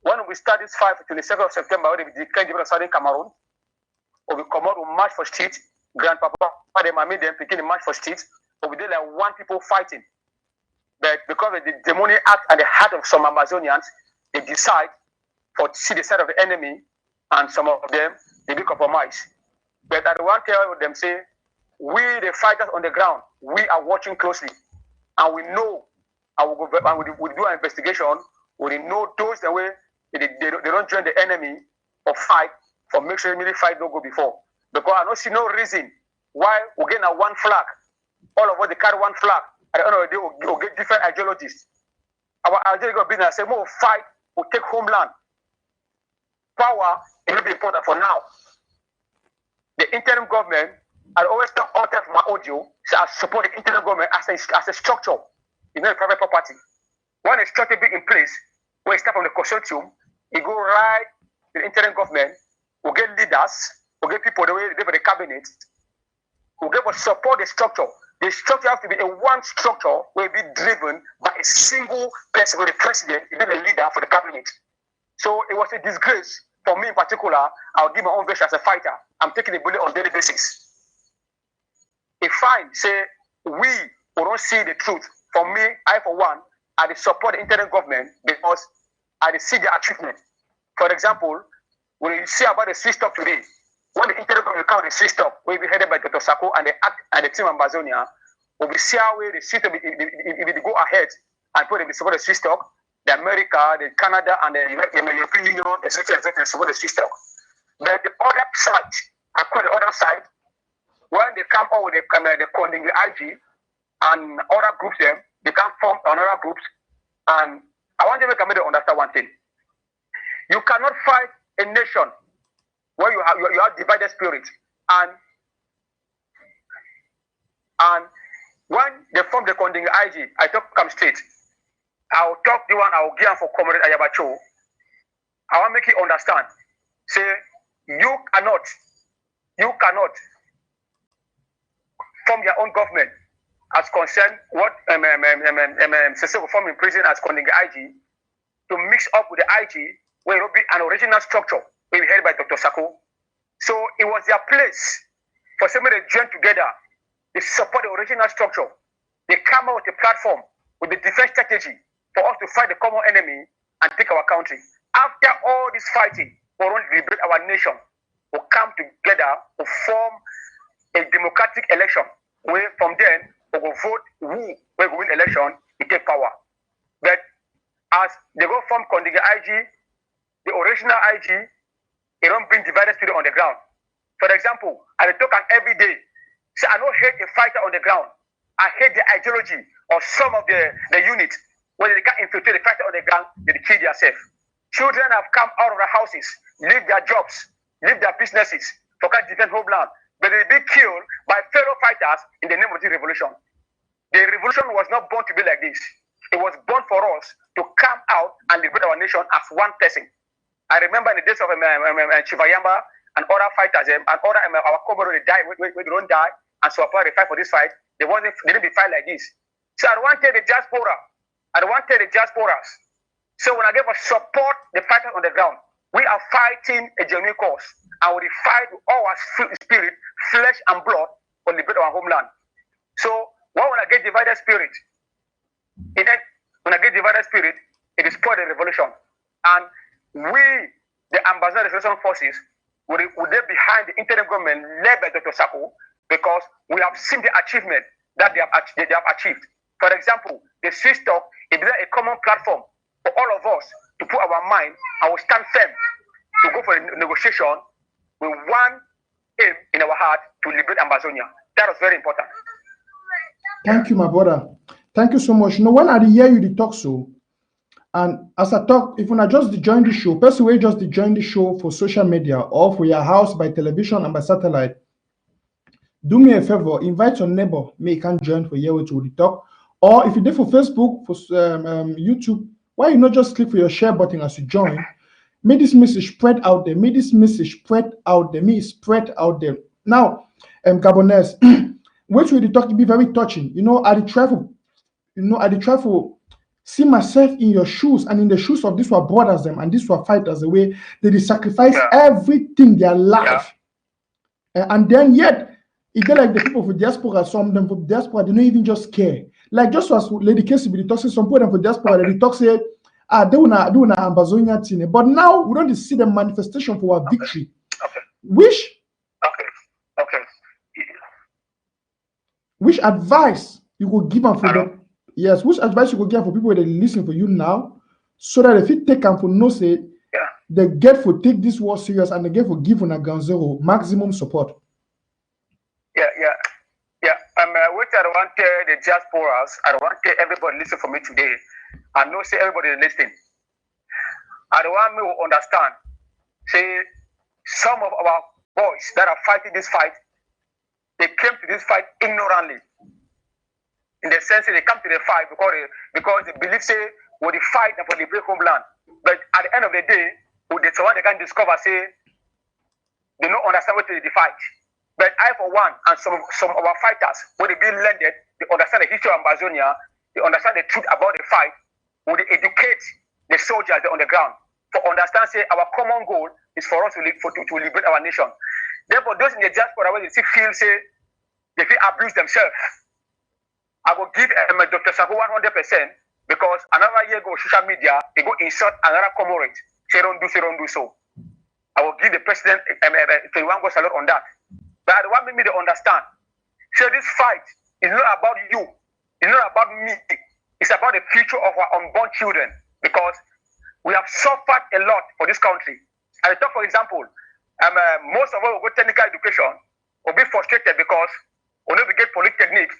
When we start this fight for 22nd of September, when we declare the Southern Cameroon, or we come out, we march for street, grandpapa, they made them begin to march for street, but we did like one people fighting. But because of the demonic act and the heart of some Ambazonians, they decide to see the side of the enemy, and some of them, they do compromise. But I want to tell them, say, we, the fighters on the ground, we are watching closely. And we know, and we do an investigation, we know those the way they don't join the enemy or fight, for make sure the military fight don't go before. Because I don't see no reason why we get one flag. All of us, they carry one flag. At the end of the day, we'll get different ideologies. Our ideology of business say, more fight, we'll take homeland. Power, it will be important for now. The interim government, I always talk all time from my audio, so I support the interim government as a structure, you know, private property. When a structure be in place, when it start from the consortium, it go right to the interim government, we'll get leaders, we'll get people the way they for the cabinet, we'll get support the structure. The structure has to be a one structure will be driven by a single person, the president, the leader for the cabinet. So it was a disgrace for me in particular. I'll give my own version as a fighter. I'm taking the bullet on a daily basis. If I say we don't see the truth, for me, I for one, I support the interim government because I see the achievement. For example, when you see about the Swiss talk today, when the interim government count the Swiss talk, will be headed by Dr. Sako and the team Ambazonian, we will see how the Swiss talk if they go ahead and put the support the Swiss talk, the America, the Canada, and the European Union, etc., support the Swiss talk. But the other side, I call the other side, when they come out with the calling the IG and other groups, they can form another groups. And I want you to make them understand one thing. You cannot fight a nation where you have divided spirit. And when they form the calling the IG, I talk come straight. I'll talk the one, I'll give them for Comrade Ayabacho. I want to make you understand. Say, you cannot form your own government as concerned what Sese will form in prison as calling the IG to mix up with the IG where it will be an original structure will be headed by Dr. Sako. So it was their place for somebody to join together. They support the original structure. They come out with a platform with the defense strategy for us to fight the common enemy and take our country. After all this fighting, we want to liberate our nation. We'll come together to form a democratic election. Where from then we will vote who will win election, we take power. But as they go from the IG, the original IG, they don't bring divided spirit on the ground. For example, I talk every day. So I don't hate a fighter on the ground. I hate the ideology of some of the units when they can't infiltrate the fighter on the ground, they kill themselves. Children have come out of their houses, leave their jobs, leave their businesses, for can't defend homeland. But they be killed by fellow fighters in the name of the revolution. The revolution was not born to be like this. It was born for us to come out and liberate our nation as one person. I remember in the days of Chivayamba and other fighters, and other our comrades, they die, we don't die, and so far they fight for this fight. They didn't be fight like this. So I want to tell the diaspora, so when I give us support the fighters on the ground, we are fighting a genuine cause. And we fight with all our spirit, flesh and blood for liberate our homeland. So when I get divided spirit, it is part of the revolution. And we, the Ambazonian Resistance Forces, would be behind the interim government led by Dr. Sako, because we have seen the achievement that they have achieved. For example, the Swiss talk is a common platform for all of us to put our mind and we stand firm to go for a negotiation with one aim in our heart to liberate Ambazonia. That was very important. Thank you, my brother. Thank you so much. You know, when I hear you talk so, and as I talk, if I just join the show, person will just join the show for social media or for your house by television and by satellite, do me a favor, invite your neighbor, may can join for here to talk. Or if you're there for Facebook, for YouTube, why you not just click for your share button as you join? May this message spread out there. May this message spread out there. May it spread out there. Now, Gabonese, what we talk to be very touching. You know, I try to see myself in your shoes and in the shoes of these were brothers them and these were fighters the way they sacrifice everything their life. And then yet it get like the people for diaspora, some of them for diaspora, they don't even just care. Like just as Lady Casey be talking, some people for diaspora, they talk say, they wanna do an Ambazonian thing. But now we don't see the manifestation for our victory. Okay. Which Okay. which advice you could give them for them? Yes, which advice you could give for people that listen for you now, so that if you take them for no say, they get for take this war serious and they get for give on a ground zero maximum support. Yeah. Which I don't want the diasporas, I don't want everybody listen for me today. I know say everybody listening. I don't want me to understand. Say some of our boys that are fighting this fight, they came to this fight ignorantly. In the sense that they come to the fight because they believe say when they fight and for the break homeland. But at the end of the day, with the one they can discover say they don't understand what they fight. But I for one and some of our fighters, when they be landed, they understand the history of Ambazonia, they understand the truth about the fight, when they educate the soldiers on the ground. For understand say our common goal is for us to liberate our nation. Therefore, those in the diaspora where they still feel say they feel abuse themselves, I will give Dr. Sabo 100% because another year ago social media they go insult another comrade. Say don't do so. I will give the president 21 go salute on that. But I want me to understand. So this fight is not about you. It's not about me. It's about the future of our unborn children because we have suffered a lot for this country. I talk, for example, most of us will go technical education will be frustrated because we don't get polytechnic,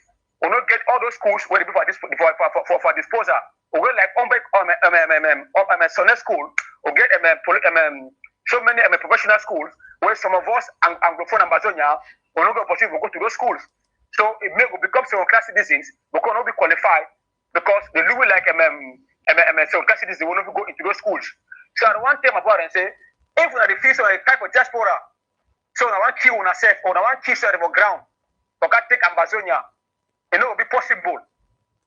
we don't get all those schools where they be for disposal. We go like Sonnet school, we get so many professional schools where some of us Anglophone Ambazonia will not get opportunity to go to those schools. So it may become second class citizens, but cannot be qualified because they look like second class citizens, they will not go into those schools. So I want to tell my brother and say, if we are the face of a type of diaspora, so I want to kill on ourselves, or I want to kill on the ground, but can't take Ambazonia. It will be possible.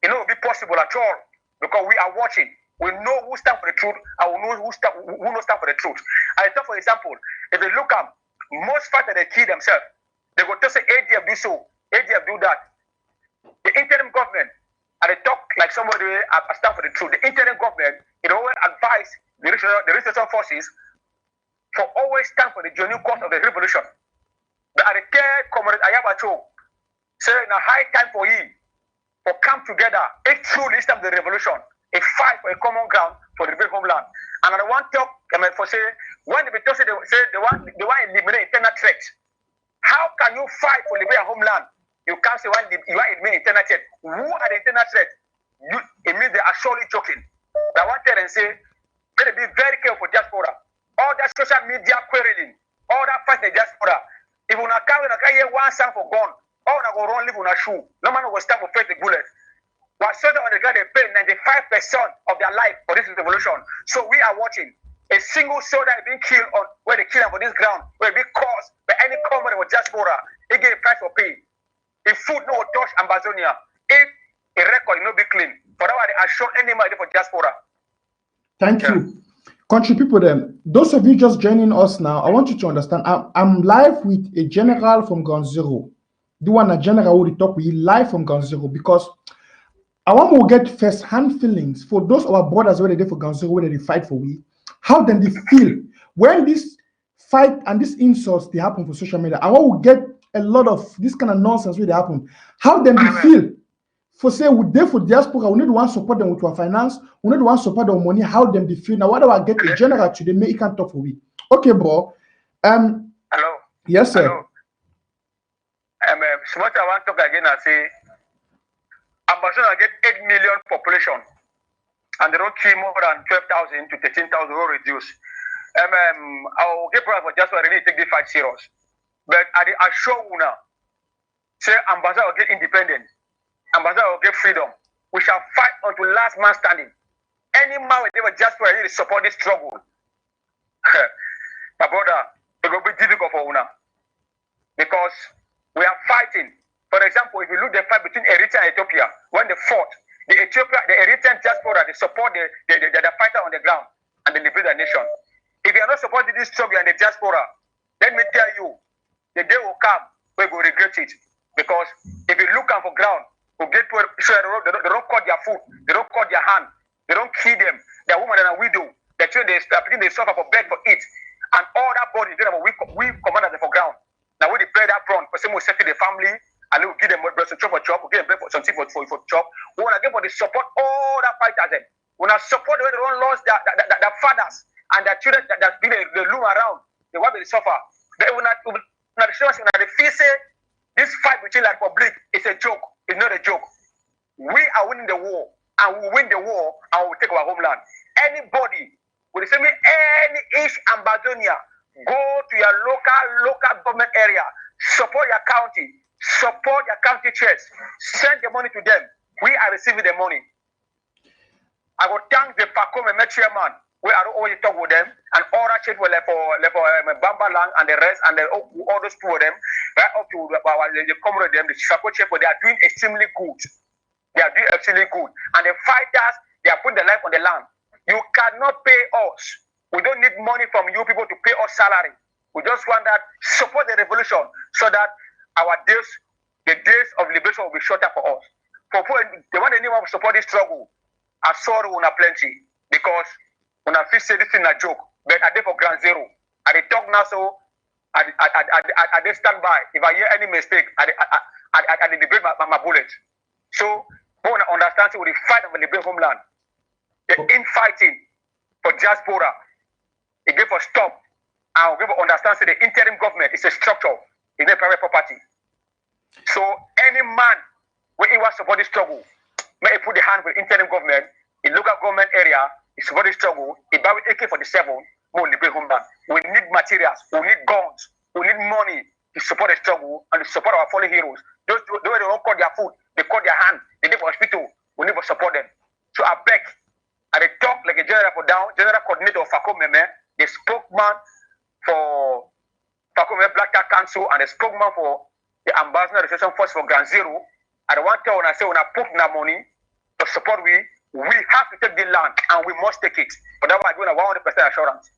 It will be possible at all because we are watching. We know who stand for the truth and we know who not stand for the truth. I thought, for example, if you look at most fighters they kill themselves, they go to say ADF do so, ADF do that. The interim government, and they talk like somebody stand for the truth. The interim government, it always advise the resistance forces for always stand for the genuine cause of the revolution. But at the care, Comrade Ayabacho, say now high time for you for come together. It's true this time the revolution. A fight for a common ground for the great homeland. And I want to talk for say when they say they want to eliminate internal threat. How can you fight for liberate homeland? You can't say you want to eliminate internal threat. Who are the internal threat? It means they are surely joking. But I want to tell and say, let be very careful for diaspora. All that social media quarreling, all that fight in the diaspora. If you not hear one sound for gun, all not go run live on a shoe. No man will stand for face the bullet. What soldiers on the ground they pay 95% of their life for this revolution. So we are watching. A single soldier is being killed on where they kill him on this ground, where it be caused by any company or diaspora. They get a price for pay. If food no touch Ambazonia, if a record no be clean, for that they are shown any money for diaspora. Thank you. Country people then, those of you just joining us now, I want you to understand, I'm live with a general from Ground Zero. The one a general who talk with you live from Ground Zero because I want to get first-hand feelings for those of our brothers where they for Ground Zero, where they fight for we, how then they feel when this fight and these insults they happen for social media. I want to get a lot of this kind of nonsense where they happen. How then they feel for say we there for diaspora, we need to support them with our finance, we need to support them with money, how them they feel. Now what do I get a general today? Make it can talk for we. Okay, bro. Hello. Yes, sir. Hello. So what I want to talk again, I say Ambazonian get 8 million population and they don't kill more than 12,000 to 13,000 will reduce. I'll get brother for just why they need to take this fight serious. But I assure you now, say Ambazonian will get independent, Ambazonian will get freedom. We shall fight until last man standing. Any man will never just why they need to support this struggle. My brother, it will be difficult for you now. Because we are fighting. For example, if you look at the fight between Eritrea and Ethiopia, when they fought, the Eritrean diaspora, they support the fighter on the ground and they liberate the nation. If you are not supporting this struggle and the diaspora, let me tell you, the day will come where we will regret it. Because if you look on for ground, who get to they don't cut their foot, they don't cut their hand, they don't kill them. They are women and a widow. The children they suffer for bed for it. And all that body, we command them for ground. Now we pray that front, for some will settle the family, and we will give them some chop for chop, we give them something for chop. We want to give for the support all that fighters them. We want to support when they don't lost their fathers and their children that they loom around. They want to suffer. They will not feel say this fight between the Republic is a joke. It's not a joke. We are winning the war, and we win the war, and we will take our homeland. Anybody with the same any East Ambazonian, go to your local government area, support your county chairs, send the money to them. We are receiving the money. I will thank the Pakome chairman. We are always talk with them, and all that shit will for Bamba Lang and the rest, and all those two of them, right up to the comrade them, the Chicago chef, but they are doing extremely good. They are doing extremely good, and the fighters, they are putting their life on the line. You cannot pay us. We don't need money from you people to pay us salary. We just want that support the revolution so that the days of liberation will be shorter for us. For they want anyone to support this struggle. I sorry una plenty because una feel say this is a joke. But I did for ground zero. I talk now so I stand by. If I hear any mistake, I debate my bullet. So we want to understand so we fight and we liberate homeland. The infighting for diaspora, it gave us stop, and we give understand that the interim government is a structure, it's not private property. So any man when he wants to support the struggle, may he put the hand with interim government, in local government area, he support the struggle, he buy with AK-47, more liberate homeland. We need materials, we need guns, we need money to support the struggle and to support our fallen heroes. Those who don't cut their foot, they cut their hand, they need for hospital, we need to support them. So I beg. And they talk like a general coordinator of Fakome, the spokesman for Fakome Black Cat Council, and the spokesman for the Ambazonian Registration Force for Ground Zero. And I want to when I say when I put that money to support we have to take the land and we must take it. But that's why I'm doing a 100% assurance.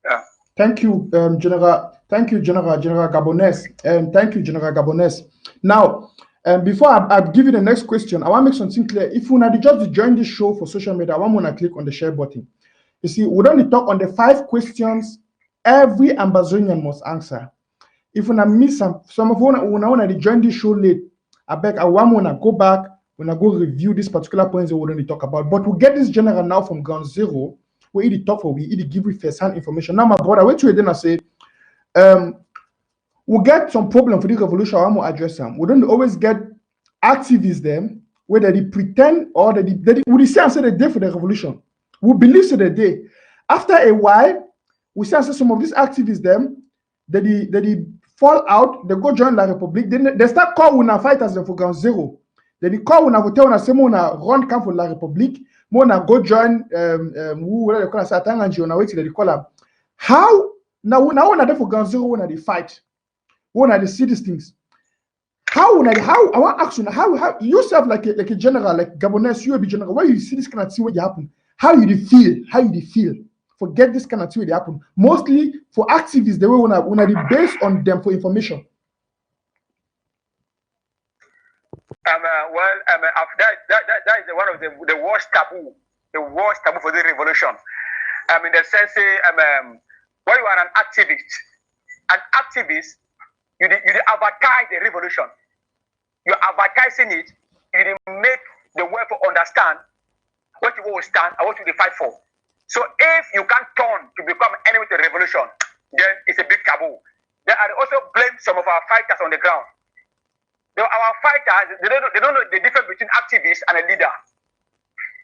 Yeah. Thank you, General. Thank you, General Gabones. Thank you, General Gabones. Now, before I give you the next question, I want to make something clear. If you want to just join this show for social media, I want to click on the share button. You see, we don't talk on the 5 questions every Ambazonian must answer. If you want to miss some of you want to join this show late, I beg I want to go back when I go review this particular points that we don't talk about. But we get this general now from ground zero. We either talk for we either give you first-hand information. Now, my brother, wait till then I say, we'll get some problem for the revolution. I want to address them. We don't always get activists them whether they pretend or they we say answer the day for the revolution. We believe to the day. After a while, we say answer some of these activists them they fall out. They go join La Republique. Then they start calling our fighters them for ground zero. Then they call when I tell us say run camp for La Republique. Mona go join who they call us Atanganji on wait till they call them. How now when I there for ground zero when they fight. When I see these things, how I want action. How yourself like a general like Gabonese, you will be general. Why you see this kind of thing when it happen? How you feel? How you feel? Forget this kind of thing when it happen. Mostly for activists, they will wanna be based on them for information. That is one of the worst taboo. The worst taboo for the revolution. In the sense, when you are an activist. You advertise the revolution. You're advertising it. You make the world to understand what you will stand and what you will fight for. So if you can't turn to become an enemy to the revolution, then it's a big taboo. Then I also blame some of our fighters on the ground. Our fighters, they don't know the difference between activists and a leader.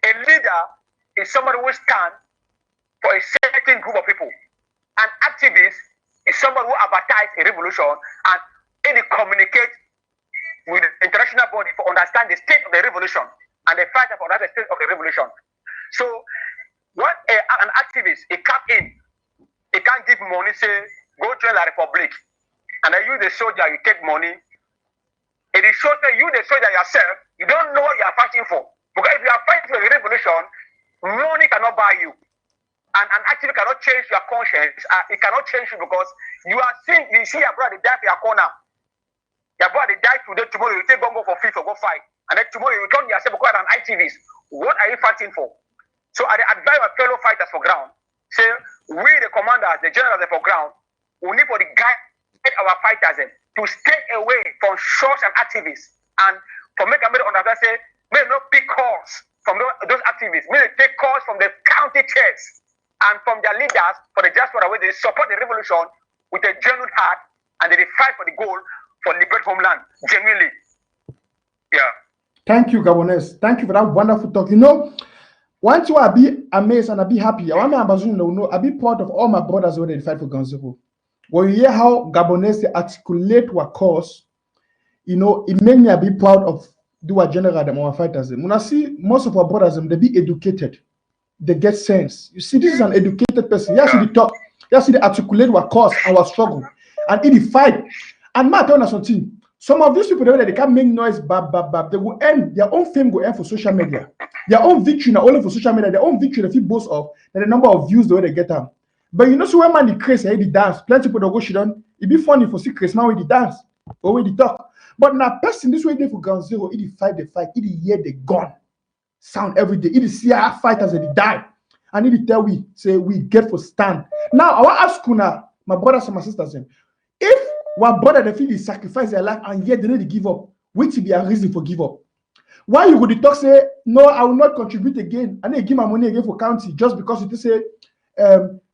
A leader is somebody who stands for a certain group of people. An activist is someone who advertises a revolution and they communicate with the international body for understand the state of the revolution and the fight for the state of the revolution. So when an activist he come in, he can't give money, say go join La Republique, and then you the soldier you take money. It is shows that you the soldier yourself, you don't know what you are fighting for. Because if you are fighting for the revolution, money cannot buy you. And actually cannot change your conscience. It cannot change you because you are seeing, you see your brother die for your corner. Your brother die today, tomorrow you take go for free for go fight. and then tomorrow you turn yourself go on ITVs. What are you fighting for? So I advise my fellow fighters for ground, say, we the commanders, the generals for ground, we need for the guide our fighters to stay away from shows and activists, and for make a better understand, say, may not pick calls from those activists, may they take calls from the county chairs and from their leaders for the diaspora, where they support the revolution with a genuine heart, and they fight for the goal for liberate homeland, genuinely. Yeah. Thank you, Gabonese. Thank you for that wonderful talk. You know, once you are be amazed and I be happy, I want my Ambazonian to know I be proud of all my brothers when they fight for Ganzero. When you hear how Gabonese articulate what cause, you know, it made me be proud of do a general them our fighters. When I see most of our brothers, they be educated, they get sense. You see, this is an educated person. Yes, he talk, yes, he articulate what cause our struggle, and he fight. And my tell you something. Some of these people they can't make noise, they will end their own fame, go end for social media. Their own victory not only for social media, their own victory they feel boast of, and the number of views the way they get them. But you know, so when man the crazy, the dance, plenty people don't go shit on. It be funny for see crazy man with the dance or with the talk. But now person this way they for Ground Zero, it fight the fight, it hear the gun sound every day, it see our fighters they die, and it tell we say we get for stand. Now I want to ask you now, my brothers and my sisters, if one brother they feel they sacrifice their life and yet they need to give up, which will be a reason for give up. Why you would talk say no, I will not contribute again, and they give my money again for county just because it say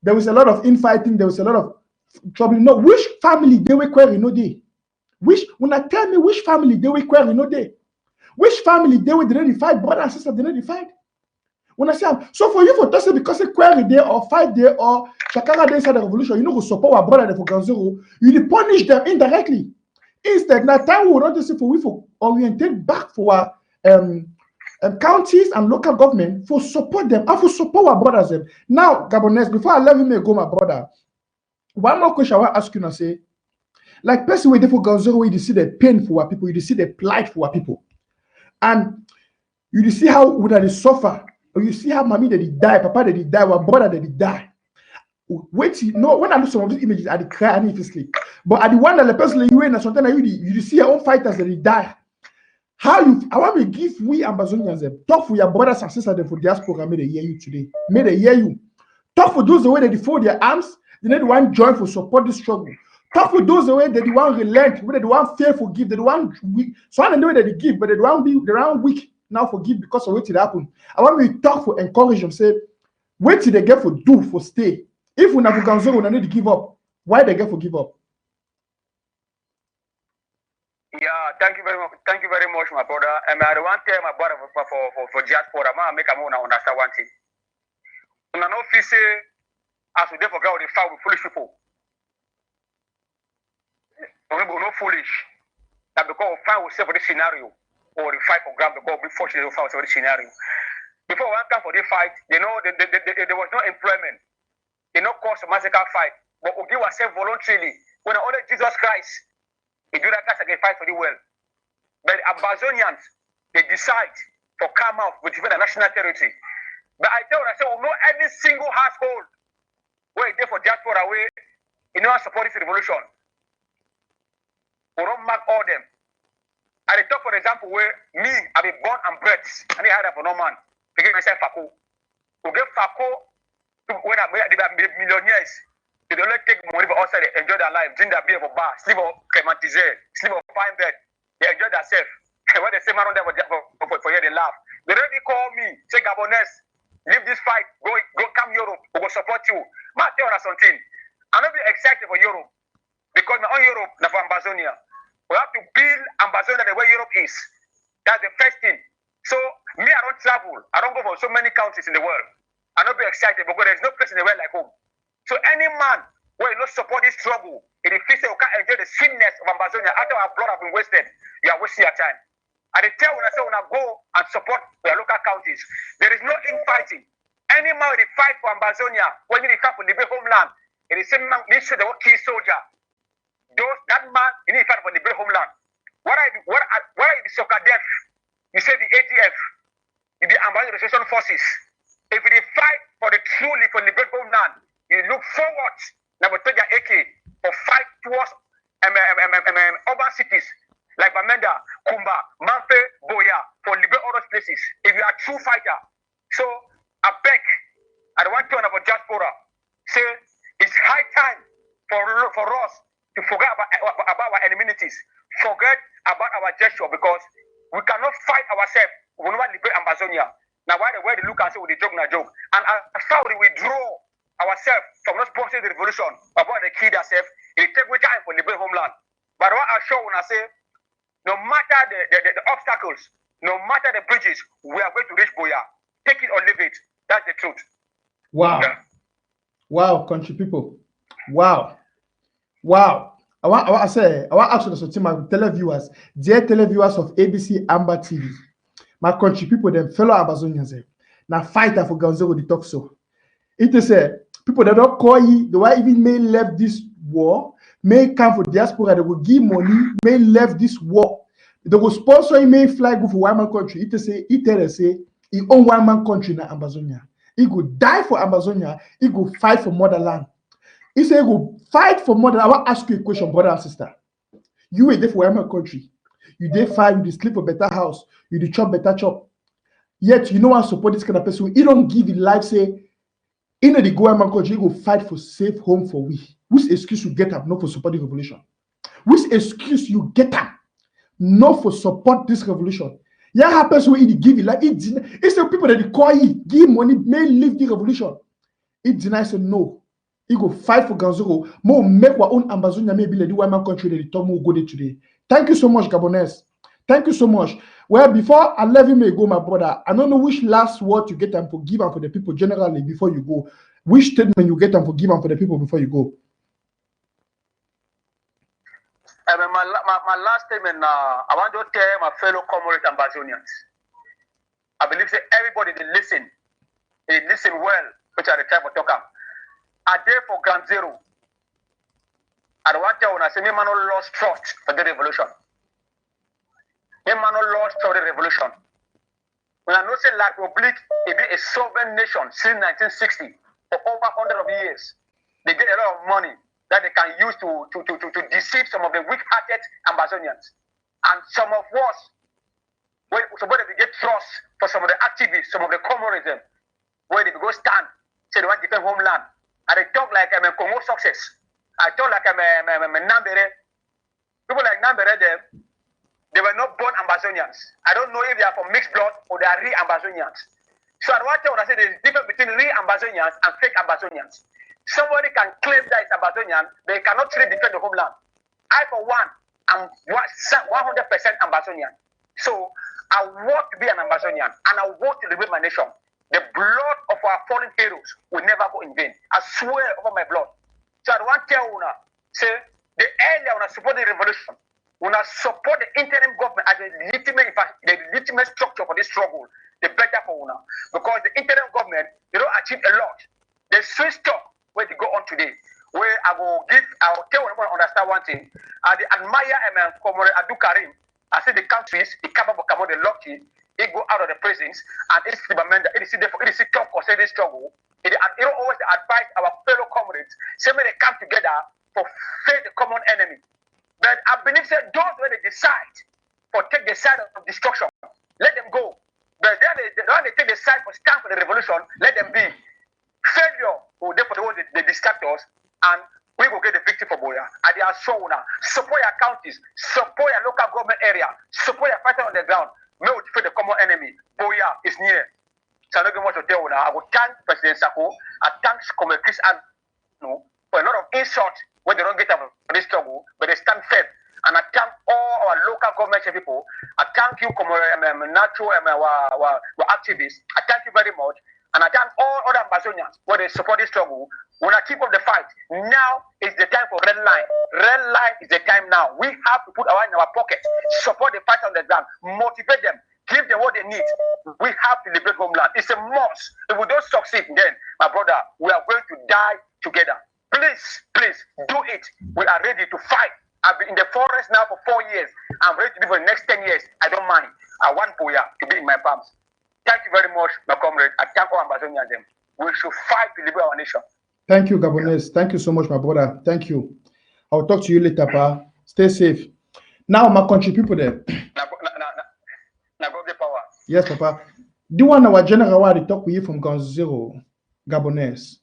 there was a lot of infighting, there was a lot of trouble. No, which family they were query no day? Which when I tell me which family they were query no day? Which family they were didn't fight, brother and sister didn't fight? When I say so for you for to say because a query there or fight there or Shakara day inside the revolution, you know who support our brother for Ground Zero, you punish them indirectly. Instead, now time we want to say for we for orientate back for our counties and local government for support them and for support our brothers them. Now, Gabonese, before I let me go, my brother, one more question I want to ask you now, say, like person where they for Ground Zero, you see the pain for our people, you see the plight for our people, and you see how would they suffer, or you see how mommy they die, papa they die, our brother they die. Wait, no, when I look some of these images, I cry and if sleep. But at the one that the person you in sometimes you see your own fighters that they die. How you I want to give we Ambazonians talk for your brothers and sisters for diaspora, may they hear you today. May they hear you. Talk for those the way they fold their arms, they need one join for support this struggle. Talk for those the way they want relent, where they want fail forgive, they want weak. So I don't know that they give, but they want weak now forgive because of what it happened. I want to talk for encourage them, say, wait till they get for do for stay. If we have Ground Zero, we need to give up. Why they get for give up? Yeah, thank you very much. Thank you very much, my brother. I want to tell my brother for diaspora, I make a understand one thing. When I know if say as we dey for ground, we fight with foolish people. We're not foolish. That because we fight for this scenario, or we fight for ground because we fortunately fight for this scenario. Before one time for the fight, you know, there was no employment. They not cause a massacre fight, but we give ourselves voluntarily. When only Jesus Christ, he do that class again fight for the world. But Ambazonians, they decide to come out with the national territory. But I tell you, we know every single household where they for diaspora away, you know, support this revolution. We don't mark all them. I talk for example where me, I be born and bred, and I had that for no man. To give myself Fako. To give Fako. When I be millionaires, they don't take money for outside, they enjoy their life, drink their beer for bar, sleep on climatizer, sleep on fine bed, they enjoy themselves. When they say man on there for here, they laugh. They already call me, say Gabonese, leave this fight, go come Europe, we will support you. Man, tell us something. I'm not be excited for Europe because my own Europe, not for Ambazonia. We have to build Ambazonia the way Europe is. That's the first thing. So me, I don't travel. I don't go for so many countries in the world. I'm not be excited because there's no place in the world like home. So any man who will not support this struggle, it is feels you can't enjoy the sweetness of Ambazonia after our blood has been wasted, you are wasting your time. And they tell when I say when I go and support your local counties, there is no infighting. Any man will fight for Ambazonia when you fight for the homeland. It is same man needs to the key soldier. That man he need to fight for the homeland. What are the soccer deaf? You say the ADF, the Ambazonian Resistance Forces. If you fight for the truly for the homeland, you look forward now to take your AK or fight towards urban cities like Bamenda, Kumba, Mamfe, Boya, for liberate all those places. If you are a true fighter. So, I beg, I don't want to know about diaspora. Say, it's high time for us to forget about our enmities, forget about our gesture, because we cannot fight ourselves. We never liberate Ambazonia. Now, why the way they look and say, with the joke, na joke. And as far as we withdraw ourselves from not sponsoring the revolution, about the kid ourselves, it take time for liberate homeland. But what I show when I say, no matter the obstacles, no matter the bridges, we are going to reach Boya. Take it or leave it. That's the truth. Wow. Yeah. Wow, country people. Wow. Wow. I want to ask you to my televiewers, dear televiewers of ABC Amber TV, my country people, them fellow Ambazonians, now fighter for Ganzo the talk so. It is people that don't call you, the way even may left this war, may come for diaspora, they will give money, may left this war. They will sponsor, may fly go for one man country. It is he own one man country in Ambazonia. He could die for Ambazonia, he could fight for motherland. He said, go fight for motherland. I want to ask you a question, brother and sister. You were there for one man country. You did fight, you sleep for better house, you did chop better chop. Yet you know I support this kind of person. He don't give his life, say, in the government country, you go fight for safe home for we. Which excuse you get up, not for support the revolution? Which excuse you get up, not for support this revolution? Yeah, happens when he give it like it's the people that they call you, give money, may leave the revolution. It denies say no. He go fight for Ganzoro. More make our own Ambazonia maybe the women country that the Tom will go there today. Thank you so much, Gabonese. Thank you so much. Well, before I let you go, my brother, I don't know which last word you get and forgive and for the people generally before you go. Which statement you get and forgive and for the people before you go? My last statement, I want to tell my fellow comrades Ambazonians. I believe that everybody they listen well, which are the type of talker. Are there for Ground Zero? I don't want to when I say, me man lost trust for the revolution. Me man lost for the revolution. When I know say La Republique, it be a sovereign nation since 1960 for over 100 of years. They get a lot of money that they can use to deceive some of the weak-hearted Ambazonians. And some of us, where they get trust for some of the activists, some of the communism, where they go stand, say they want to defend homeland. And they talk like I'm a Congo success. I talk like I'm a Nambere. People like Nambere, they were not born Ambazonians. I don't know if they are from mixed blood or they are real Ambazonians. So I want to say there's a difference between real Ambazonians and fake Ambazonians. Somebody can claim that it's Ambazonian, but they cannot truly defend the homeland. I, for one, am 100% Ambazonian. So I want to be an Ambazonian and I want to liberate my nation. The blood of our fallen heroes will never go in vain. I swear over my blood. So I want to tell you, say, the earlier when I support the revolution, when I support the interim government as the legitimate structure for this struggle, the better for una. Because the interim government, they don't achieve a lot. The switch talk where they go on today, where I will tell everyone understand one thing. I admire Comrade Adu Karim. I say the countries, the capable come the lucky, he go out of the prisons and it's the Bamenda, it is talk or say this struggle. It always advise our fellow comrades, say when they come together for face the common enemy. But I believe that those when they decide for take the side of destruction, let them go. But then when they take the side for stand for the revolution, let them be. Failure will therefore they distract us and we will get the victory for Boya. And they are shown now. Support your counties, support your local government area, support your fighter on the ground. May we defeat the common enemy. Boya is near. So I'm not going to tell you now. I will thank President Sako. I thank Comrade Chris and for a lot of insults when they don't get up for this struggle, but they stand firm. And I thank all our local government people. I thank you, natural activists. I thank you very much. And I thank all other Ambazonians where they support this struggle. When I keep up the fight, now is the time for red line. Red line is the time now. We have to put our in our pocket, support the fight on the ground, motivate them, give them what they need. We have to liberate homeland. It's a must. If we don't succeed, then, my brother, we are going to die together. Please, please, do it. We are ready to fight. I've been in the forest now for 4 years. I'm ready to be for the next 10 years. I don't mind. I want Boya to be in my palms. Thank you very much, my comrade. I thank all Ambazonians. We should fight to liberate our nation. Thank you, Gabonese. Thank you so much, my brother. Thank you. I'll talk to you later, pa. Stay safe. Now, my country people there. Yes, Papa. The one our general I talk with you from Ground Zero, Gabonese.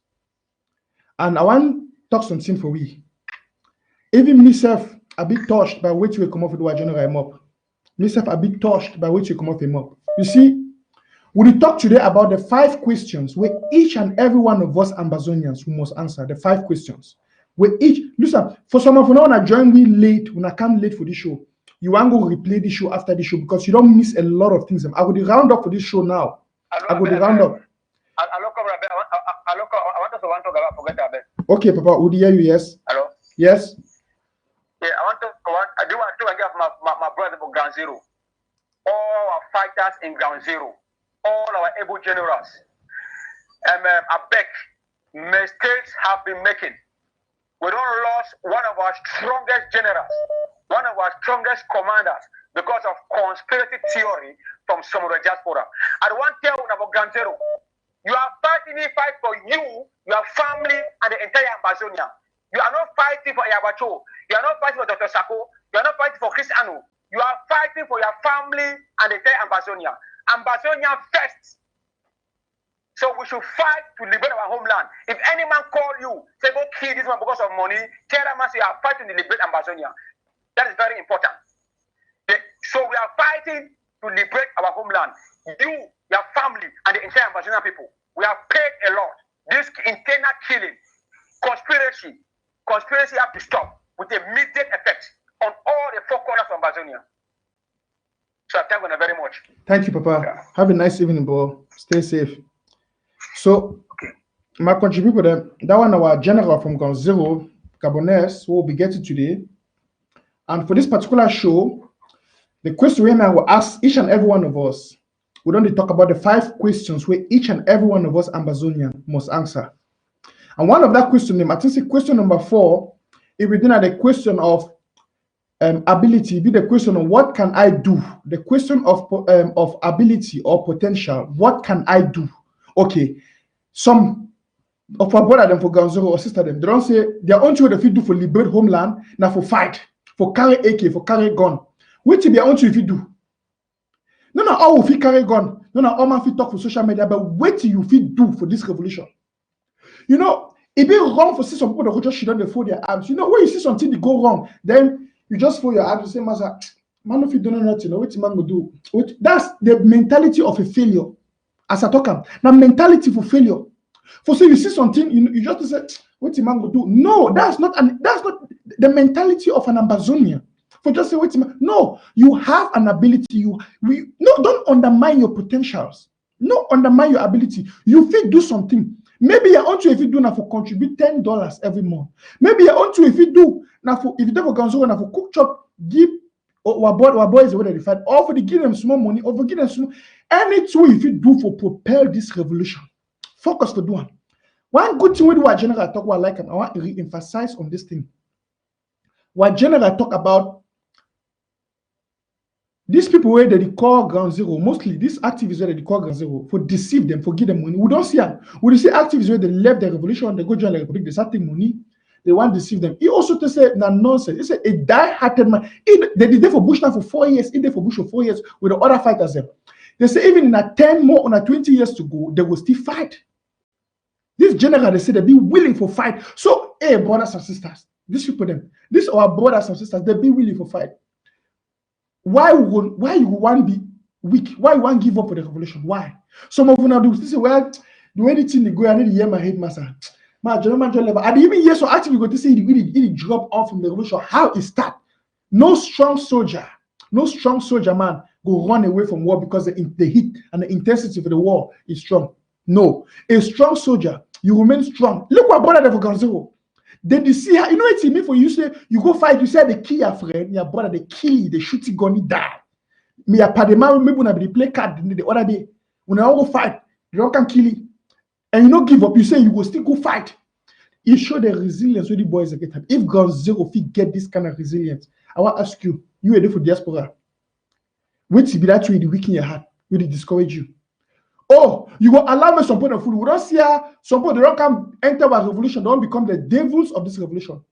And I want to talk something for we. Even myself, a bit touched by which we come off with our general mob. Myself, a bit touched by which we come off him up. You see, we will talk today about the 5 questions where each and every one of us Ambazonians must answer. The 5 questions. Where each, listen, for some of you now, join me late, when I come late for this show, you want to go replay this show after this show because you don't miss a lot of things. I will round up for this show now. I will round up. I want to forget that. Okay, Papa, would you hear you? Yes. Hello? Yes. Yeah, I do want to give my brother for Ground Zero. All our fighters in Ground Zero. All our able generals. I beg, mistakes have been making. We don't lost one of our strongest generals, one of our strongest commanders because of conspiracy theory from some of the diaspora. I want to tell you about Ground Zero. You are fighting a fight for you, your family, and the entire Ambazonia. You are not fighting for Yabacho. You are not fighting for Dr. Sako. You are not fighting for Chris Anu. You are fighting for your family and the entire Ambazonia. Ambazonia first. So we should fight to liberate our homeland. If any man call you, say go kill this man because of money, tell them you are fighting to liberate Ambazonia. That is very important. So we are fighting to liberate our homeland. You, your family, and the entire Ambazonian people. We have paid a lot. This internal killing, conspiracy have to stop with immediate effect on all the 4 corners of Ambazonia. So I thank you very much. Thank you, Papa. Yeah. Have a nice evening, bro. Stay safe. So, my contributor, that one our general from Ground Zero, Gabonese, will be getting today. And for this particular show, the question I will ask each and every one of us, we don't talk about the 5 questions where each and every one of us Ambazonian must answer. And one of that question, I think question number 4, if we didn't have the question of ability, be the question of what can I do? The question of ability or potential, what can I do? Okay, some of our brother them for Ground Zero or sister them, they don't say their own choice if you do for liberate homeland, now for fight, for carry AK, for carry gun. Which be your own choice if you do? No, all if you carry gun, no, all man fit talk for social media, but what you fit do for this revolution? You know, it be wrong for see some people that just shit on they fold their arms. You know, when you see something that go wrong, then you just fold your arms and say, Master, man, if you don't know nothing, what man will do? That's the mentality of a failure. As I talk, now mentality for failure. For say you see something, you just say, what man will do? No, that's not the mentality of an Ambazonian. For just say, no, you have an ability. Don't undermine your potentials. No, undermine your ability. You fit do something. Maybe you want to if you do now for contribute $10 every month. Maybe you want to if you do now for if you do for Ganzo now for cook chop, give our boys the way they fight, or for the give them small money, or for give them small any tool if you do for propel this revolution. Focus for doing. One good thing we do what general talk about like I want to re-emphasize on this thing. What general talk about these people where they call Ground Zero, mostly these activists where they call Ground Zero for deceive them, for give them money. We don't see them. We see activists where they left the revolution, they go join the republic, they start taking money, they want to deceive them. He also to say na nonsense. He said a die-hearted man. They did there for Bush now for 4 years, he did for Bush for 4 years with the other fighters there. They say even in a 10 more or 20 years to go, they will still fight. This general, they say they be willing for fight. So, hey, brothers and sisters, these people them, these are our brothers and sisters, they be willing for fight. Why you want to be weak? Why you want to give up for the revolution? Why? Some of you now do say, well, the anything they go, I need to hear my headmaster. My German level. And even yes, so actually go to say it drop off from the revolution. How it start? No strong soldier man go run away from war because the heat and the intensity of the war is strong. No, a strong soldier, you remain strong. Look what brother for Ground Zero. Then you see how you know it's me for you say you go fight, you say they kill your friend, your brother, they kill you, they shoot you, gun, you die. Me a padema, maybe when I be play card the other day, when I all go fight, they don't can kill you. And you don't give up, you say you will still go fight. You show the resilience with the boys that get time. If Ground Zero fit get this kind of resilience, I want to ask you, you are there for diaspora. Wait to be that way, the weak in your heart, will it discourage you? Oh, you go allow me some point of food. We don't see some people they don't come enter our revolution, they don't become the devils of this revolution.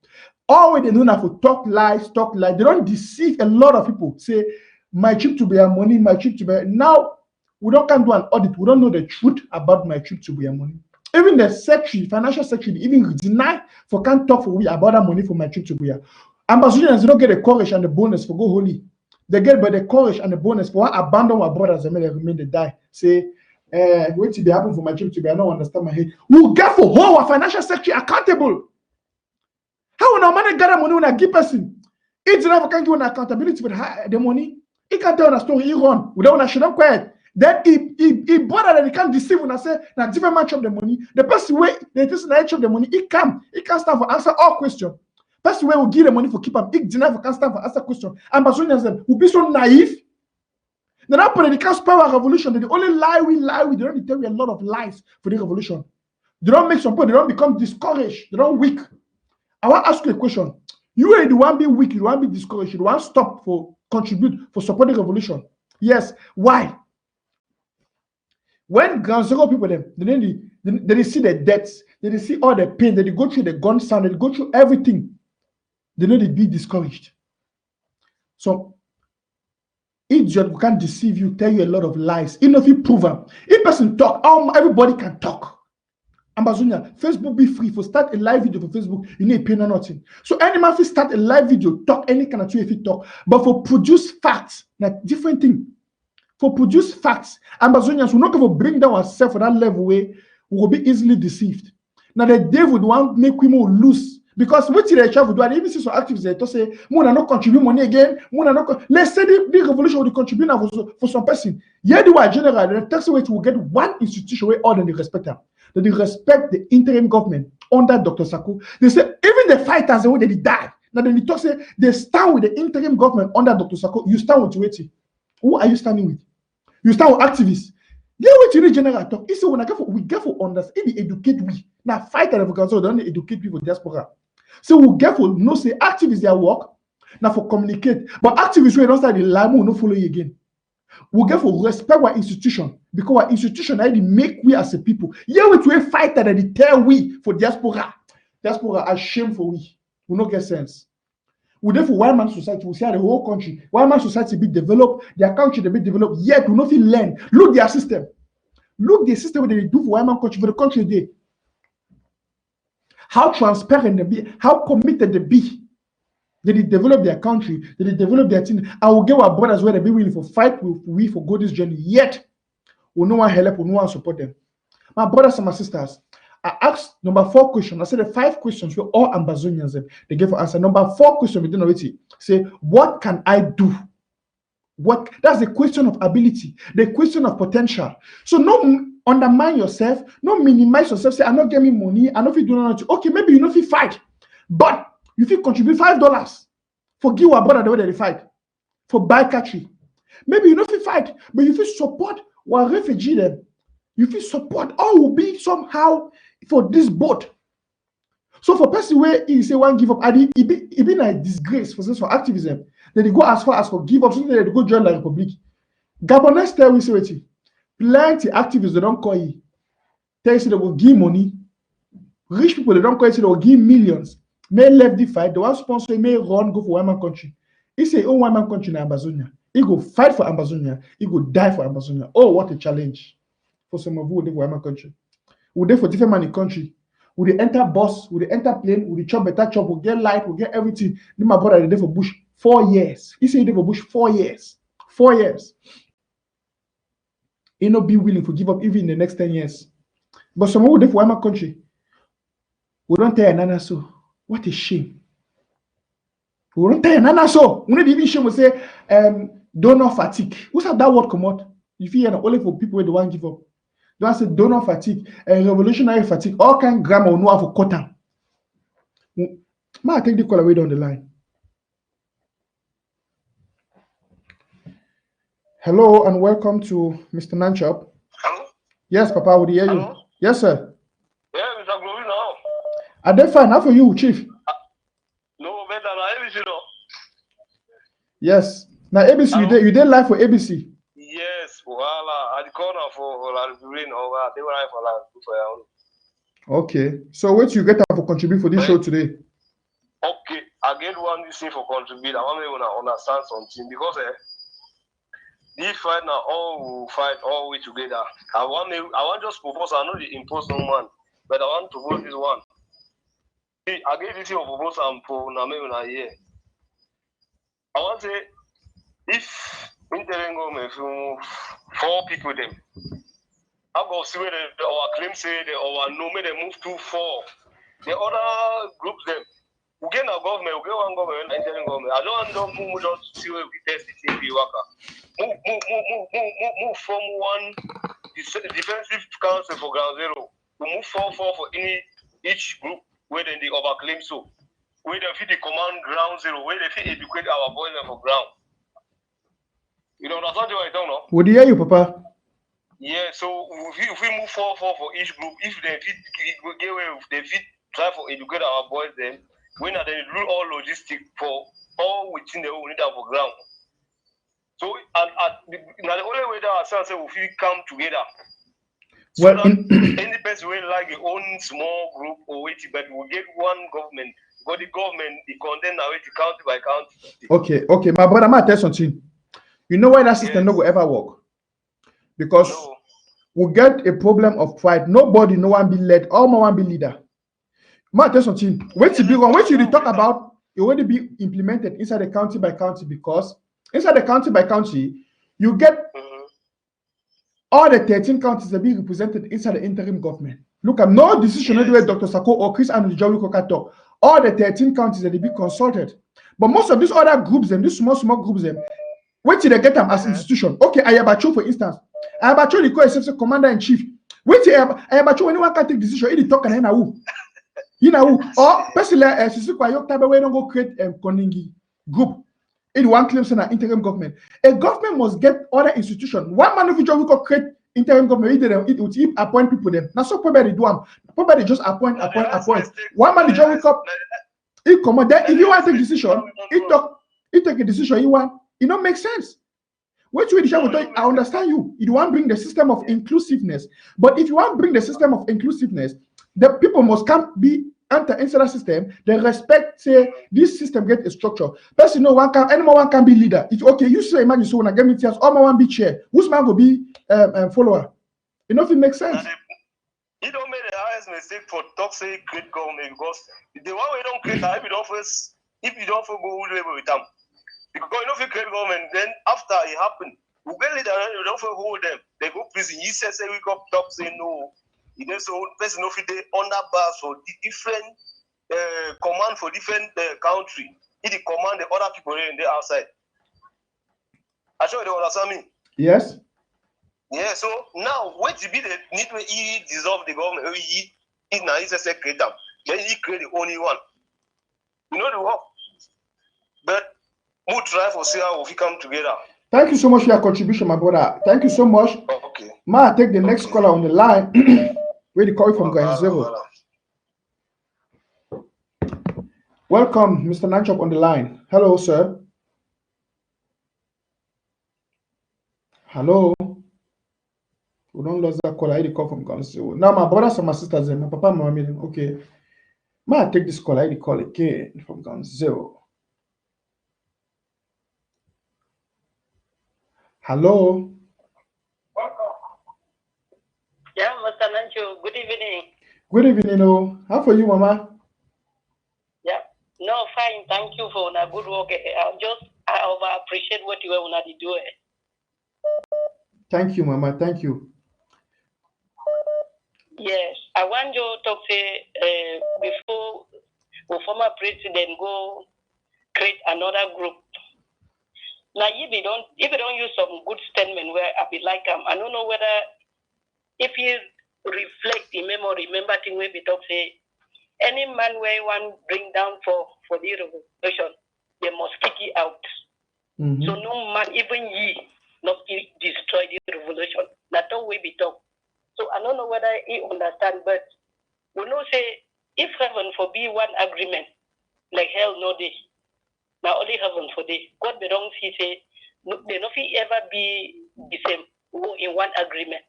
All they know now for talk lies. They don't deceive a lot of people. Say, my trip to bear money, my trip to bear. Now, We can't do an audit. We don't know the truth about my trip to Buya money. Even the secretary, financial secretary, even deny for can't talk for we about that money for my trip to Buya. Ambazonians don't get the courage and the bonus for go holy. They get by the courage and the bonus for what abandon our brothers and remain they die. Say, wait till they happen for my trip to Buya. I don't understand my head. We'll get for whole our financial secretary accountable. How will our money gather money when I give person? It's never can give an accountability for the money. He can't tell a story, he run. We don't want to shut up quiet. Then he bother that he can't deceive when I say now different match of the money. The person way the person that of the money, he can't stand for answer all questions. Person way will give the money for keep him. He never can stand for answer question. Ambazonians them will be so naive. They're not putting the can't power revolution. They only lie we. They don't tell you a lot of lies for the revolution. They don't make some point, they don't become discouraged, they don't weak. I want to ask you a question. You ain't the one be weak, you want to be discouraged, you want to stop for contribute for supporting revolution. Yes. Why? When ground zero people they see the deaths, they see all the pain, they go through the gun sound, they go through everything. They know they be discouraged. So idiot who can't deceive you, tell you a lot of lies. Even if you prove them, if person talk, everybody can talk. Ambazonian, Facebook be free. For start a live video for Facebook, you need pay no nothing. So any man if start a live video, talk any kind of way if you talk, but for produce facts, like different thing. For produce facts, Ambazonians will not ever bring down ourselves for that level where we will be easily deceived. Now the devil would want make we more loose because what they try to do, and even see some activists they to say, "Mona not contribute money again." Let's say the revolution will contribute now for some person. Yeah, they were general. The text way to get one institution where all they respect them. They respect the interim government under Dr. Sako. They say even the fighters the way they die. Now they talk say they stand with the interim government under Dr. Sako. You stand with Weti. Who are you standing with? You stand with activists. Get what you need general talk. It's when we get for understand. If we educate we now fight and council don't educate people diaspora. So we get for no say activists their work now for communicate. But activists we don't start the lie will not follow you again. We get for respect our institution because our institution already make we as a people. Yeah, we fight that they tell we for diaspora. Diaspora are shame for we. We not get sense. We therefore one man society, we see how the whole country, one man society be developed, their country they be developed, yet we not feel learn. Look their system. Look the system they do for one man country for the country they. How transparent they be, how committed they be. They develop their country, they develop their team. I will get our brothers where they be willing for fight with we for go this journey. Yet, we no one help, we no one support them. My brothers and my sisters, I asked number 4 question. I said the 5 questions were all Ambazonians. They gave answer. Number 4 question we didn't already say, what can I do? What that's the question of ability, the question of potential. So no undermine yourself, no minimize yourself. Say, I'm not getting money, I know if you do not. Okay, maybe you know if you fight, but you feel contribute $5 for give our brother the way they fight for buy country. Maybe you know if you fight, but you feel support one refugee them. You feel support all will be somehow for this boat. So for person where he say one give up, and he be a disgrace for activism. Then they go as far as for give up, so they go join the Republic. Gabonese tell we say what plenty activists they don't call you. Tell you they will give money. Rich people they don't call you, they will give millions. May left the fight, the one sponsor may run go for one man country. He say, oh, one man country in Ambazonia. He go fight for Ambazonia, he go die for Ambazonia. Oh, what a challenge for some of who live for one man country. We there for different man in country. We they enter bus, we they enter plane, we they chop better chop, we get light, we get everything. Then my brother they there for bush 4 years. He say he there for bush 4 years. 4 years. He not be willing to give up even in the next 10 years. But some who there for one man country. We don't tell Nana so. What a shame. We don't tell Nana so. We don't even shame we say donor fatigue. What's that word come out? You feel only for people who don't want to give up. Don't say donor fatigue, revolutionary fatigue, all kind of grammar no have for cotton. I take the call away down the line. Hello and welcome to Mr. Nanchop. Hello? Yes, Papa, would hear you. Hello? Yes, sir. Yeah, Mr. Glory now. Are they fine? How for you, Chief? No, better than ABC now. Yes. Now ABC, you did live for ABC. Yes, voila. At the corner for rain over. They were right for land for your own. Okay. So what you get for contribute for this show today? Okay, I get one this thing for contribute. I want to understand something because This fight now, all will fight all way together. I want just propose. I know the impose no man, but I want to propose this one. I gave this your proposal for na here. I want to say if interim government move 4 people them, I go see where our claim say our no they move to 4. The other groups them. We get a government, we get one government, interim government. I don't want to move just see where we test the thing be worker. Move from one defensive council for ground zero. We move 4 for each group where then they overclaim so. Where they fit the command ground zero, where they fit educate our boys for ground. You know, that's what I don't know. Would you hear you, Papa? Yeah, so if we move 4 for each group, if they fit get away, they fit try for educate our boys then. When they do all logistics for all within the whole need for ground. So now the only way that ourselves will come together. So Well, any person will like your own small group or wait, but we'll get one government. Because the government, the content now is county by county. Okay, my brother, I'm gonna tell something. You know why that system no go ever work? Because we get a problem of pride. Nobody no one be led, all my one be leader. Ma tell something. When you talk about it already be implemented inside the county by county, because inside the county by county, you get all the 13 counties that be represented inside the interim government. Look at no decision anywhere Dr. Sako or Chris and Joey Kokato. All the 13 counties that they be consulted. But most of these other groups, these small groups, wait till they get them as institution. Okay, Ayabacho, for instance. Ayabacho, the co-executive commander in chief. Wait till Ayabacho, anyone can take decision, he talk and who. You know, or personally, we don't go create a Koningi group. In one claims in an interim government. A government must get other institution. One man of which we could create interim government, it would appoint people them. Now, so probably do them. Probably just appoint. One man the job wake up, he come on. Then if you want to take decision, he take a decision you want. It don't make sense. Which way I understand you. You want to bring the system of inclusiveness. But if you want to bring the system of inclusiveness, the people must be enter into that system. They respect, say, this system get a structure. Person no one can be leader. It's okay. You say imagine so when I get me tears, all my one be chair. Who's man go be follower? You know if it makes sense. You don't make the highest mistake for toxic create government because the one we don't create if you don't go level with them. Because you know if you create government, then after it happen, we get leader, you don't hold them. They go prison. You say we go talk say no. You know, so person no fit under bars for the different command for different country. It command the other people in the outside. I sure you understand me. Yes. Yeah. So now, what to be the need to he dissolve the government? He now he's a secretary. Then he create the only one. You know the work. But we try for see how we come together. Thank you so much for your contribution, my brother. Thank you so much. Okay. Ma, take the next caller on the line. Where the call from Grand Zero. Welcome, Mr. Nanchop on the line. Hello, sir. Hello. We don't lose that caller. I call from Grand Zero. Now, my brothers and my sisters, my papa and my mom, okay. Ma, take this call. I call again from Grand Zero. Hello. Yeah, Mr. Nancho, good evening. Good evening, oh. How for you, Mama? Yeah, no, fine. Thank you for a good work. I appreciate what you are doing. Thank you, Mama. Thank you. Yes, I want you to say before the former president go create another group. Now, if you don't use some good statement where I be like I don't know whether if you reflect in memory, remember thing we be talk say any man where you want bring down for the revolution, they must kick it out. Mm-hmm. So no man, even ye, not destroy the revolution. That's how we be talk. So I don't know whether he understand, but we know say if heaven forbid one agreement, like hell no day. Now only heaven for day. God they don't see say they not ever be the same in one agreement.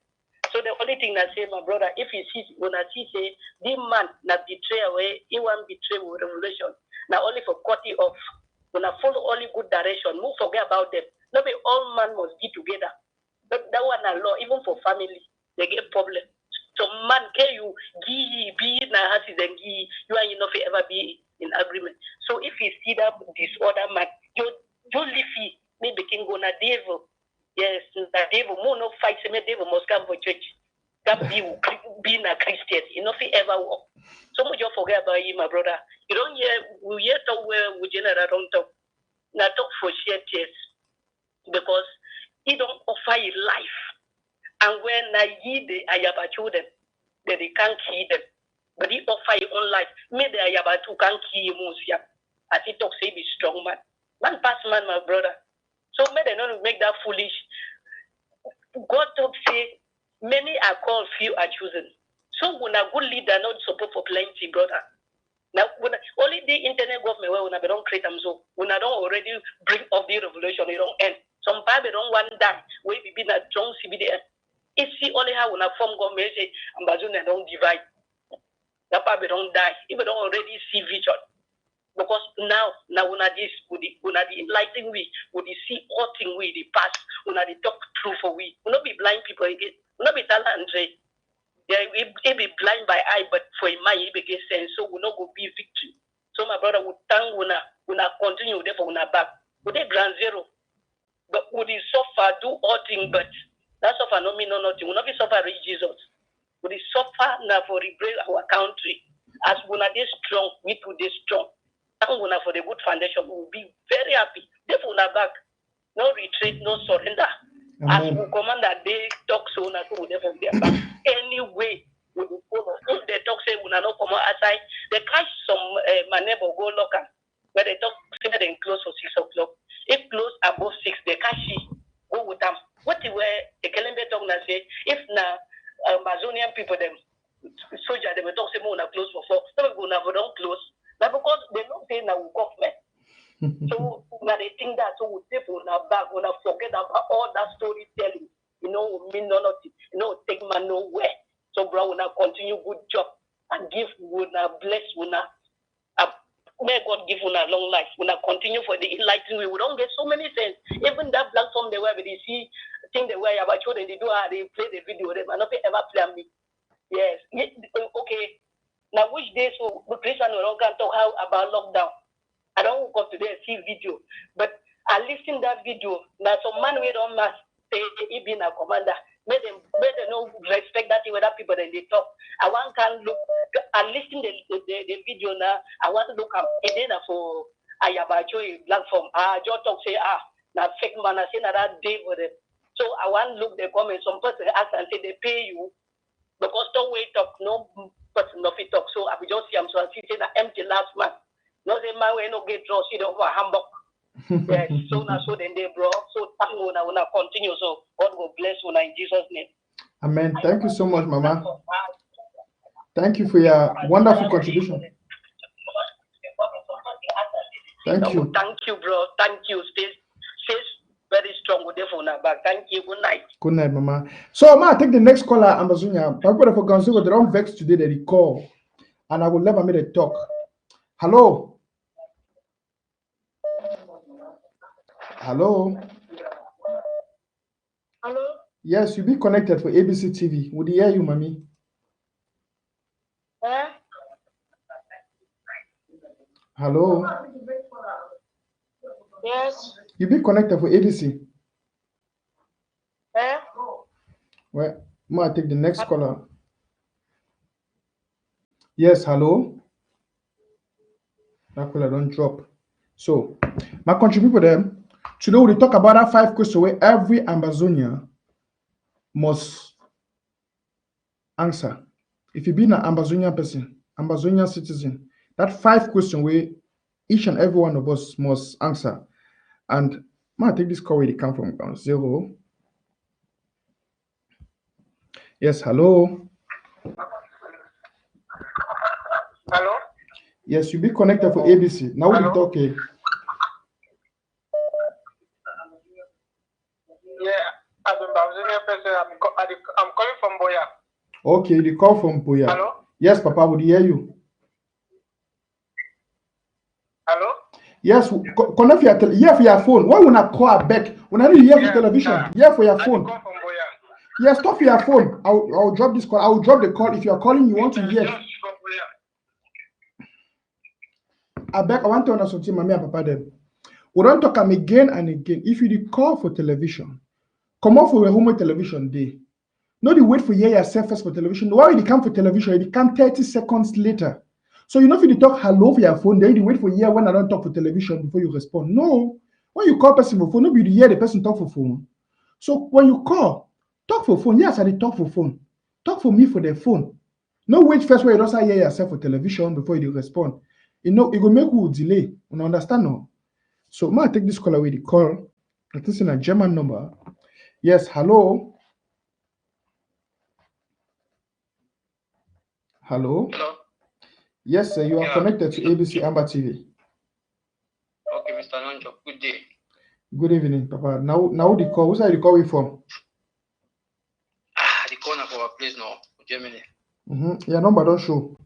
So the only thing that say, my brother, if you see when I see say this man not betray away, he won't betray revolution. Now only for cut it off. When I follow only good direction, move forget about them. Not be all man must be together. But that one a law, even for family, they get problem. So man, can you be in a house and you are enough ever be in agreement. So if you see that disorder, man, you leave maybe can go na devil. Yes, the devil more no fight. Me devil must come for church. Come being a Christian. You know if ever walk. So much you forget about you, my brother. You don't hear talk where we generate don't talk. Now talk for share tears because he don't offer you life. And when I have children, that they can't kill them. But he offer your own life. Maybe I have two can't kill you, as he talks, say be strong man. Man pass man, my brother. So may they not make that foolish. God talk say, many are called, few are chosen. So when a good leader not support for plenty, brother. Now when only the internet government where when I don't create them so when I don't already bring up the revolution, it don't end. Some people don't want that. We be that strong CBDN. If see only how when I form government say Ambazonian don't divide. That probably don't die. If we don't already see vision. Because now when I this with the enlightening we would see all thing we the past, when I talk true for we. Will not be blind people again. Will not be talent. Yeah, it be blind by eye, but for a mind it be get sense. So we not go be victory. So my brother would thank when I continue there for when I back. Would they ground zero? But would he suffer, do all things, but that suffer no mean no nothing. Will not be suffer reach Jesus. Would he suffer now for rebuild our country? As when I they strong, we too they strong. And when for the good foundation, we will be very happy. Therefore, na back, no retreat, no surrender. As we command that they talk so na so we therefore be back. Anyway, we will follow. If they talk say we na not come outside, they catch some my neighbor go local where they talk say they close for 6 o'clock. If close above 6, they catch go with them. What the way the Kalembe talk na say if na Ambazonian people them soldier they will talk say we na close for 4. Some people na don't close. But because they don't say now government. So now they think that so we take on our back, we forget about all that storytelling. You know, we mean nothing. You know, take man nowhere. So bro, we now continue good job and give we now bless we now may God give we now long life. We now continue for the enlightening. We don't get so many things. Even that platform they were they see thing they were about children they do they play the video them and not ever play me. Yes. Okay. Now which days so the Christian will can talk how about lockdown. I don't go today and see video, but I listen that video. Now some man we don't must say he been a commander. May them no respect that with other people then they talk. I want can look. I listen the video now. I want to look up and then for I have a platform. Just talk say now fake man I say that day for them. So I want to look the comments. Some person ask and say they pay you because don't wait up no. But nothing talk. So I will just see I'm so I see that empty last man. No say man we no get draw see the over Hamburg. Yes, so now so then they bro. So thank you now continue. So God will bless you in Jesus' name. Amen. Thank you so much, Mama. Thank you for your wonderful contribution. Thank you. Thank you, bro. Thank you. Stay very strong with the phone back. Thank you. Good night. Good night, Mama. So, Ma, take the next caller, Ambazonian. People for consider they don't vex today, they call. And I will never make a talk. Hello. Hello. Hello. Yes, you be connected for ABC TV. Would you hear you, Mommy? Hello. Yes. You be connected for ABC. Well, Ma, take the next caller. Yes, hello. That caller don't drop. So, my contribute for them. Today we talk about that 5 questions where every Ambazonian must answer. If you be an Ambazonian person, Ambazonian citizen, that 5 questions where each and every one of us must answer. And I take this call where they come from 0. Yes, hello. Hello? Yes, you be connected for ABC. Now we talking. Yeah, I'm a Brazilian person. I'm calling from Boya. Okay, the call from Boya. Hello? Yes, Papa, would hear you. Hello? Yes, connect your for your phone. Why when I call back? When I need for television, for your phone. Yes, stop your phone. I'll drop this call. I'll drop the call. If you're calling, you want to hear. I want to understand something, mommy and papa. Then we don't talk them again and again. If you did call for television, come off for a home television day. Not the wait for hear yourself first for television. Why you come for television? You come 30 seconds later. So you know if you talk hello for your phone, then you wait for hear when I don't talk for television before you respond. No, when you call person for phone, nobody hear the person talk for phone. So when you call, talk for phone. Yes, I did talk for phone. Talk for me for the phone. No wait first where you don't hear yourself for television before you respond. You know, it will make you delay. You understand no? So I take this call away. The call. I think it's a German number. Yes, hello. Hello. Hello. Yes, sir. You are connected to ABC Amber TV. Okay, Mr. Nanjo. Good day. Good evening, Papa. Now the call. Who's the call we from? The corner for our place now, Germany. Your number don't show.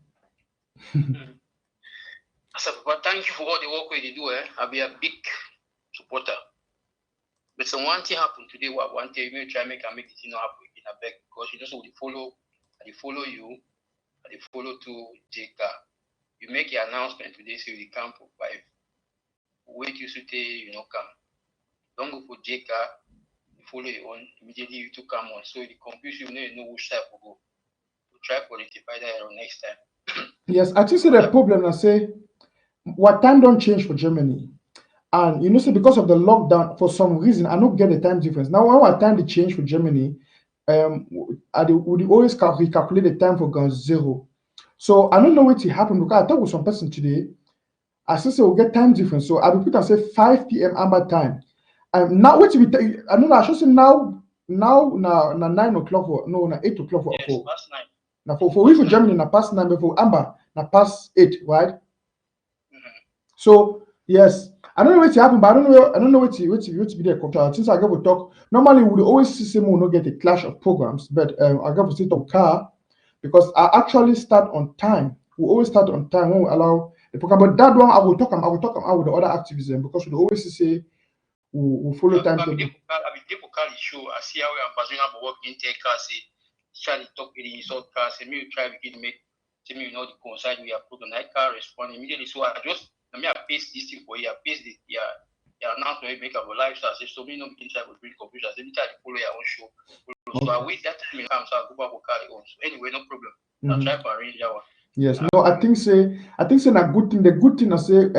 So, Papa, thank you for all the work you do. I'll be a big supporter. But some one thing happened today. One day we try make it not happen in a beg because you know so they follow you, and they follow to Jeka. You make your announcement today, so you come for 5. Wait you should come. Don't go for Jeka. You follow your own immediately. You to come on, so the confusion you know which side to go. To try to rectify that error next time. Yes, I think the problem. I say, what time don't change for Germany, and you know, say because of the lockdown, for some reason, I don't get the time difference. Now, when what time they change for Germany, would always recalculate the time for ground zero. So I don't know what will happen because I talked with some person today. I still say we'll get time difference. So I will put and say 5 p.m. Amber time. Now what we I know I should say now 9 o'clock or no 8 o'clock for Yes, past 9. now for we for Germany na past 9 before Amber na past 8, right? So yes, I don't know what happen, but I don't know what be there. Since I go to talk, normally we would always see same we not get a clash of programs, but I go to sit on car because I actually start on time. We always start on time when we allow the program. But that one I will talk out with the other activism because we always say we follow time. I be show. I see how Ambazonian work in take car say try to talk with the sort car say me try to make me the coincide we are program. I car respond immediately. So I just I paste this thing for you. I paste the announcement make about lifestyle. So me no begin try to bring confusion. Say me try to follow your own show. So I wait that time come so I go back to carry on. So anyway, no problem. I'll try to arrange that one. Yes, no, I think say a good thing. The good thing I say,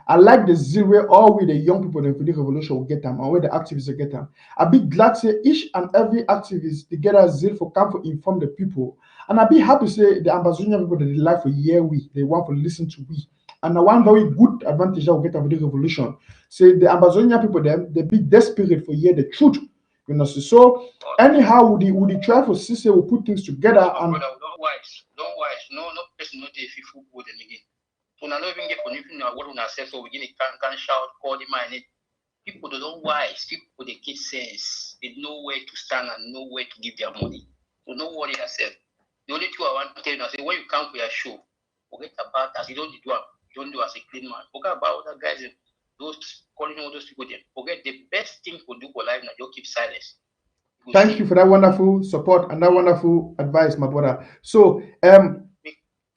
I like the zeal where all we the young people in the revolution will get them, and where the activists will get them. I be glad say each and every activist they get a zeal for come to inform the people, and I be happy say the Ambazonian people that they like for hear they want to listen to we. And one very good advantage that we get of the revolution, say the Ambazonian people them they be desperate for hear the truth. You know, so anyhow would he try for say we put things together and. Don't wise. No person not if you fool them again. So now not even get for anything what on ourselves so we can shout, call the mind. People don't wise, people they get sense. They know where to stand and know where to give their money. So don't worry yourself. The only thing I want to tell you is when you come for your show, forget about that. You don't do as a clean man. Forget about other guys, those calling all those people there. Forget the best thing to do for life now, just keep silence. Thank you for that wonderful support and that wonderful advice, my brother. So,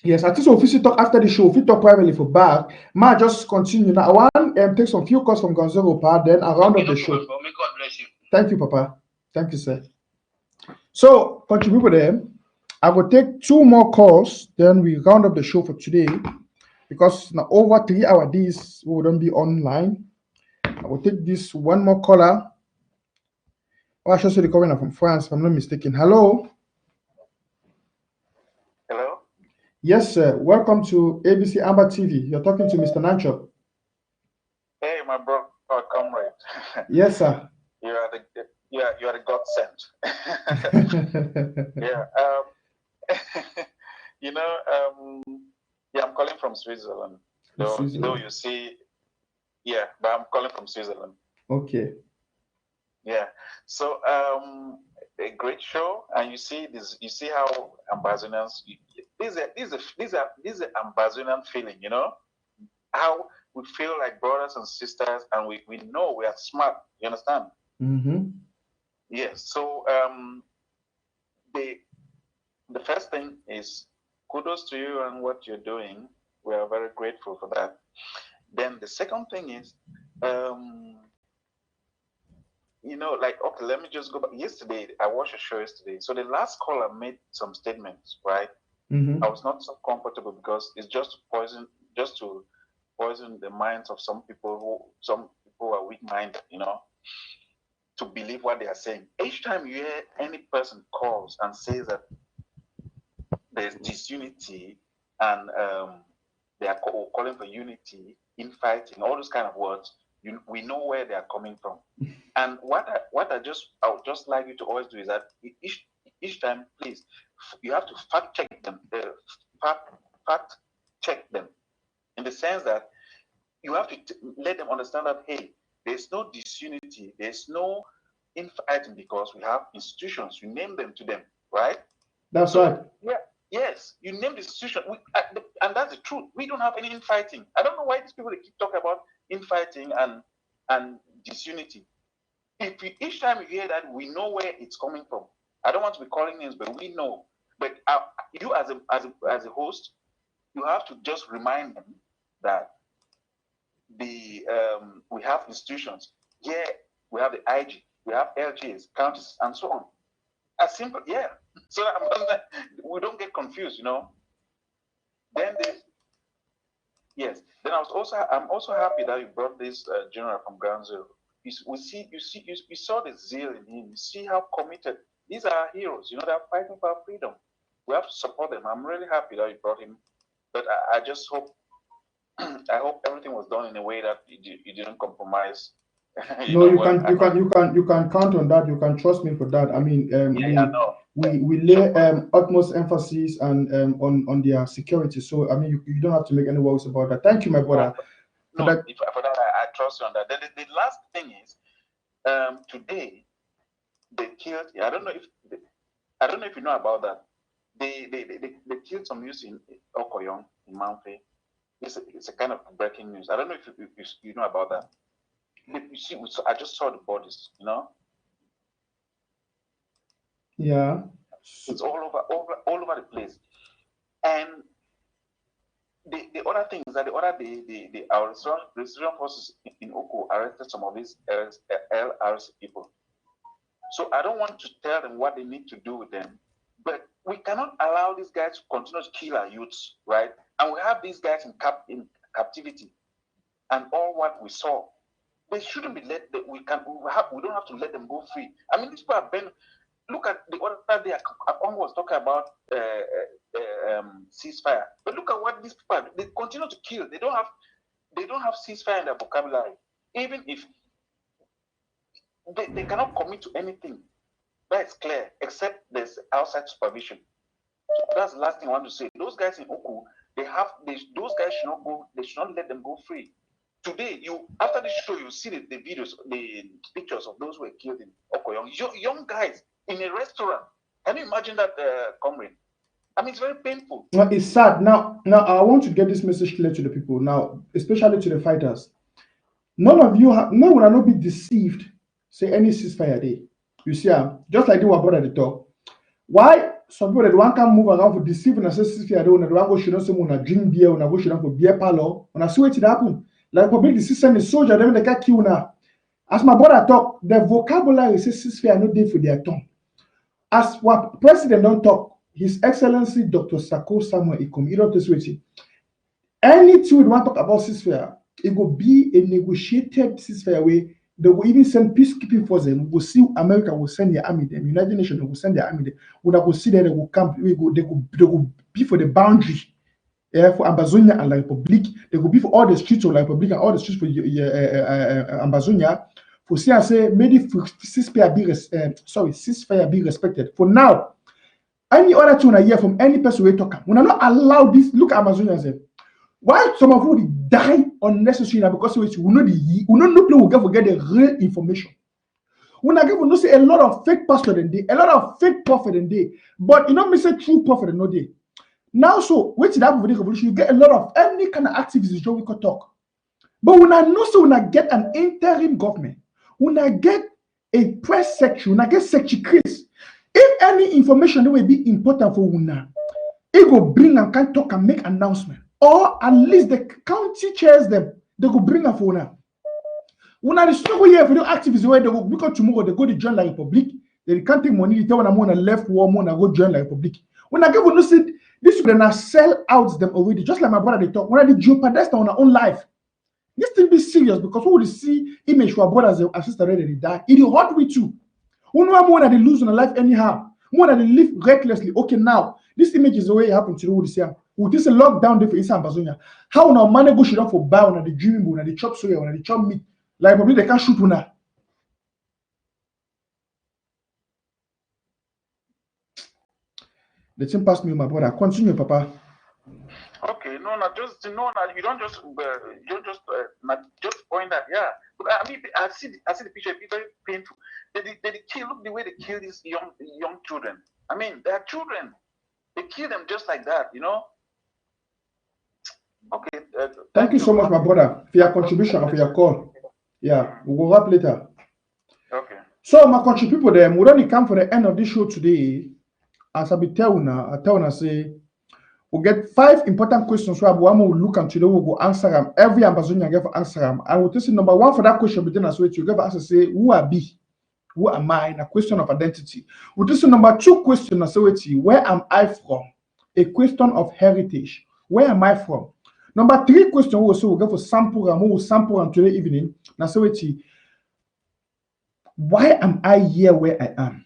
yes, I think so. If you talk after the show, if you talk privately for back, ma just continue. Now, I want take some few calls from Gonzalo Pa, then I round up the show. May God bless you. Thank you, Papa. Thank you, sir. So, contribute there. I will take 2 more calls, then we round up the show for today because now over 3 hours this we wouldn't be online. I will take this 1 more caller. Oh, I should say the caller from France, if I'm not mistaken. Hello. Hello. Yes, sir. Welcome to ABC Amber TV. You're talking to Mr. Nancho. Hey, my brother, comrade. Yes, sir. You are the God sent. Yeah. I'm calling from Switzerland. Though you see, yeah, but I'm calling from Switzerland. Okay. Yeah. So a great show, and you see this. You see how Ambazonians. This is Ambazonian feeling, you know. how we feel like brothers and sisters, and we know we are smart. You understand? Mm-hmm. Yes. So the first thing is kudos to you and what you're doing. We are very grateful for that. Then the second thing is, like, okay, let me just go back. Yesterday, I watched a show yesterday. So the last caller made some statements, right? Mm-hmm. I was not so comfortable because it's just to poison the minds of some people who are weak-minded, to believe what they are saying. Each time you hear any person calls and says that there's disunity and they are calling for unity, infighting, all those kind of words, we know where they are coming from. And what I would just like you to always do is that each time, please, you have to fact check them, fact check them, in the sense that you have to let them understand that, hey, there's no disunity, there's no infighting, because we have institutions. You name them to them, right? That's right. Yeah. Yes, you name the institution, and that's the truth. We don't have any infighting. I don't know why these people they keep talking about infighting and disunity. Each time you hear that, we know where it's coming from. I don't want to be calling names, but we know. But you as a host, you have to just remind them that we have institutions. Yeah, we have the IG, we have LGs, counties, and so on. As simple, yeah. So we don't get confused, Then Then I'm also happy that you brought this general from Ground Zero. You saw the zeal in him. You see how committed. These are our heroes. They're fighting for our freedom. We have to support them. I'm really happy that you brought him. But I just hope, I hope everything was done in a way that you didn't compromise. You can count on that. You can trust me for that. I mean, we lay utmost emphasis and on their security. So I mean, you don't have to make any worries about that. Thank you, my brother. For that, I trust you on that. The last thing is, today they killed. I don't know if you know about that. They killed some youths in Okoyong in Mamfe. It's a kind of breaking news. I don't know if you know about that. You see, I just saw the bodies. Yeah. It's all over the place. And the other thing is that the other day, our restoration forces in Oko arrested some of these LRC people. So I don't want to tell them what they need to do with them, but we cannot allow these guys to continue to kill our youths, right? And we have these guys in captivity, and all what we saw, they shouldn't be let. We don't have to let them go free. I mean, these people have been. Look at the other day, Akong was talking about ceasefire. But look at what these people, they continue to kill. They don't have ceasefire in their vocabulary. Even if they cannot commit to anything, that is clear, except there's outside supervision. So that's the last thing I want to say. Those guys in Oku, those guys should not go, they should not let them go free. Today, after this show, you see the videos, the pictures of those who were killed in Okoyong. Young guys in a restaurant. Can you imagine that, comrade? I mean, it's very painful. No, it's sad. Now, I want to get this message clear to the people. Now, especially to the fighters. None of you, no one will not be deceived. Say any ceasefire day. You see, just like they were brought at the top. Why some people that one can move around for deceiving and say ceasefire day, when they go should not say when drink beer, when I go should not for beer parlor, when I see what it happen. Like for big decision, the soldier, them they can kill now. As my brother talk, the vocabulary says ceasefire no day for their tongue. As what President don't talk, His Excellency Dr. Sako Samuel Ikom, you don't switch it. Anything we want to talk about ceasefire, it will be a negotiated ceasefire way. They will even send peacekeeping forces. We will see America will send their army. The United Nations will send their army. We will see that they will camp. They will be for the boundary. For Ambazonian and La Republique. They will be for all the streets of La Republique and all the streets for Ambazonia. For see, I say, may the ceasefire be respected. For now, any other thing I hear from any person we talk, we are not allowed this. Look at Amazonians. Why some of you die unnecessarily because we know we get forget the real information. When I give we say a lot of fake pastor in day, a lot of fake prophet in day, but me say true prophet in no day. Now, so wait till that revolution, you get a lot of any kind of activists we could talk. But when I know so when I get an interim government, when I get a press section, when I get secretaries, if any information that will be important for Una, it go bring and can talk and make announcement. Or at least the county chairs them, they go bring a phone. When I struggle here for the activists where they go because tomorrow they go to join the Republic, they can't take money, they tell when I'm on a left war, I'm go join the Republic. When I get when see this when I sell out them already, just like my brother they talk, when I did jeopardize on our own life. This thing be serious because we will see image for our brothers and sisters already they die. It will hurt me too. We know more that they lose in their life anyhow, more that they live recklessly. Okay, now this image is the way it happened to the same. With this lockdown day for Ambazonian, how now money go shit up for buy on the dreaming, on the chop soya, on the chop meat. Like probably they can't shoot una. The thing passed me, my brother. Continue, Papa. Okay, no, not just no, not you don't just not just point that. Yeah, but I mean, I see the picture. It's very painful. They kill. Look the way they kill these young children. I mean, they are children. They kill them just like that. You know. Okay. Thank you so much, my brother, for your contribution and for your call. Yeah, we'll wrap later. Okay. So, my country people, them we only come for the end of this show today. As I be telling I say, we'll get 5 important questions where we will look and today we will answer them. Every Ambazonian get for answer them. I will tell you number 1 for that question, but then as well, you give us say, who are be? Who am I? In a question of identity. We'll tell you number 2 question, I say, where am I from? A question of heritage. Where am I from? Number 3 question we will go for sample and we will sample on today evening. Now say why am I here where I am?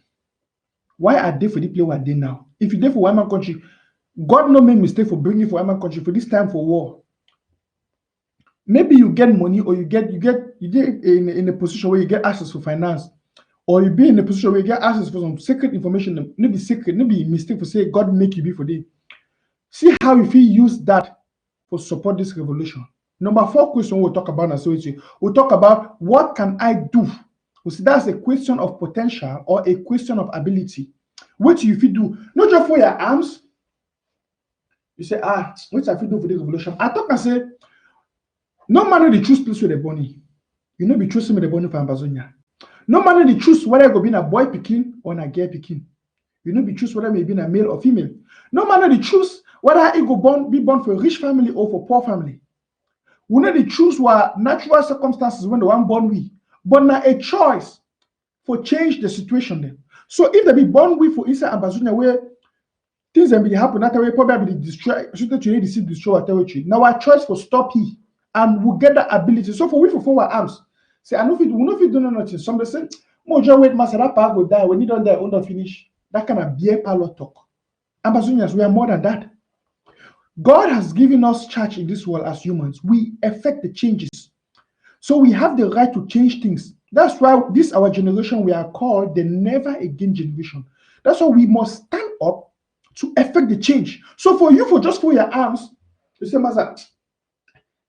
Why are they for the place where they now? If you there for one country, God no make mistake for bringing you for one country for this time for war. Maybe you get money or you get in a position where you get access to finance, or you be in a position where you get access for some secret information. Maybe secret, maybe mistake for say God make you be for them. See how if you use that for support this revolution. Number 4 question we'll talk about now. So we'll talk about what can I do. We see that's a question of potential or a question of ability. What if you do not just for your arms? You say, what if you do for the revolution? I talk and say, no matter the choose place with the bunny, you know be choosing with the bunny for Ambazonia. No matter the choose whether I go be a boy picking or a girl picking. You know be choose whether may be a male or female. No matter the choose whether it go be born for a rich family or for poor family. We know the choose what natural circumstances when the one born we, but now a choice for change the situation then. So if they be born we for inside Ambazonia where things that be happen that way probably destroy our territory. Now our choice for stop here and we'll get that ability. So for we for forward arms. Say I know if we do nothing. Somebody say, Mojo wait, master that part will die when you don't die, don't finish. That kind of beer parlor talk. Ambazonians, we are more than that. God has given us charge in this world as humans. We affect the changes. So we have the right to change things. That's why this our generation, we are called the never again generation. That's why we must stand up to affect the change. So for you, for your arms, you say, Master,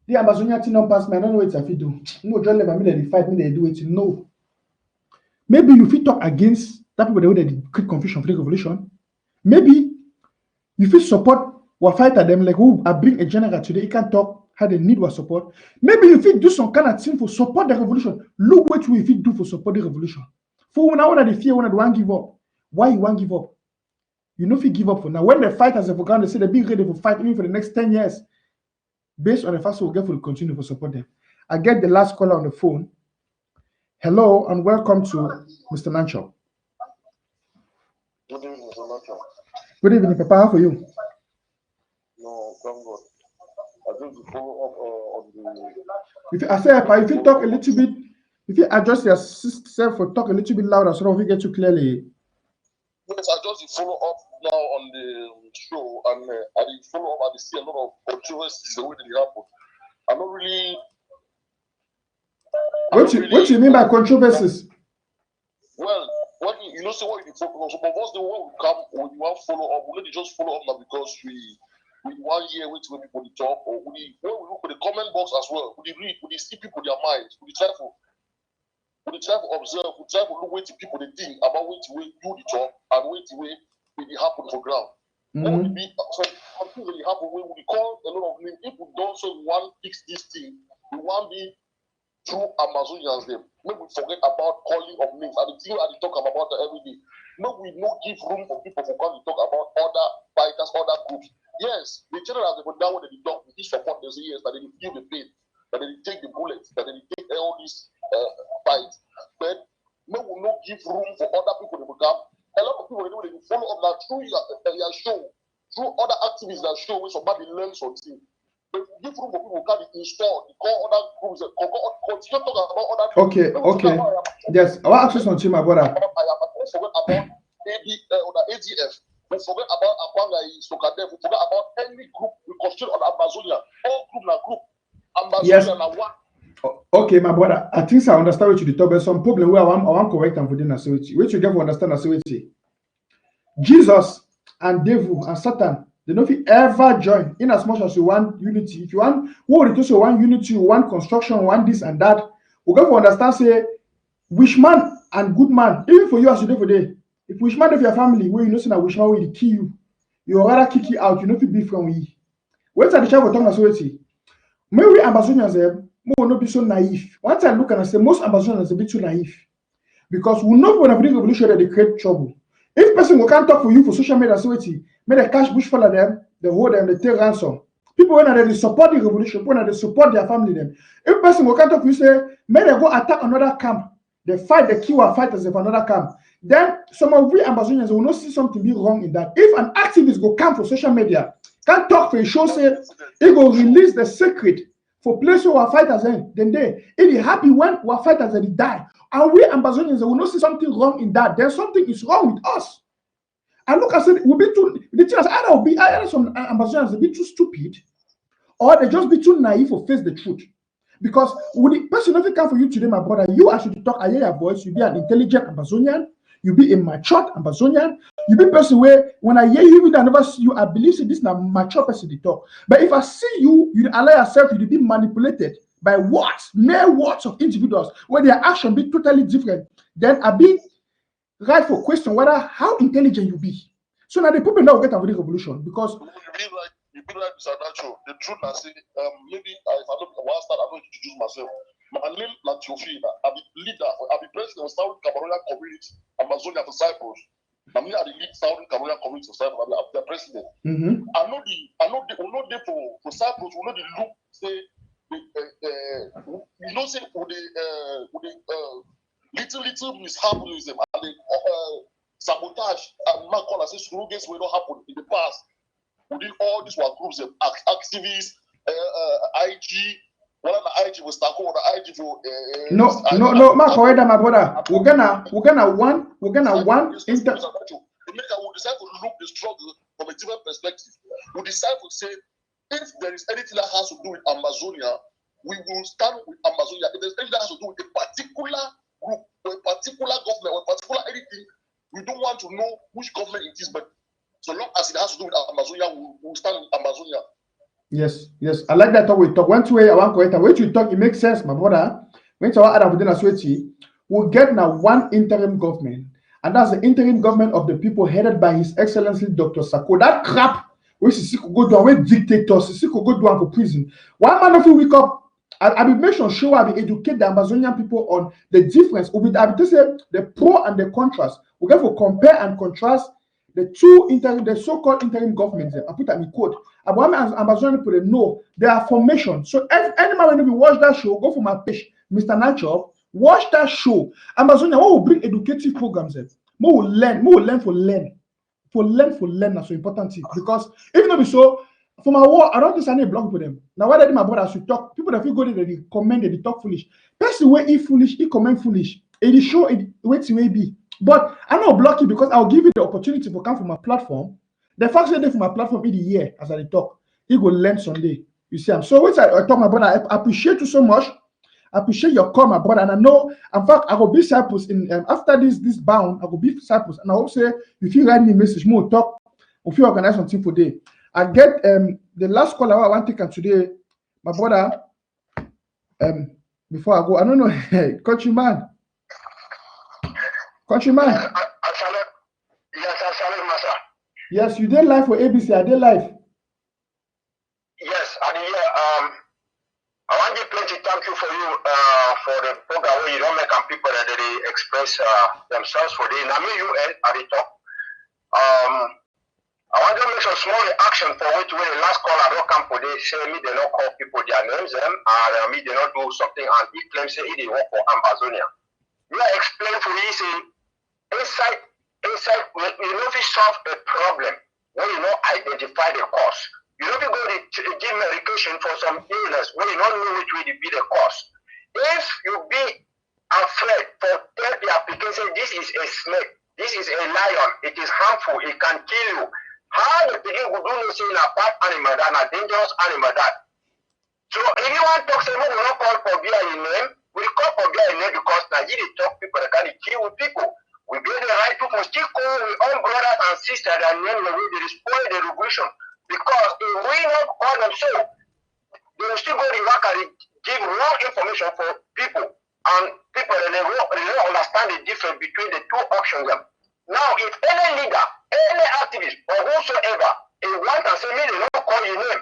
the Ambazonian thing don't pass me. I don't know what if you do. No, just let me fight me, they do it. No. Maybe you fit talk against that people that create confusion for the revolution. Maybe you fit support or fight at them like who I bring a general today, he can talk how they need our support. Maybe if you do some kind of thing for support the revolution, look what we do for support the revolution. For when I want to fear, when I want to give up, why you want to give up? You know if you give up for now. When the fighters have begun, they say they're being ready for fight even for the next 10 years. Based on the fact we'll get for continue to support them. I get the last caller on the phone. Hello and welcome to Mr. Nancho. Good evening, Mr. Nacho. Good evening, Papa. How are you? No, thank God. I think to follow up on the. If you talk a little bit, if you adjust yourself for talk a little bit louder so that we get you clearly. Yes, I just follow up now on the show and I did follow up. I see a lot of controversies the way that it happened. I'm not really. What do you mean by controversies? Well, what you know, so what you focus on. But once the one will come, when you want follow up, we need to just follow up now because we 1 year wait when people talk, or when we look at the comment box as well, we read, we see people their minds, we try to observe, we try to look what people they think about what way you the talk and what way it happen for ground. What would be so things that happen when we call a lot of names. If we don't say one fix this thing, we want be through Ambazonians them. Maybe we forget about calling of names and the thing that they talk about every day. Maybe we not give room for people to come to talk about other fighters, other groups. Yes, the children as they go down when they talk, we support them, say yes, that they feel the pain, that they take the bullets, that they take all these fights. But maybe we not give room for other people to become. A lot of people they follow up that through your show, through other activities that show where somebody learns something. But give room for people who can install, call other groups, continue talk about other Okay, okay. Yes, I want to ask you something, my brother. I forget about ADF. We forget about Akwanga Sokadev. We forget about any group we consider on Ambazonia. All group na group. Ambazonia na one. Okay, my brother. I think I understand what you talk about. Some problem where I want correct and within Nasewiti. Which you get to understand Nasewiti. Jesus and devil and Satan, they don't ever join in as much as you want unity. If you want, what it is you want unity, you want construction, you want this and that. We got to understand, say, wish man and good man, even for you as you do for day. If wish man of your family, where you know say that wish man will kill you, you rather kick you out, you know if you be from we. Wait at the child for Nasewiti. Maybe Ambazonians will not be so naive. Once I look and I say most Ambazonians are a bit too naive. Because we know when a big revolution that they create trouble. If person can't talk for you for social media, so may they cash bush follow them, they hold them, they take ransom. People when they support the revolution, when they support their family, them. If person can't talk for you, say, may they go attack another camp. They fight, they kill our fighters of another camp. Then some of we Ambazonians will not see something be wrong in that. If an activist go camp for social media, can't talk for a show, say, he go release the secret for places where our fighters end, then they is happy when our fighters they die. And we Ambazonians will not see something wrong in that. Then something is wrong with us. And look, I said, we'll be too, the thing is, either some Ambazonians will be too stupid, or they just be too naive to face the truth. Because with the person if it come for you today, my brother, you actually talk, I hear your voice, you be an intelligent Ambazonian, you be a matured Ambazonian, you be a person where when I hear you, I never see you, I believe this is not mature person to talk. But if I see you, you allow yourself to be manipulated by words, mere words of individuals, where their action be totally different, then I be right for question whether how intelligent you be. So now the people now get a very revolution because you be like Mr. Nacho. The truth I say, maybe if I don't want to start, I'm going to introduce myself. My name is Tiofi. I'm the leader. I'm the president of Southern Cameroonian Community, Amazonia for Cyprus. I'm the lead Southern Cameroonian Community for Cyprus. I'm the president. I know the for Cyprus. We know the look say you know say with the little mishapenism and the sabotage and man call us say surrogates will not happen in the past. Within all these were groups of activists, IG. One of the IG was Taco, the IG for no, my brother. We're gonna one inter. We decide to look the struggle from a different perspective. We decide to say if there is anything that has to do with Amazonia, we will stand with Amazonia. If there's anything that has to do with a particular group or a particular government or a particular anything, we don't want to know which government it is, but so long as it has to do with Amazonia, we'll stand with Amazonia. Yes. I like that how we talk. One way I want to correct. When you talk, it makes sense, my brother. When you add within a sweaty, we'll get now one interim government, and that's the interim government of the people headed by His Excellency Dr. Sako. That crap, which is go down with dictators, is go down for prison. One man of you wake up. I will make sure I will educate the Ambazonian people on the difference. I will say the pro and the contrast. We get to compare and contrast the so-called interim governments. I put that in quote. About Ambazonian people, they know their formation. So anyone when you watch that show, go for my page, Mr. Nacho, watch that show. Ambazonia, what will bring educative programs in? More will learn for learn. That's so important thing. Because even though so for my work, I don't think I need block for them. Now, why did my brother should talk? People that feel good, they comment, they talk foolish. Person where he foolish, he comment foolish. It show it wait to be. But I'm not blocking because I'll give you the opportunity to come from my platform. The fact that from my platform in the year as I talk, he will learn Sunday. You see, I'm so which I talk my brother. I appreciate you so much. I appreciate your call, my brother. And I know, in fact, I will be Cyprus in after this bound, I will be Cyprus. And I hope say if you write me a message, more talk, if you organize something for day. I get the last call I want to take today, my brother. Before I go, I don't know, countryman. Yes, Yes, you did live for ABC. I did live. thank you for the program where you don't make people that they express themselves for the UN at the top. I want to make some small reaction for which when the last call I don't come for they say me they don't call people their names and me they don't do something and he claims say they work for Ambazonian. You are explain for me say inside you know if you solve a problem when you know identify the cause. You know if you go to give medication for some illness when you don't know which way to be the cause. If you be afraid for tell the application this is a snake, this is a lion, it is harmful, it can kill you. How the people who do not say a bad animal than a dangerous animal that. So if you want to talk, say we will not call for beer in name, we call for beer in name because Nigeria talk people that can kill people. We get the right to still call our own brothers and sisters and name the way they spoil the revolution. Because if we not call them so, they will still go to work and give wrong information for people. And people they don't understand the difference between the two options. Now, if any leader, any activist, or whosoever, if one can say me, they don't call your name,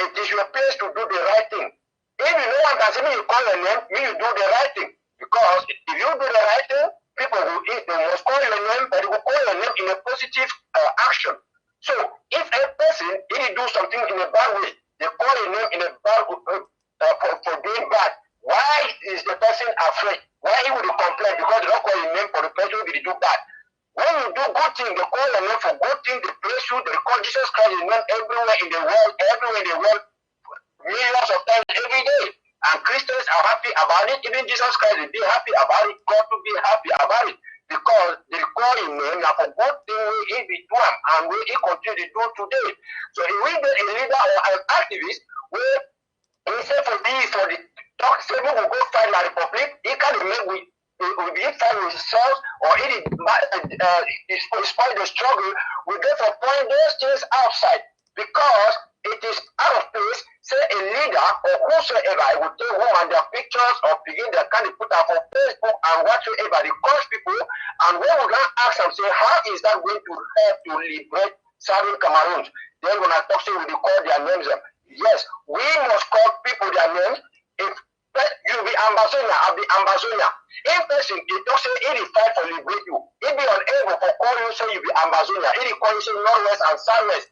it is your place to do the right thing. If you know one can say me, you call your name, me, you do the right thing. Because if you do the right thing, people will they must call your name, but they will call your name in a positive action. So, if a person, if he do something in a bad way, they call your name in a bad for doing bad. Why is the person afraid? Why he would complain? Because they don't call your name for the person who did do bad. When you do good thing, they call your name for good thing, they praise you, they call Jesus Christ your name everywhere in the world, millions of times every day. And Christians are happy about it, even Jesus Christ will be happy about it, God will be happy about it. Because they call him name now for good thing he be doing and we he continue to do today. So if we get a leader or an activist where instead for the talk say we will go fight the Republic, he can make we be fight with themselves or it spoil the struggle, we get to point those things outside because it is out of place. Say a leader or whosoever will take home and their pictures or begin their kind of put up on Facebook and whatsoever they cause people, and when we're gonna ask them say how is that going to help to liberate Southern Cameroons? Then when I talk to you, we call their names. Yes, we must call people their names. If you be Ambazonian, I'll be Ambazonian. In person, it don't say it is fight for liberate you. It be unable for call you say you be Ambazonian. It is call you say Northwest and Southwest.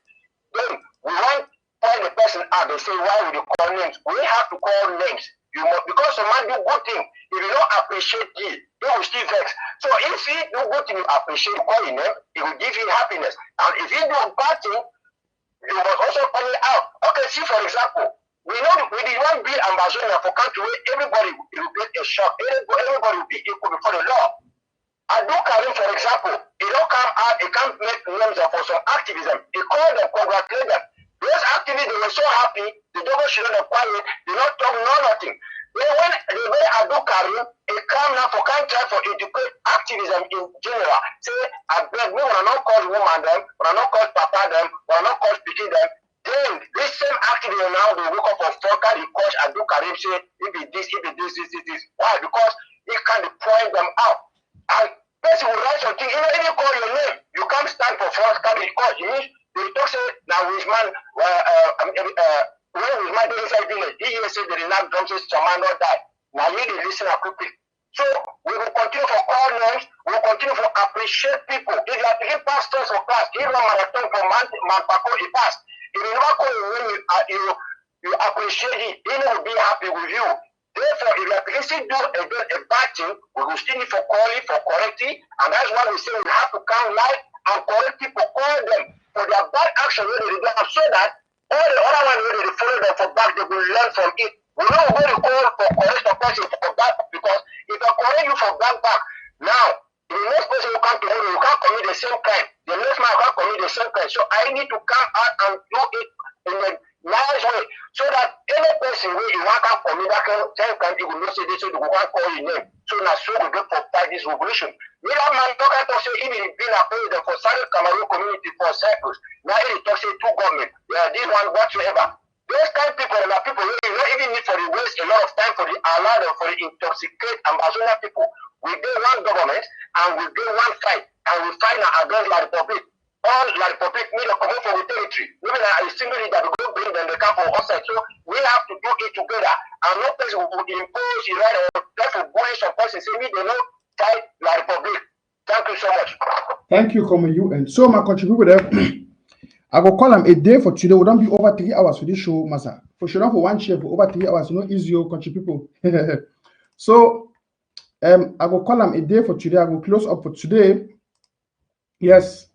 Then we want point the person out. They say why would you call names? We have to call names. You must, because some man do good thing. If you don't appreciate it, he will still vex. So if he do good thing, you appreciate calling him, it will give you happiness. And if he do bad thing, you must also call it out. Okay, see for example. We know we did not build Ambazonian for country where everybody will get a shot. Everybody will be equal before the law. And do Karim, for example, he don't come out, he can't make names for some activism. He called them, congratulate them. Those activists, they were so happy, the double should not quiet, they not talk, no nothing. Then when the way Adu Karim, he come now for country for educate activism in general. Say, I beg, we will not call woman them, we will not call papa them, we will not call speaking them. Then this same activist now they wake up for Foka, the coach and do Karim say it be this. Why? Because he can point them out. And person will write something, even if you call your name, you can't stand for first carry coach. It means they talk say now with man when with man inside village, he say they did not jump say some man not die. Now you need listen quickly. So we will continue for call names, we will continue for appreciate people. If you are taking pastors for class, even marathon for man Paco he passed. If you never call your name, you appreciate it, he will be happy with you. Therefore, if you are still do a bad thing, we will still need for calling, for correcting, and that's why we say we have to come live and correct people, call them for their bad action where they do, so that all the other ones where they follow them for back, they will learn from it. We don't go to call for correct a person for bad, because if I correct you for back, now, the next person who come tomorrow, you can't commit the same crime. The next man can't commit the same crime. So I need to come out and do it in a nice way, so that any person who you want to commit that same crime, you will not say this, so you will not call your name. So now, so we go for fight this revolution. Me that man talking to say he been a president for Southern Cameroon community for cycles. Now he talk say two government, this one whatsoever. Those kind of people are people who you don't even need for the waste a lot of time for the allow them for the intoxicate Ambazonian people. We do one government and we do one fight and we fight against La Republic. All La Republic need to come for the territory. Even a single leader will go bring them the camp for outside. So we have to do it together. and no person will impose the right or that will go in some person say me they know tie la republic. Thank you so much. Thank you, Common UN. So my country people there, I will call them a day for today. We don't be over 3 hours for this show, Masa. For sure, for one share for over 3 hours, you know, easy, your country people. So I will call them a day for today. I will close up for today. Yes,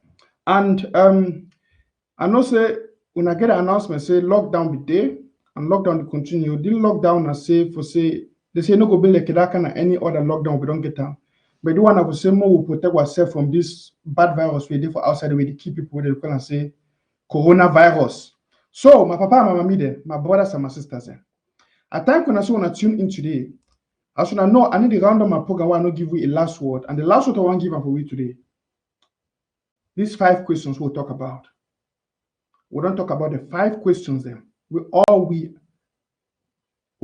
and I know say when I get an announcement say lockdown be day and lockdown will continue. The lockdown I say for say they say no go be like that kind of any other lockdown we don't get down. But the one I will say more will protect ourselves from this bad virus we did for outside where they keep people where they call and say coronavirus. So my papa and my mommy there, my brothers and my sisters there. At time when I say when I tune in today, as soon as I know I need to round up my program, I want to give you a last word. And the last word I want to give for you today. These 5 questions we'll talk about. We don't talk about the 5 questions then. We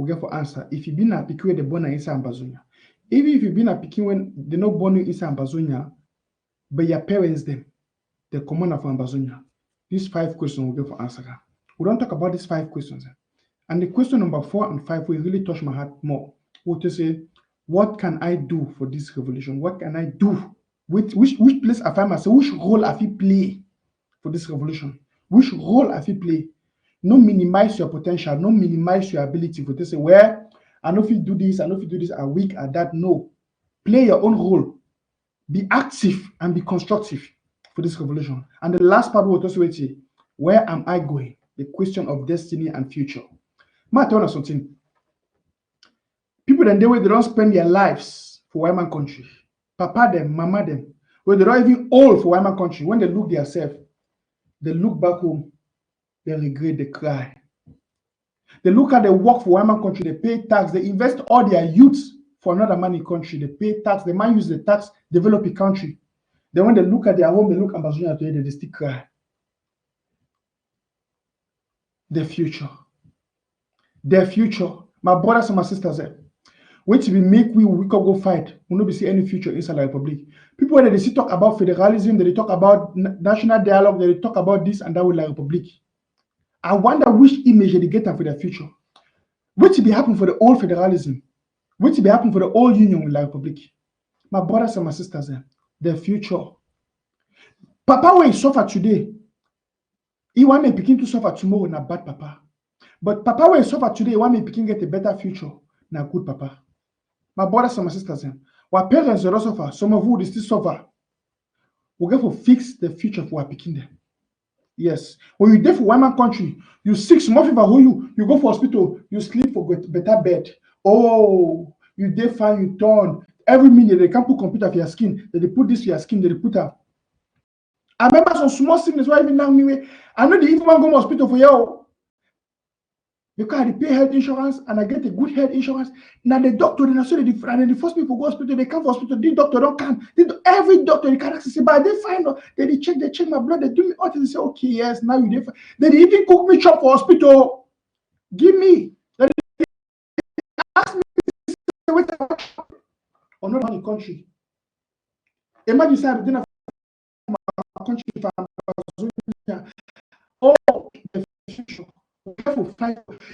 get for answer. If you been a picky the born in Ambazonian, even if you been a picky when they no born in Ambazonian, but your parents them, the commander for Ambazonian. These 5 questions we get for answer. We don't talk about these 5 questions. And the question number 4 and 5 will really touch my heart more. What to say, what can I do for this revolution? What can I do? Which place I find myself? Which role I feel play for this revolution? Which role I feel play? No minimize your potential, no minimize your ability for to say, well, I know if you do this, I know if you do this, I'm weak at that. No. Play your own role. Be active and be constructive for this revolution. And the last part will also say, where am I going? The question of destiny and future. Ma tell us something. People then they don't spend their lives for Wyman country. Papa them, mama them, where they don't even old for Wyman country. When they look themselves, they look back home, they regret, they cry. They look at the work for Wyman country, they pay tax, they invest all their youth for another man in country, they pay tax, they might use the tax, develop a country. Then when they look at their home, they look at Ambazonian today, they still cry. Their future. Their future. My brothers and my sisters there. Which will make we could go fight. We not be see any future inside the Republic. People when they see talk about federalism, they talk about national dialogue, they talk about this and that with the Republic. I wonder which image they get for their future. Which will be happen for the old federalism? Which will be happen for the old union with the Republic? My brothers and my sisters there, their future. Papa will suffer today. He want me begin to suffer tomorrow, na bad papa. But Papa will suffer today, he want me begin get a better future, na good papa. My brothers and my sisters, our parents will suffer. Some of you will still suffer. We get to fix the future for our picking them. Yes. When you there for Wyman country, you sick small fever, who you go for hospital, you sleep for better bed. Oh, you there fine, you turn. Every minute they can put computer for your skin. They put this for your skin, they put that. I remember some small sickness why even now me. I know they even want to go to hospital for you. Because I pay health insurance and I get a good health insurance. Now the doctor, and the first people go to hospital, they come for hospital. The doctor don't come. Every doctor they can say, but they find out, they check my blood, they do me all. They say, okay, yes, now you there. They even cook me chop for hospital. Give me. They ask me wait or not in the country. Imagine say I didn't have my country oh the future.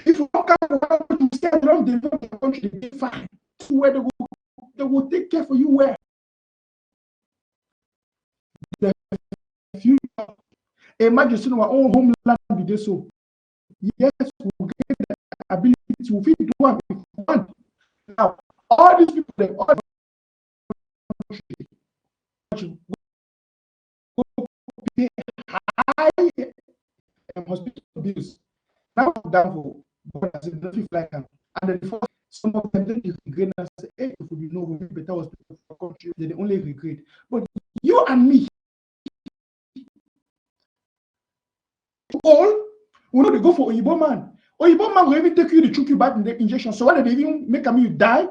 If you don't come to stay around the country, they be fine. Where they will take care for you. Where the future. Imagine seeing our own homeland be there. So yes, we get the ability to feed one. Now all these people, they all pay high hospital bills. Now down for borders in the like and then before some of them they regret and say, hey, if we know we better hospital for country, they only regret. But you and me, all we know they go for Oyibo man. Oyibo man will even take you to choke you back in the injection. So why they even make you die?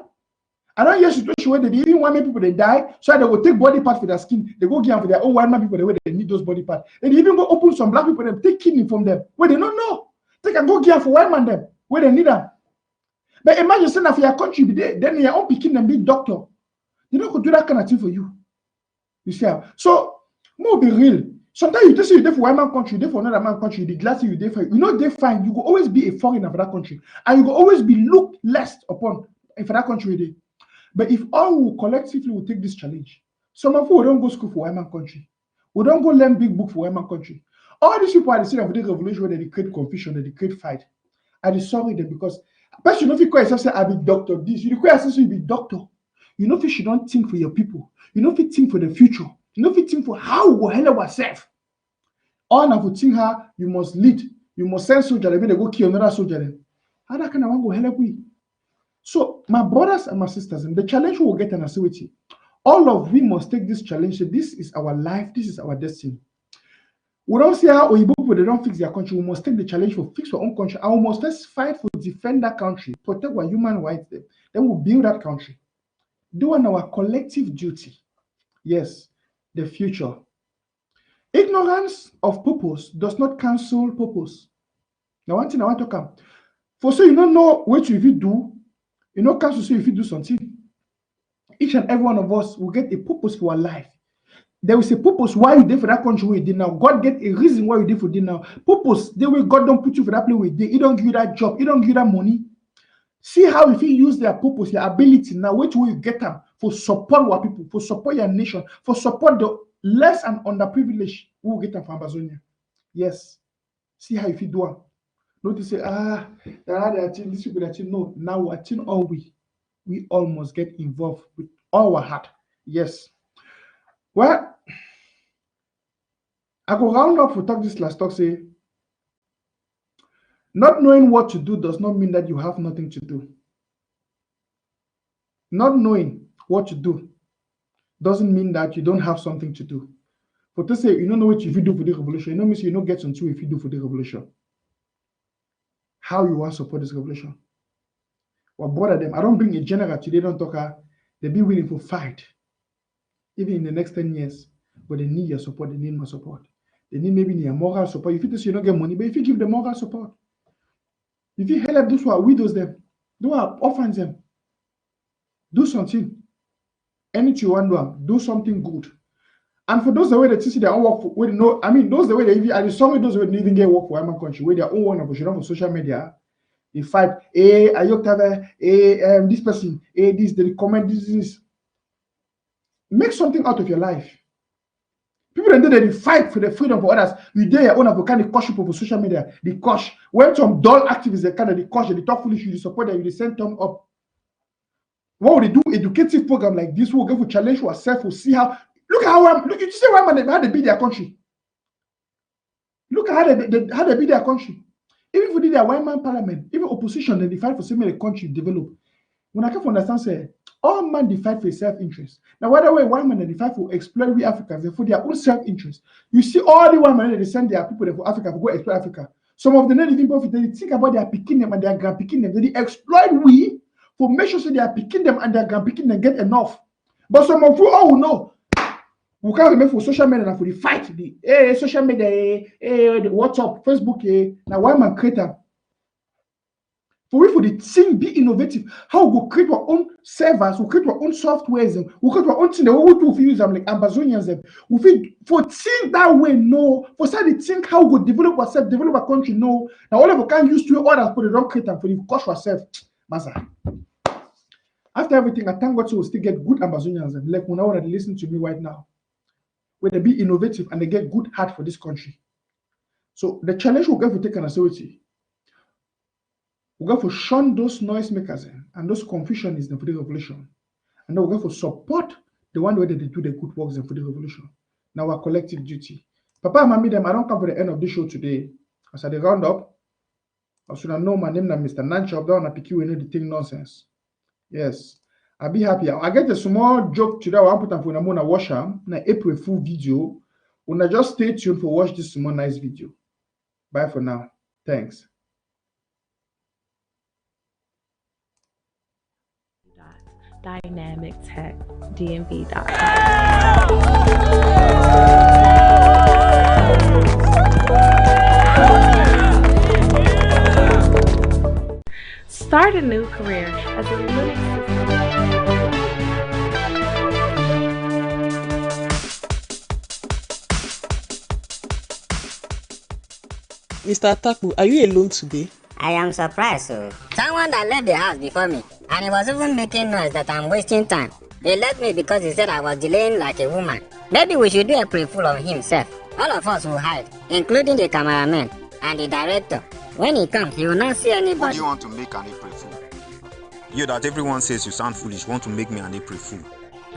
I don't hear situation where they even want people they die, so they will take body parts for their skin. They go give them for their own white man people the way they need those body parts. And they even go open some black people, them take kidney from them where they don't know. They can go give for white man them where they need them. But imagine saying that for your country, then your own picking them big doctor. They don't go do that kind of thing for you. You see how? So more be real. Sometimes you just say you there for one man country, you there for another man country, the glass you there for, you know they fine. You will always be a foreigner for that country, and you will always be looked less upon for that country. There. But if all will collectively will take this challenge, some of you will don't go school for one man country, we don't go learn big book for one man country. All these people are the same of the revolution where they create confusion, they create fight. I sorry them because person if you call yourself say I be doctor this, you require yourself to be doctor. You know if you don't think for your people, you know if you think for the future, you know if you think for how we will help ourselves. All of you think how you must lead, you must send soldier, they go kill another soldier. How that kind of one go help we? So my brothers and my sisters, the challenge we will get an activity. All of we must take this challenge. So this is our life, this is our destiny. We don't see how Oyibo people they don't fix their country. We must take the challenge for fix our own country. And we must let's fight for defend that country, protect our human rights. Then we'll build that country. Doing our collective duty. Yes, the future. Ignorance of purpose does not cancel purpose. Now, one thing I want to come. For so you don't know what you do, you know, cancel so if you do something. Each and every one of us will get a purpose for our life. There is a purpose why you did for that country where you did now. God get a reason why you did for this now. Purpose, the way God don't put you for that place where you did. He don't give you that job. He don't give you that money. See how if you use their purpose, your ability, now which way you get them for support our people, for support your nation, for support the less and underprivileged who will get them from Ambazonian. Yes. See how if you do it. Not to say, these people that you know, now we're all we all must get involved with all our heart. Yes. Well, I go round up for talk this last talk say, not knowing what to do does not mean that you have nothing to do. Not knowing what to do doesn't mean that you don't have something to do. For to say you don't know what if you do for the revolution, you know means you don't get into if you do for the revolution. How you want to support this revolution? Well, bother them. I don't bring a general today, don't talk. They be willing to fight. Even in the next 10 years, but they need your support, they need my support. They need maybe your moral support. If you say you don't get money, but if you give them moral support, if you help those who are widows, them, those who are orphans, them, do something. Anything you want to do something good. And for those the way that see their own work, for, know, I mean, those the way they even, and some of those who even get work for American country, where their own one opportunity for social media, they fight, this person, this, they comment this. Make something out of your life. People that they fight for the freedom for others. You dare your own advocate, they coach people for social media. They coach. When some dull activists, they kind of coach, they talk foolish, you support them, you send them up. What would they do? Educative program like this will go for challenge ourselves, we'll see how. Look you see how they beat their country. Look at how they beat their country. Even if we did their one man parliament, even opposition, they fight for similar country develop. When I can understand, say, all men they fight for self-interest. Now, whether way one man they fight for exploit we Africans, they for their own self-interest. You see, all the one man they send their people there for Africa to go exploit Africa. Some of the native profit they think about their picking them and their grand picking them. They exploit we for make sure so they are picking them and their grand picking them get enough. But some of you all know we can't remember for social media and for the fight, the social media, the WhatsApp, Facebook, now one man create them. For the team be innovative, how we create our own servers, we create our own softwares, we create our own thing. We use them like Ambazonians. We for think that way, no. For start to think how we develop ourselves, develop our country, no. Now all of we can use to others, but they don't create them for the cost ourselves. Maza. After everything, I thank God so we still get good Ambazonians and like when I want to listen to me right now, where they be innovative and they get good heart for this country. So the challenge we'll get to take an authority. We go for shun those noisemakers and those confusionists for the revolution. And then we go for support the one way that they do the good works for the revolution. Now our collective duty. Papa and mommy, them, I don't come for the end of the show today. As I round up, I should know my name now, Mr. Nanchop, down at PQ, you know the thing nonsense. Yes. I'll be happy. I get a small joke today. I want to put on for a washer. Na April full video. Una just stay tuned for watch this small nice video. Bye for now. Thanks. dynamictech.dmv.com. Start a new career as a Linux system. Mr. Taku, are you alone today? I am surprised, so. Someone that left the house before me, and he was even making noise that I'm wasting time. He left me because he said I was delaying like a woman. Maybe we should do a pre-full of himself. All of us will hide, including the cameraman and the director. When he comes, he will not see anybody. What do you want to make an April Fool? You that everyone says you sound foolish want to make me an April Fool.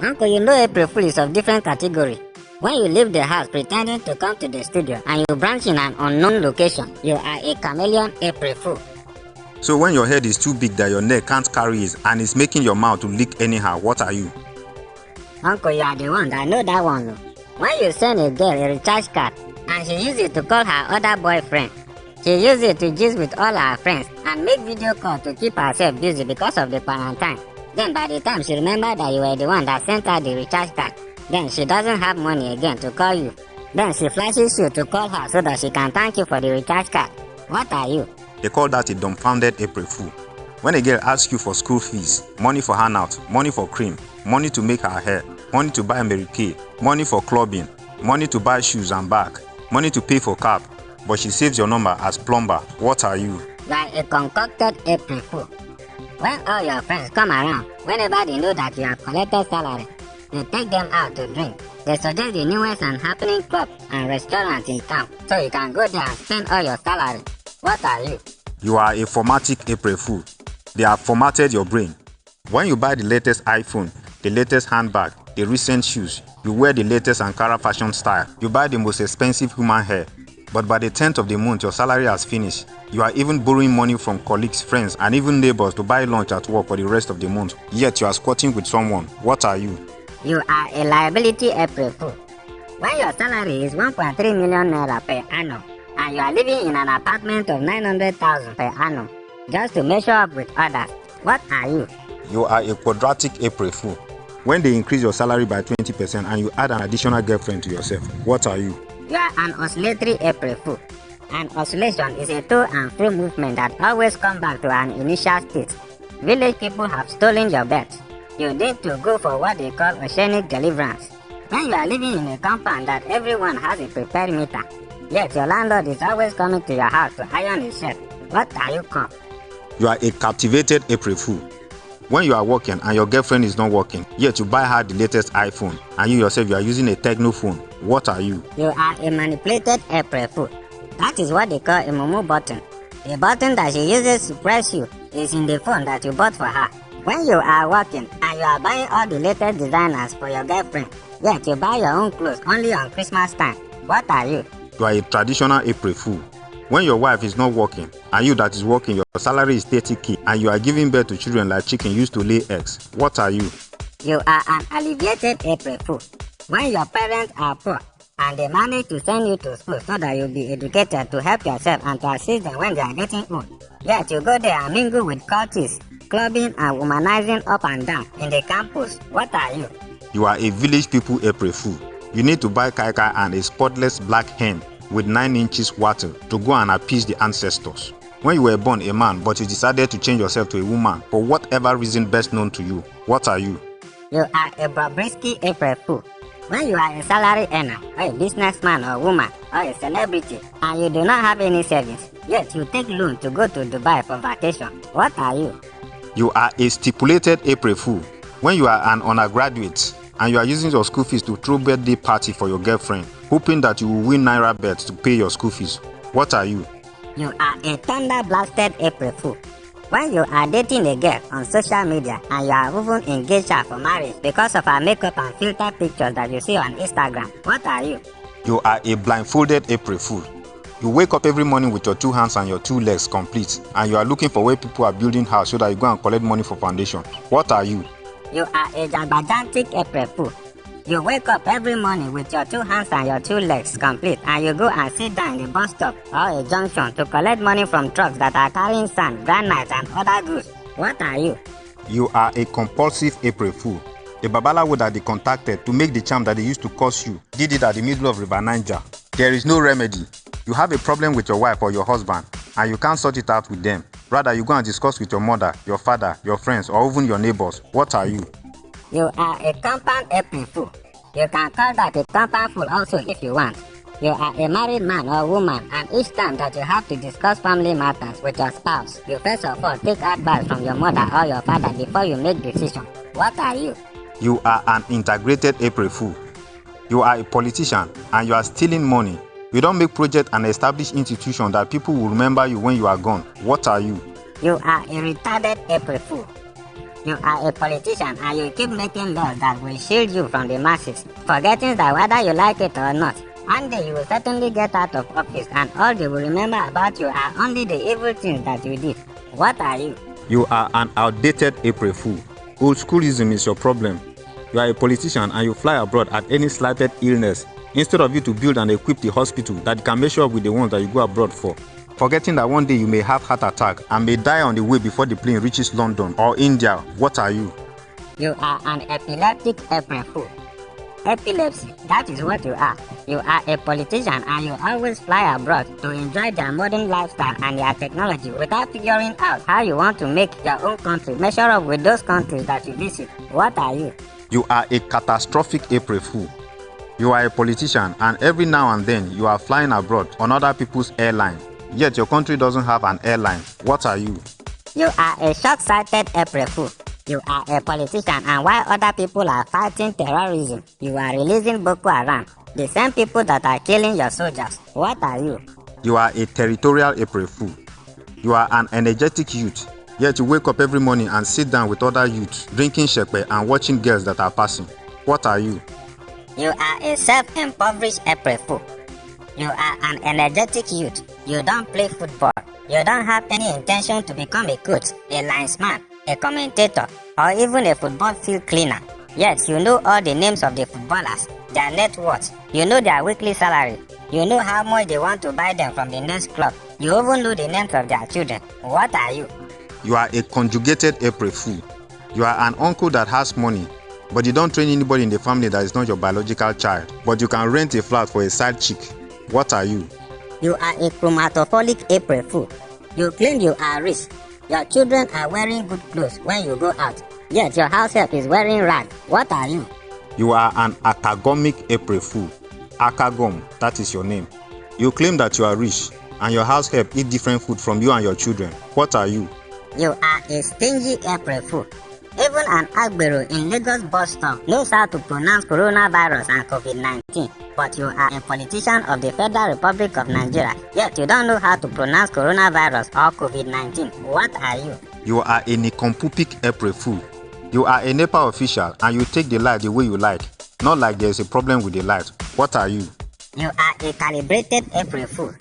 Uncle, you know April Fool is of different category. When you leave the house pretending to come to the studio and you branch in an unknown location, you are a chameleon April Fool. So when your head is too big that your neck can't carry it and it's making your mouth to leak anyhow, what are you? Uncle, you are the one that know that one. When you send a girl a recharge card and she uses it to call her other boyfriend, she uses it to gist with all her friends and make video call to keep herself busy because of the quarantine. Then by the time she remembers that you were the one that sent her the recharge card, then she doesn't have money again to call you. Then she flashes you to call her so that she can thank you for the recharge card. What are you? They call that a dumbfounded April Fool. When a girl asks you for school fees, money for handout, money for cream, money to make her hair, money to buy Mary Kay, money for clubbing, money to buy shoes and bag, money to pay for cab, but she saves your number as plumber, what are you? You are a concocted April Fool. When all your friends come around, whenever they know that you have collected salary, they take them out to drink. They suggest the newest and happening clubs and restaurants in town, so you can go there and spend all your salary. What are you? You are a formatic April Fool. They have formatted your brain. When you buy the latest iPhone, the latest handbag, the recent shoes, you wear the latest Ankara fashion style, you buy the most expensive human hair, but by the 10th of the month your salary has finished. You are even borrowing money from colleagues, friends, and even neighbors to buy lunch at work for the rest of the month, yet you are squatting with someone. What are you? You are a liability April Fool. When your salary is 1.3 million naira per annum, and you are living in an apartment of 900,000 per annum, just to measure up with others, what are you? You are a quadratic April Fool. When they increase your salary by 20% and you add an additional girlfriend to yourself, what are you? You are an oscillatory April Fool. An oscillation is a to and fro movement that always comes back to an initial state. Village people have stolen your bet. You need to go for what they call oceanic deliverance. When you are living in a compound that everyone has a prepared meter, yet your landlord is always coming to your house to iron his shirt, what are you called? You are a captivated April Fool. When you are working and your girlfriend is not working, yet you buy her the latest iPhone, and you yourself you are using a Techno phone, what are you? You are a manipulated April Fool. That is what they call a Momo button. The button that she uses to press you is in the phone that you bought for her. When you are working and you are buying all the latest designers for your girlfriend, yet you buy your own clothes only on Christmas time, what are you? You are a traditional April Fool. When your wife is not working, and you that is working, your salary is 30k, and you are giving birth to children like chicken used to lay eggs, what are you? You are an alleviated April Fool. When your parents are poor, and they manage to send you to school so that you'll be educated to help yourself and to assist them when they are getting old, yet you go there and mingle with cultists, clubbing and womanizing up and down in the campus, what are you? You are a village people April Fool. You need to buy kaikai and a spotless black hen with 9 inches wattle to go and appease the ancestors. When you were born a man but you decided to change yourself to a woman for whatever reason best known to you, what are you? You are a Bobrisky April Fool. When you are a salary earner, or a businessman or woman, or a celebrity, and you do not have any savings, yet you take loan to go to Dubai for vacation, what are you? You are a stipulated April Fool. When you are an undergraduate and you are using your school fees to throw birthday party for your girlfriend, hoping that you will win Naira bets to pay your school fees, what are you? You are a thunder-blasted April Fool. When you are dating a girl on social media and you are even engaged her for marriage because of her makeup and filter pictures that you see on Instagram, what are you? You are a blindfolded April Fool. You wake up every morning with your 2 hands and your 2 legs complete, and you are looking for where people are building house so that you go and collect money for foundation. What are you? You are a gigantic April Fool. You wake up every morning with your 2 hands and your 2 legs complete, and you go and sit down in the bus stop or a junction to collect money from trucks that are carrying sand, granite and other goods. What are you? You are a compulsive April Fool. The Babalawo that they contacted to make the charm that they used to curse you did it at the middle of River Niger. There is no remedy. You have a problem with your wife or your husband, and you can't sort it out with them. Rather, you go and discuss with your mother, your father, your friends, or even your neighbors. What are you? You are a compound April Fool. You can call that a compound fool also if you want. You are a married man or woman, and each time that you have to discuss family matters with your spouse, you first of all take advice from your mother or your father before you make decision. What are you? You are an integrated April Fool. You are a politician and you are stealing money. You don't make project and establish institution that people will remember you when you are gone. What are you? You are a retarded April Fool. You are a politician and you keep making laws that will shield you from the masses, forgetting that whether you like it or not, one day you will certainly get out of office and all they will remember about you are only the evil things that you did. What are you? You are an outdated April Fool. Old schoolism is your problem. You are a politician and you fly abroad at any slighted illness instead of you to build and equip the hospital that can measure up with the ones that you go abroad for. Forgetting that one day you may have heart attack and may die on the way before the plane reaches London or India. What are you? You are an epileptic April Fool. Epilepsy, that is what you are. You are a politician and you always fly abroad to enjoy their modern lifestyle and their technology without figuring out how you want to make your own country measure up with those countries that you visit. What are you? You are a catastrophic April Fool. You are a politician and every now and then you are flying abroad on other people's airline. Yet your country doesn't have an airline. What are you? You are a short-sighted April Fool. You are a politician and while other people are fighting terrorism, you are releasing Boko Haram, the same people that are killing your soldiers. What are you? You are a territorial April Fool. You are an energetic youth, yet you wake up every morning and sit down with other youths, drinking shepe and watching girls that are passing. What are you? You are a self-impoverished April Fool. You are an energetic youth. You don't play football. You don't have any intention to become a coach, a linesman, a commentator, or even a football field cleaner. Yet you know all the names of the footballers, their net worth, you know their weekly salary, you know how much they want to buy them from the next club, you even know the names of their children. What are you? You are a conjugated April Fool. You are an uncle that has money, but you don't train anybody in the family that is not your biological child, but you can rent a flat for a side chick. What are you? You are a chromatophilic April Fool. You claim you are rich. Your children are wearing good clothes when you go out, yet your house help is wearing rags. What are you? You are an acagomic April Fool. Acagom, that is your name. You claim that you are rich, and your house help eat different food from you and your children. What are you? You are a stingy April Fool. Even an Agbero in Lagos bus stop knows how to pronounce coronavirus and COVID-19. But you are a politician of the Federal Republic of Nigeria, yet you don't know how to pronounce coronavirus or COVID-19. What are you? You are a nincompoop April Fool. You are a NEPA official and you take the light the way you like, not like there is a problem with the light. What are you? You are a calibrated April Fool.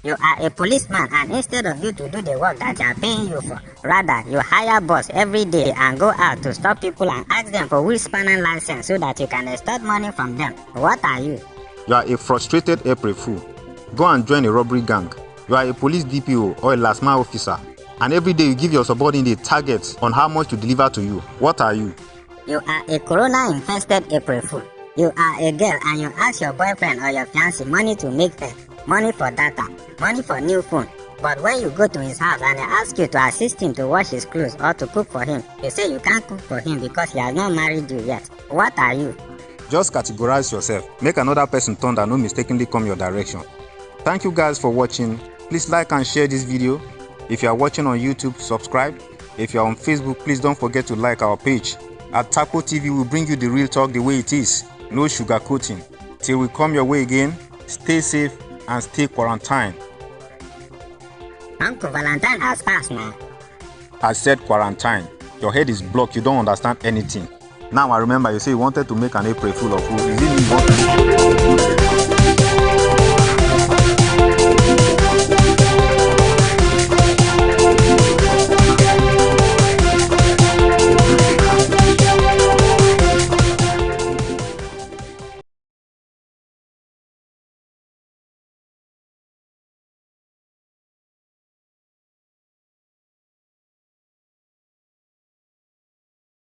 You are a policeman and instead of you to do the work that they are paying you for, rather you hire boss every day and go out to stop people and ask them for wheel spanning license so that you can extort money from them. What are you? You are a frustrated April Fool. Go and join a robbery gang. You are a police DPO or a last mile officer, and every day you give your subordinate targets on how much to deliver to you. What are you? You are a corona-infested April Fool. You are a girl and you ask your boyfriend or your fiancé money to make hair, money for data, money for new phone. But when you go to his house and he asks you to assist him to wash his clothes or to cook for him, you say you can't cook for him because he has not married you yet. What are you? Just categorize yourself. Make another person turn that no mistakenly come your direction. Thank you guys for watching. Please like and share this video. If you are watching on YouTube, subscribe. If you are on Facebook, please don't forget to like our page. At Taco TV, we bring you the real talk the way it is. No sugarcoating. Till we come your way again, stay safe and stay quarantined. Uncle Valentine has passed now. I said quarantine. Your head is blocked. You don't understand anything. Now I remember you say you wanted to make an April Fool of who? Is it me you wanted to